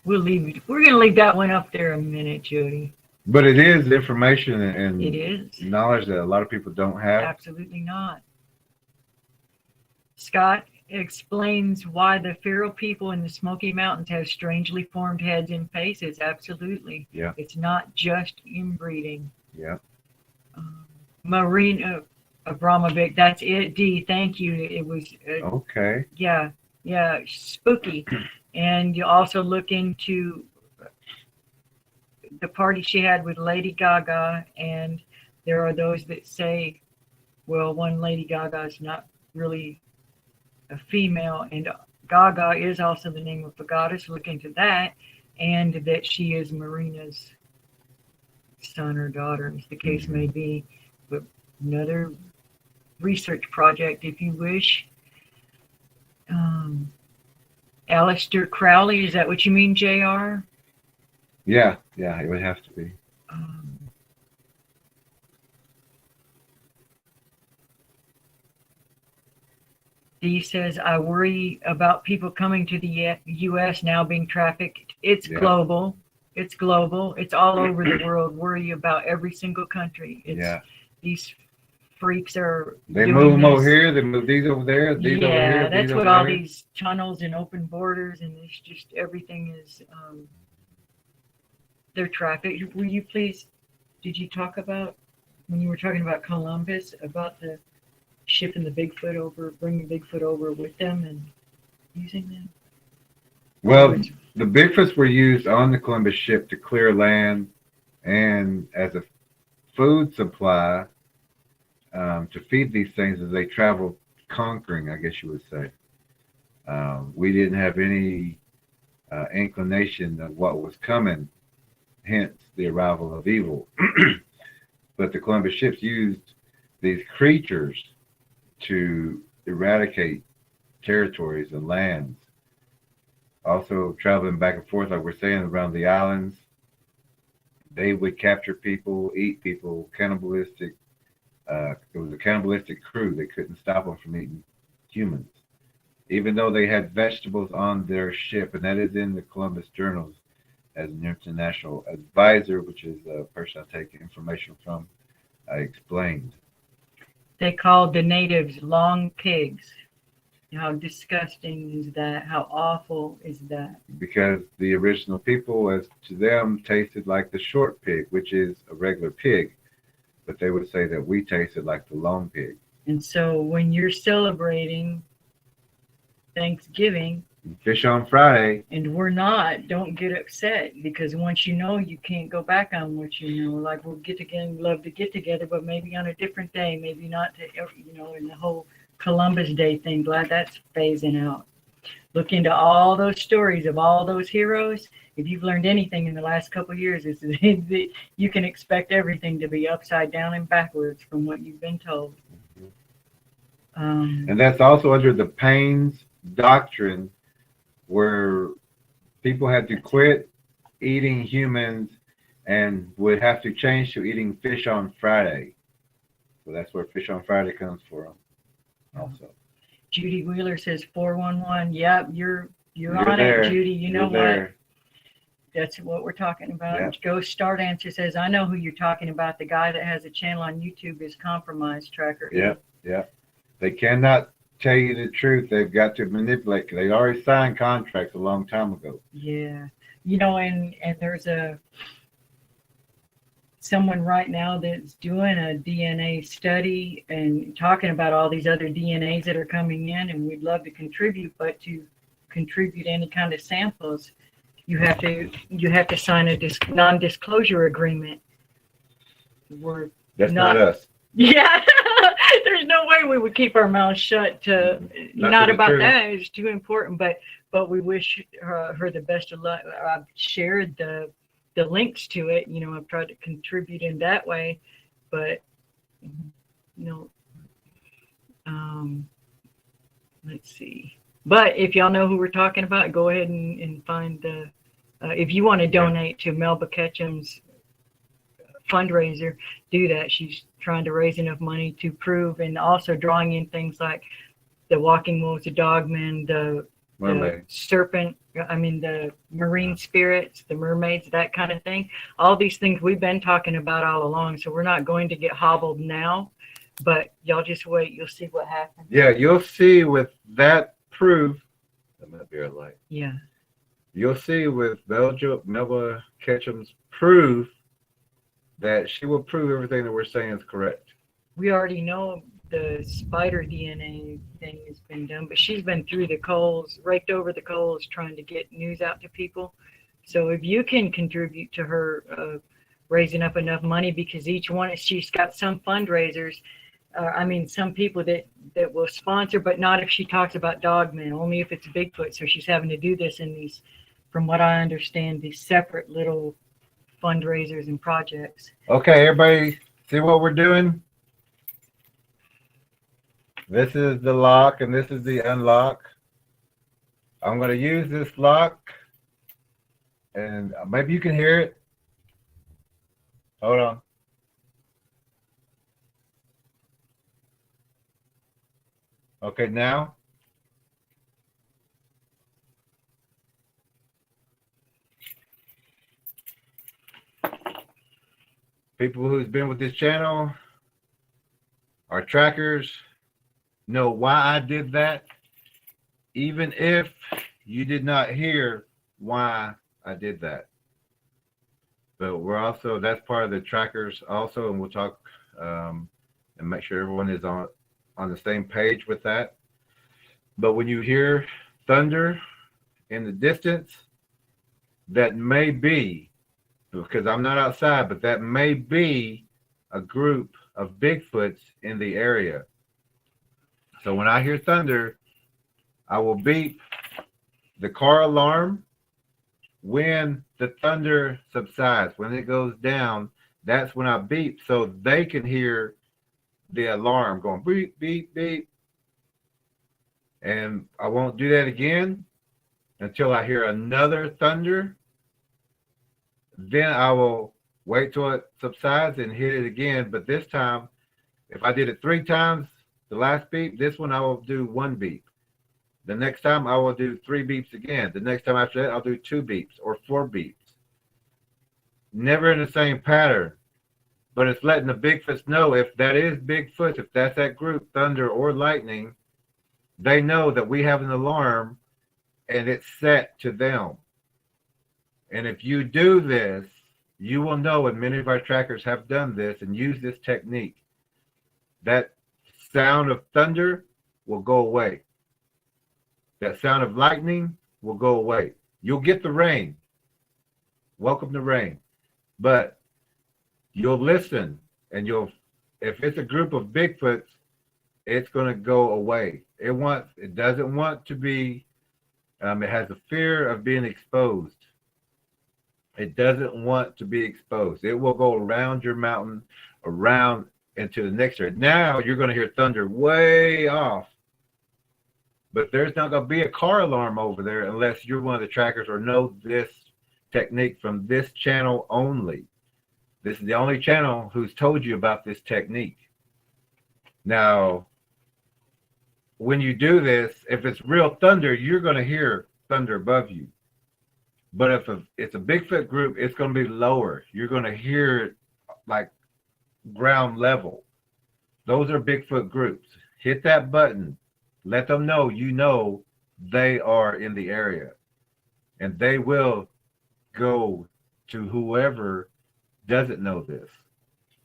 We'll leave it. We're going to leave that one up there a minute, Jody. But it is information and it is knowledge that a lot of people don't have. Absolutely not. Scott explains why the feral people in the Smoky Mountains have strangely formed heads and faces. Absolutely. Yeah. It's not just inbreeding. Yeah. Marina Abramovic, that's it. Dee, thank you. It was okay. Yeah, spooky. And you also look into the party she had with Lady Gaga, and there are those that say, well, one Lady Gaga is not really a female, and Gaga is also the name of a goddess. Look into that, and that she is Marina's son or daughter, as the case may be. But another research project, if you wish. Aleister Crowley, is that what you mean, JR? Yeah, it would have to be. Dee says, I worry about people coming to the U.S. now being trafficked. It's global. It's global. It's all over the world. Worry about every single country. These freaks are. They move them over here. They move these over there. These over here. Yeah, that's what all these tunnels and open borders and it's just everything is. They're trafficked. Will you please? Did you talk about when you were talking about Columbus about the shipping the Bigfoot over, bringing Bigfoot over with them and using them? Well, the Bigfoots were used on the Columbus ship to clear land and as a food supply to feed these things as they traveled conquering, I guess you would say. We didn't have any inclination of what was coming, hence the arrival of evil. But the Columbus ships used these creatures to eradicate territories and lands. Also traveling back and forth, like we're saying, around the islands. They would capture people, eat people, cannibalistic. It was a cannibalistic crew. They couldn't stop them from eating humans. Even though they had vegetables on their ship, and that is in the Columbus Journals as an international advisor, which is a person I take information from, I explained. They called the natives long pigs. How disgusting is that? How awful is that? Because the original people, as to them, tasted like the short pig, which is a regular pig. But they would say that we tasted like the long pig. And so when you're celebrating Thanksgiving, Fish on Friday, and we're not, don't get upset, because once you know, you can't go back on what you know. Like, we'll get together, love to get together, but maybe on a different day, maybe not to, you know, in the whole Columbus Day thing. Glad that's phasing out. Look into all those stories of all those heroes. If you've learned anything in the last couple of years, it's that you can expect everything to be upside down and backwards from what you've been told. And that's also under the Paines doctrine, where people had to quit eating humans and would have to change to eating fish on Friday. So that's where Fish on Friday comes from also. Judy Wheeler says 411. Yep, you're on there. It, Judy. You know there. what? That's what we're talking about. Yep. Ghost Star Dancer says, I know who you're talking about. The guy that has a channel on YouTube is compromised tracker. Yep. They cannot tell you the truth. They've got to manipulate. They already signed contracts a long time ago. Yeah. You know, and there's someone right now that's doing a DNA study and talking about all these other DNAs that are coming in, and we'd love to contribute, but to contribute any kind of samples, you have to sign a non-disclosure agreement. That's not us. Yeah. There's no way we would keep our mouths shut. Not about that. It's too important. But we wish her the best of luck. I've shared the links to it. You know, I've tried to contribute in that way. But you know, let's see. But if y'all know who we're talking about, go ahead and find the. If you want to donate to Melba Ketchum's fundraiser, do that. She's trying to raise enough money to prove, and also drawing in things like the walking wolves, the dogmen, the serpent, the marine spirits, the mermaids, that kind of thing. All these things we've been talking about all along, so we're not going to get hobbled now, but y'all just wait. You'll see what happens. Yeah, you'll see with that proof. That might be our light. Yeah. You'll see with Melba Ketchum's proof that she will prove everything that we're saying is correct. We already know the spider DNA thing has been done, but she's been through the coals, raked over the coals, trying to get news out to people. So if you can contribute to her raising up enough money, because each one, she's got some fundraisers I mean, some people that will sponsor, but not if she talks about dogmen, only if it's Bigfoot. So she's having to do this in these, from what I understand, these separate little fundraisers and projects. Okay, everybody see what we're doing? This is the lock and this is the unlock. I'm going to use this lock and maybe you can hear it. Hold on. Okay, now. People who's been with this channel, our trackers, know why I did that, even if you did not hear why I did that. But we're also, that's part of the trackers also, and we'll talk and make sure everyone is on the same page with that. But when you hear thunder in the distance, that may be, because I'm not outside, but that may be a group of Bigfoots in the area. So when I hear thunder, I will beep the car alarm. When the thunder subsides, when it goes down, that's when I beep so they can hear the alarm going beep, beep, beep. And I won't do that again until I hear another thunder. Then I will wait till it subsides and hit it again. But this time, if I did it 3 times, the last beep, this one I will do 1 beep. The next time I will do 3 beeps again. The next time after that, I'll do 2 beeps or 4 beeps. Never in the same pattern. But it's letting the Bigfoots know if that is Bigfoot, if that's that group, thunder or lightning, they know that we have an alarm and it's set to them. And if you do this, you will know, and many of our trackers have done this and use this technique, that sound of thunder will go away. That sound of lightning will go away. You'll get the rain. Welcome to rain. But you'll listen, and if it's a group of Bigfoots, it's going to go away. It doesn't want to be, it has a fear of being exposed. It doesn't want to be exposed. It will go around your mountain, around into the next area. Now you're going to hear thunder way off, but there's not going to be a car alarm over there unless you're one of the trackers or know this technique from this channel only. This is the only channel who's told you about this technique. Now, when you do this, if it's real thunder, you're going to hear thunder above you. But if it's a Bigfoot group, it's going to be lower. You're going to hear it like ground level. Those are Bigfoot groups. Hit that button. Let them know you know they are in the area. And they will go to whoever doesn't know this.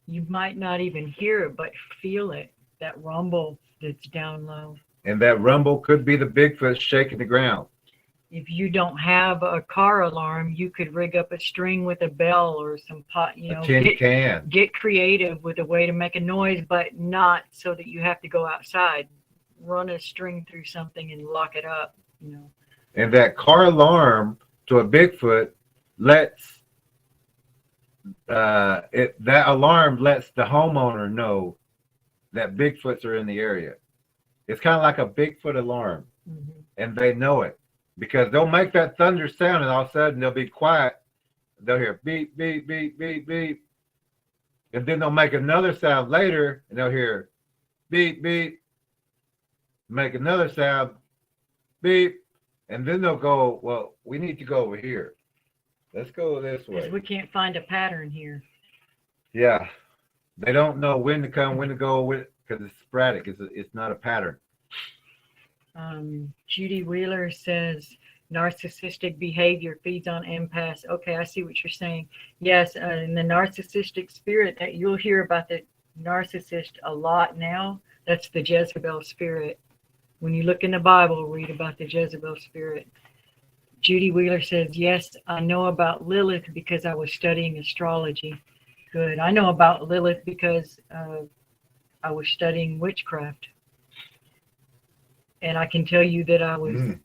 You might not even hear it, but feel it, that rumble that's down low. And that rumble could be the Bigfoot shaking the ground. If you don't have a car alarm, you could rig up a string with a bell or some pot, A tin can. Get creative with a way to make a noise, but not so that you have to go outside. Run a string through something and lock it up, And that car alarm to a Bigfoot lets that alarm lets the homeowner know that Bigfoots are in the area. It's kind of like a Bigfoot alarm, and they know it because they'll make that thunder sound, and all of a sudden they'll be quiet. They'll hear beep, beep, beep, beep, beep, and then they'll make another sound later, and they'll hear beep, beep, make another sound, beep, and then they'll go, well, we need to go over here. Let's go this way. We can't find a pattern here. Yeah. They don't know when to come, when to go, because it's sporadic. It's not a pattern. Judy Wheeler says, narcissistic behavior feeds on empaths. Okay, I see what you're saying. Yes, in the narcissistic spirit, that you'll hear about the narcissist a lot now. That's the Jezebel spirit. When you look in the Bible, read about the Jezebel spirit. Judy Wheeler says, yes, I know about Lilith because I was studying astrology. Good. I know about Lilith because I was studying witchcraft. And I can tell you that I was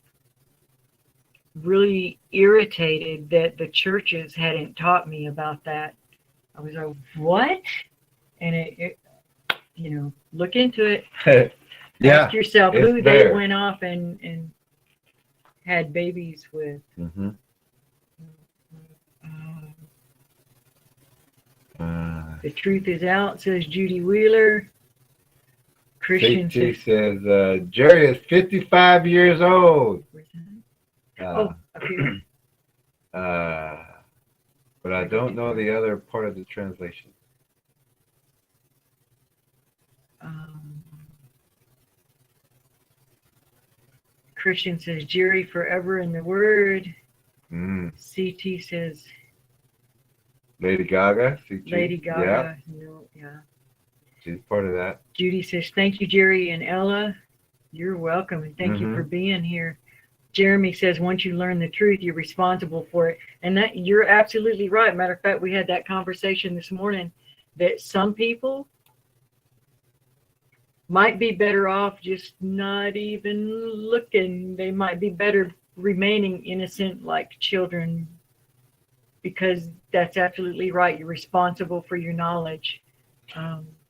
really irritated that the churches hadn't taught me about that. I was like, what? And it you know, look into it. Yeah, Ask yourself it's who there. they went off and had babies with. The truth is out, says Judy Wheeler. Christian CT says, Jerry is 55 years old. Where's that? Up here. But I don't know the other part of the translation. Christian says, Jerry, forever in the Word. CT says, Lady Gaga. CT. Lady Gaga. Yeah. No, yeah. She's part of that. Judy says, thank you, Jerry and Ella. You're welcome, and thank you for being here. Jeremy says, once you learn the truth, you're responsible for it. And that you're absolutely right. Matter of fact, we had that conversation this morning that some people might be better off just not even looking. They might be better remaining innocent like children, because that's absolutely right. You're responsible for your knowledge.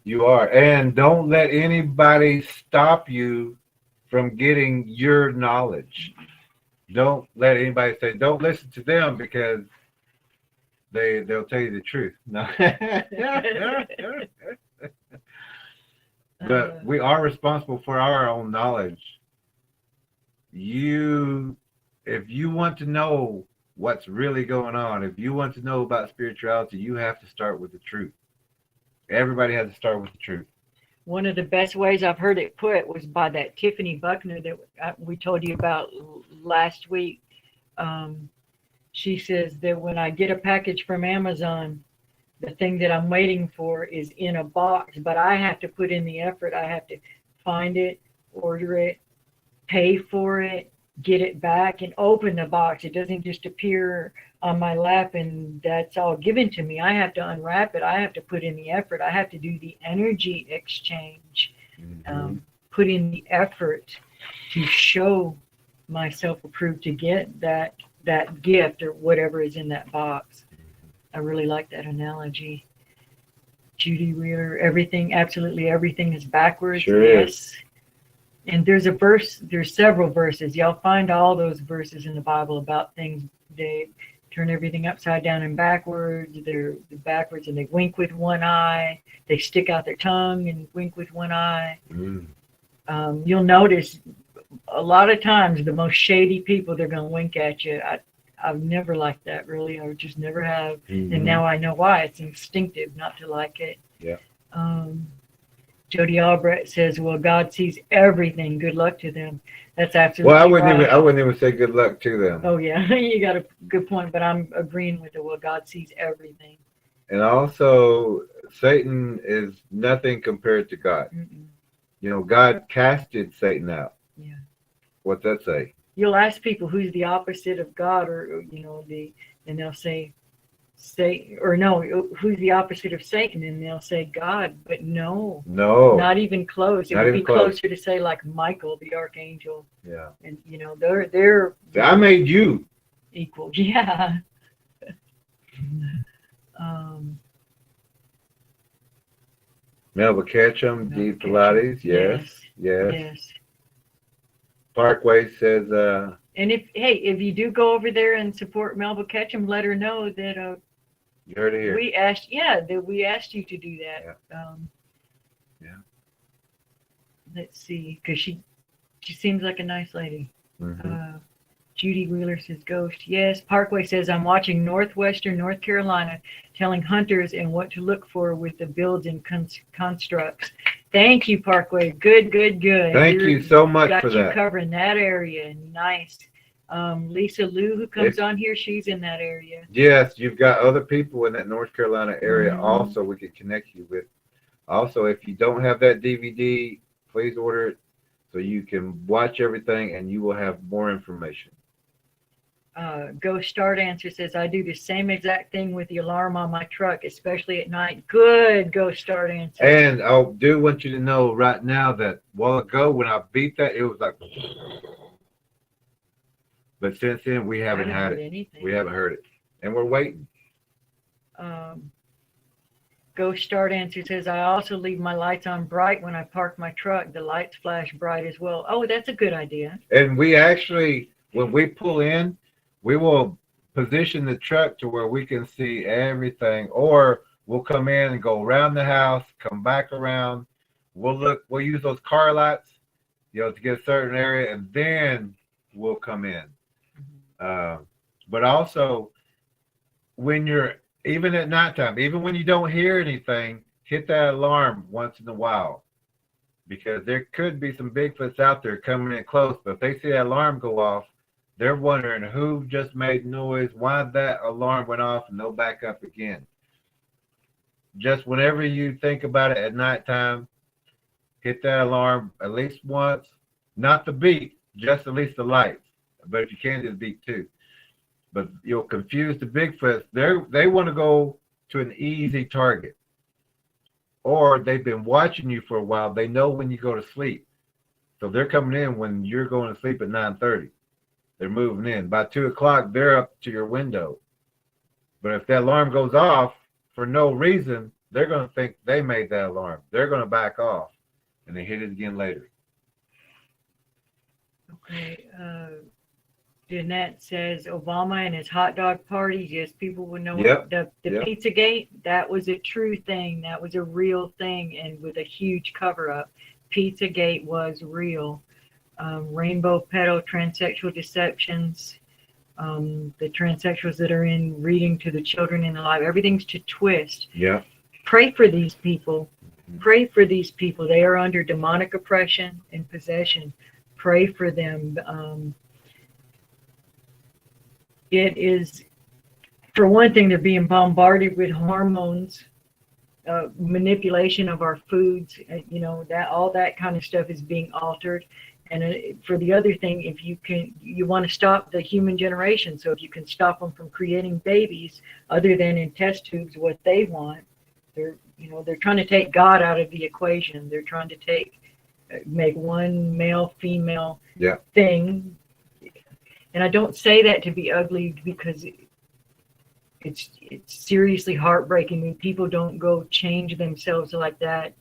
You are. And don't let anybody stop you from getting your knowledge. Don't let anybody say, don't listen to them because they'll tell you the truth. No. But we are responsible for our own knowledge. If you want to know what's really going on, if you want to know about spirituality, you have to start with the truth. Everybody has to start with the truth. One of the best ways I've heard it put was by that Tiffany Buckner that we told you about last week. She says that when I get a package from Amazon, the thing that I'm waiting for is in a box, but I have to put in the effort. I have to find it, order it, pay for it, get it back, and open the box. It doesn't just appear on my lap and that's all given to me. I have to unwrap it. I have to put in the effort. I have to do the energy exchange, put in the effort to show myself approved to get that gift or whatever is in that box. I really like that analogy. Judy Wheeler, absolutely everything is backwards. Sure is. And there's a verse, there's several verses. Y'all find all those verses in the Bible about things. They turn everything upside down and backwards. They're backwards and they wink with one eye. They stick out their tongue and wink with one eye. You'll notice a lot of times the most shady people, they're going to wink at you. I've never liked that, really. I just never have. And now I know why. It's instinctive not to like it. Yeah. Jody Albrecht says, well, God sees everything. Good luck to them. That's absolutely I right. wouldn't even say good luck to them. Oh, yeah. You got a good point, but I'm agreeing with it. Well, God sees everything. And also, Satan is nothing compared to God. You know, God casted Satan out. Yeah. What's that say? You'll ask people who's the opposite of God, or you know, and they'll say Satan, or no, who's the opposite of Satan, and they'll say God, but no, not even close. It would be closer to say like Michael, the archangel. Yeah. And you know, they're I made you equal. Yeah. Melba Ketchum, Dee Pilates, yes. Parkway says, and if you do go over there and support Melba Ketchum, let her know that you heard it here. we asked you to do that. Yeah. Let's see, because she seems like a nice lady. Judy Wheeler says ghost. Yes. Parkway says, I'm watching Northwestern North Carolina, telling hunters and what to look for with the builds and constructs. Thank you, Parkway. Good. Thank you so much for that. Got you covering that area. Nice. Lisa Lou, who comes on here, she's in that area. Yes, you've got other people in that North Carolina area also we could connect you with. Also, if you don't have that DVD, please order it so you can watch everything and you will have more information. Ghost Star Dancer says, I do the same exact thing with the alarm on my truck, especially at night. Good, Ghost Star Dancer. And I do want you to know right now that a while ago when I beat that, it was like, but since then we haven't had it. Anything. We haven't heard it, and we're waiting. Ghost Star Dancer says, I also leave my lights on bright when I park my truck. The lights flash bright as well. Oh, that's a good idea. And we actually, when we pull in, we will position the truck to where we can see everything, or we'll come in and go around the house, come back around. We'll use those car lights, to get a certain area, and then we'll come in. But also, when you're, even at nighttime, even when you don't hear anything, hit that alarm once in a while, because there could be some Bigfoots out there coming in close, but if they see that alarm go off, they're wondering who just made noise, why that alarm went off, and they'll back up again. Just whenever you think about it at nighttime, hit that alarm at least once, not the beep, just at least the lights. But if you can, just beep too. But you'll confuse the Bigfoots. They want to go to an easy target. Or they've been watching you for a while. They know when you go to sleep. So they're coming in when you're going to sleep at 9:30. They're moving in. By 2 o'clock, they're up to your window. But if that alarm goes off for no reason, they're going to think they made that alarm. They're going to back off, and they hit it again later. Okay. Jeanette says, Obama and his hot dog parties. Yes, people would know. Yep. The Yep. Pizzagate, that was a true thing. That was a real thing, and with a huge cover-up. Pizzagate was real. Rainbow pedo transsexual deceptions, the transsexuals that are in reading to the children in the live, everything's to twist. Yeah. Pray for these people. Pray for these people. They are under demonic oppression and possession. Pray for them. It is, for one thing, they're being bombarded with hormones, manipulation of our foods, that all that kind of stuff is being altered. And for the other thing, if you want to stop the human generation. So if you can stop them from creating babies other than in test tubes, what they want, they're trying to take God out of the equation. They're trying to make one male female thing. And I don't say that to be ugly, because it's seriously heartbreaking when people don't go change themselves like that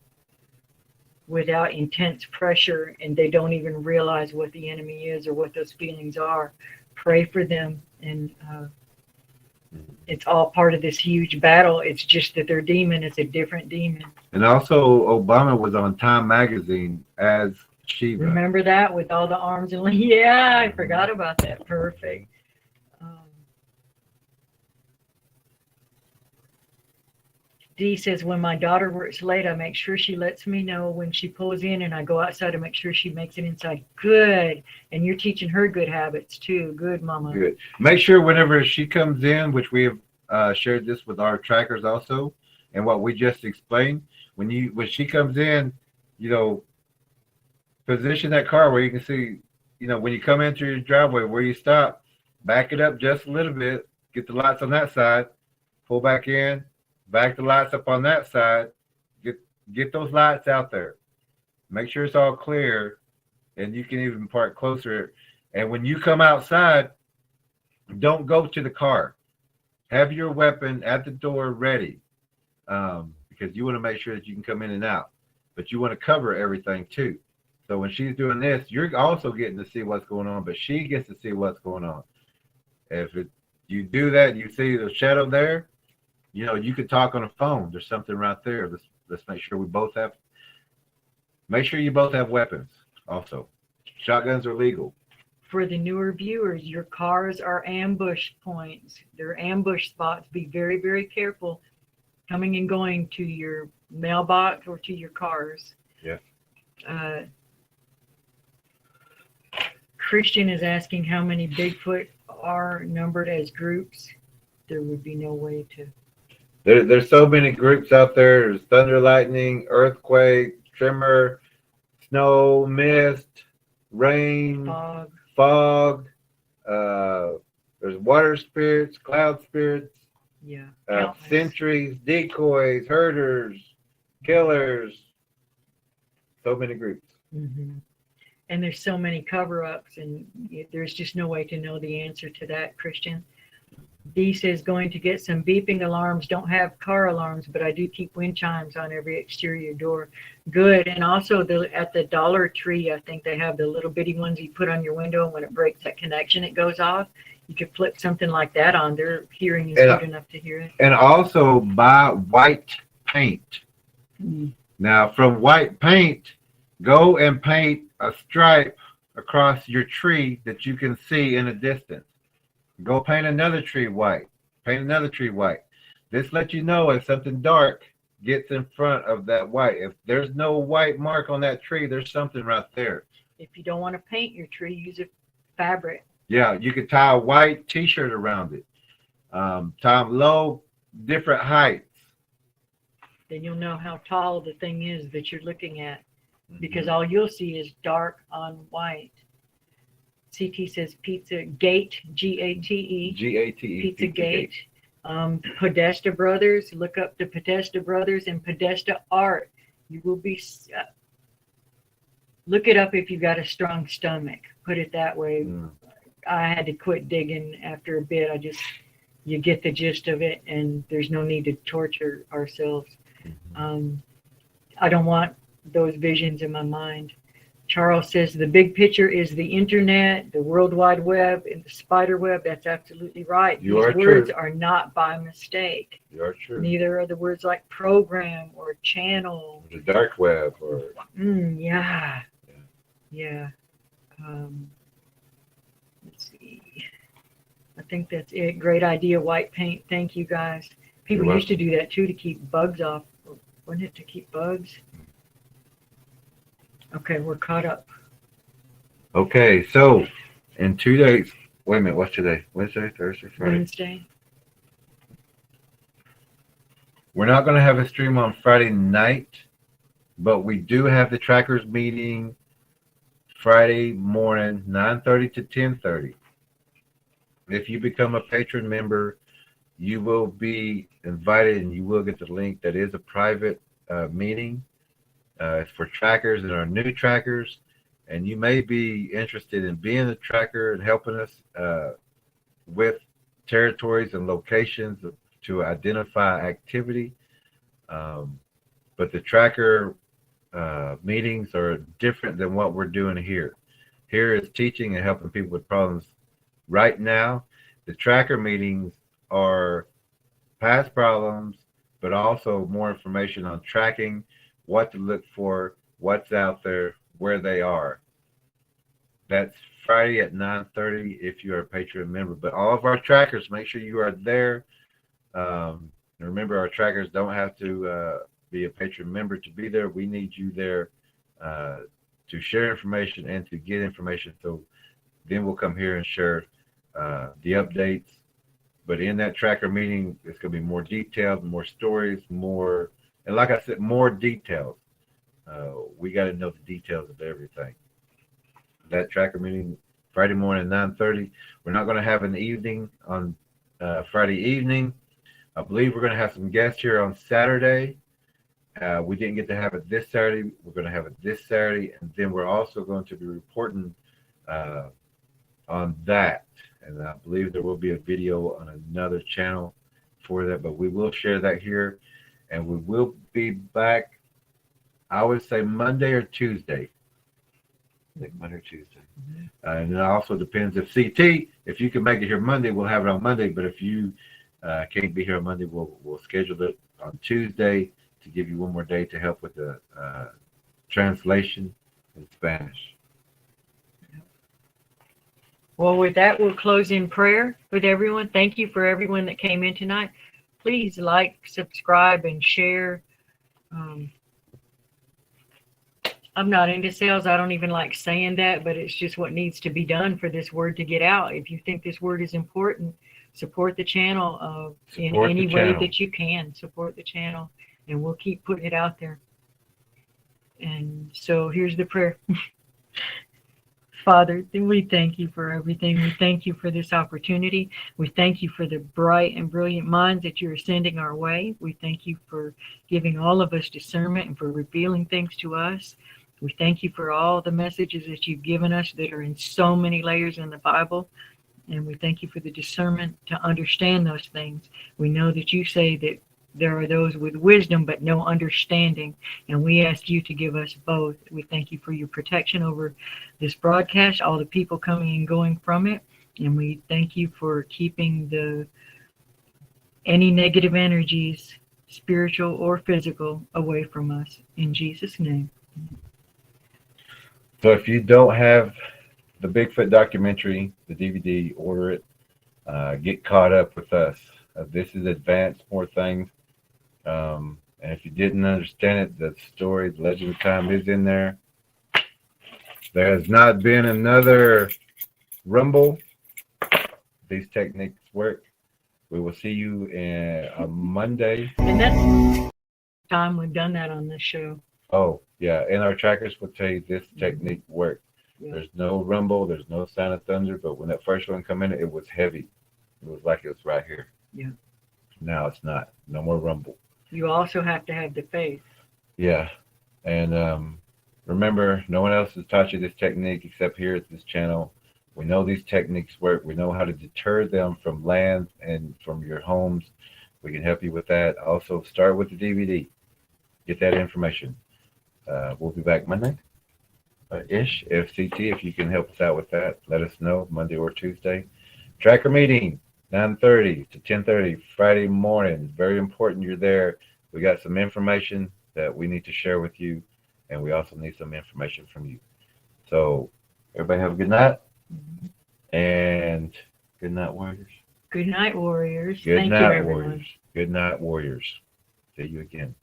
without intense pressure, and they don't even realize what the enemy is or what those feelings are. Pray for them, and it's all part of this huge battle. It's just that their demon is a different demon. And also, Obama was on Time Magazine as Shiva. Remember that, with all the arms and legs? Yeah, I forgot about that. Perfect. Dee says, when my daughter works late, I make sure she lets me know when she pulls in, and I go outside to make sure she makes it inside. Good. And you're teaching her good habits too. Good, Mama. Good. Make sure whenever she comes in, which we have shared this with our trackers also, and what we just explained, when she comes in, position that car where you can see, when you come into your driveway where you stop, back it up just a little bit, get the lights on that side, pull back in, back the lights up on that side, get those lights out there. Make sure it's all clear, and you can even park closer. And when you come outside, don't go to the car. Have your weapon at the door ready, because you want to make sure that you can come in and out. But you want to cover everything too. So when she's doing this, you're also getting to see what's going on, but she gets to see what's going on. If you do that, you see the shadow there, you could talk on a phone. There's something right there. Let's make sure make sure you both have weapons also. Shotguns are legal. For the newer viewers, your cars are ambush points. They're ambush spots. Be very, very careful coming and going to your mailbox or to your cars. Yeah. Christian is asking how many Bigfoot are numbered as groups. There would be no way to. There's so many groups out there. There's thunder, lightning, earthquake, tremor, snow, mist, rain, fog. There's water spirits, cloud spirits, Yeah. Countless. sentries, decoys, herders, killers. So many groups. Mm-hmm. And there's so many cover-ups, and there's just no way to know the answer to that, Christian. B says, going to get some beeping alarms. Don't have car alarms, but I do keep wind chimes on every exterior door. Good. And also at the Dollar Tree, I think they have the little bitty ones you put on your window, and when it breaks that connection, it goes off. You could flip something like that on. Their hearing is good enough to hear it. And also buy white paint. Mm. Now, from white paint, go and paint a stripe across your tree that you can see in a distance. Go paint another tree white. Paint another tree white. This lets you know if something dark gets in front of that white. If there's no white mark on that tree, there's something right there. If you don't want to paint your tree, use a fabric. Yeah, you could tie a white t-shirt around it. Tie them low, different heights. Then you'll know how tall the thing is that you're looking at, because all you'll see is dark on white. CT says Pizza Gate, G-A-T-E. G-A-T-E. Pizza Gate. Podesta Brothers. Look up the Podesta Brothers and Podesta Art. You will be... look it up if you've got a strong stomach. Put it that way. I had to quit digging after a bit. You get the gist of it, and there's no need to torture ourselves. I don't want those visions in my mind. Charles says the big picture is the internet, the World Wide Web, and the spider web. That's absolutely right. These words are not by mistake. You are true. Neither are the words like program or channel. The dark web or... Yeah. Let's see. I think that's it. Great idea, white paint. Thank you, guys. People used to do that too to keep bugs off. Wasn't it to keep bugs? Okay, we're caught up. Okay, so in 2 days, wait a minute, what's today? Wednesday, Thursday, Friday? Wednesday. We're not going to have a stream on Friday night, but we do have the trackers meeting Friday morning, 9:30 to 10:30. If you become a patron member, you will be invited and you will get the link. That is a private meeting. It's for trackers and our new trackers, and you may be interested in being a tracker and helping us with territories and locations to identify activity. But the tracker meetings are different than what we're doing here. Here is teaching and helping people with problems right now. The tracker meetings are past problems, but also more information on tracking, what to look for, what's out there, where they are. That's Friday at 9:30 if you are a Patreon member. But all of our trackers, make sure you are there. Remember, our trackers don't have to be a Patreon member to be there. We need you there to share information and to get information. So then we'll come here and share the updates. But in that tracker meeting, it's going to be more detailed, more stories, more... And like I said, more details. We got to know the details of everything. That tracker meeting, Friday morning, 9:30. We're not going to have an evening on Friday evening. I believe we're going to have some guests here on Saturday. We didn't get to have it this Saturday. We're going to have it this Saturday. And then we're also going to be reporting on that. And I believe there will be a video on another channel for that. But we will share that here. And we will be back, I would say Monday or Tuesday. I think Monday or Tuesday. And it also depends if CT, if you can make it here Monday, we'll have it on Monday. But if you can't be here on Monday, we'll schedule it on Tuesday to give you one more day to help with the translation in Spanish. Well, with that, we'll close in prayer with everyone. Thank you for everyone that came in tonight. Please like, subscribe, and share. I'm not into sales. I don't even like saying that, but it's just what needs to be done for this word to get out. If you think this word is important, support the channel in any way that you can. Support the channel, and we'll keep putting it out there. And so here's the prayer. Father, we thank you for everything. We thank you for this opportunity. We thank you for the bright and brilliant minds that you're sending our way. We thank you for giving all of us discernment and for revealing things to us. We thank you for all the messages that you've given us that are in so many layers in the Bible. And we thank you for the discernment to understand those things. We know that you say that there are those with wisdom but no understanding, and we ask you to give us both. We thank you for your protection over this broadcast, all the people coming and going from it, and we thank you for keeping any negative energies, spiritual or physical, away from us. In Jesus' name. So if you don't have the Bigfoot documentary, the DVD, order it. Get caught up with us. This is advanced, more things. And if you didn't understand it, the story, the legend of time is in there. There has not been another rumble. These techniques work. We will see you on Monday. And that's the time we've done that on this show. Oh, yeah. And our trackers will tell you this technique works. Yeah. There's no rumble. There's no sound of thunder. But when that first one come in, it was heavy. It was like it was right here. Yeah. Now it's not. No more rumble. You also have to have the faith. Yeah. And remember, no one else has taught you this technique except here at this channel. We know these techniques work. We know how to deter them from land and from your homes. We can help you with that. Also, start with the DVD. Get that information. We'll be back Monday. Ish, FCT, if you can help us out with that, let us know, Monday or Tuesday. Tracker meeting, 9:30 to 10:30, Friday morning. Very important you're there. We got some information that we need to share with you, and we also need some information from you. So, everybody have a good night, and good night, warriors. Good night, warriors. Good Thank night, you, everyone. warriors. Good night, warriors. See you again.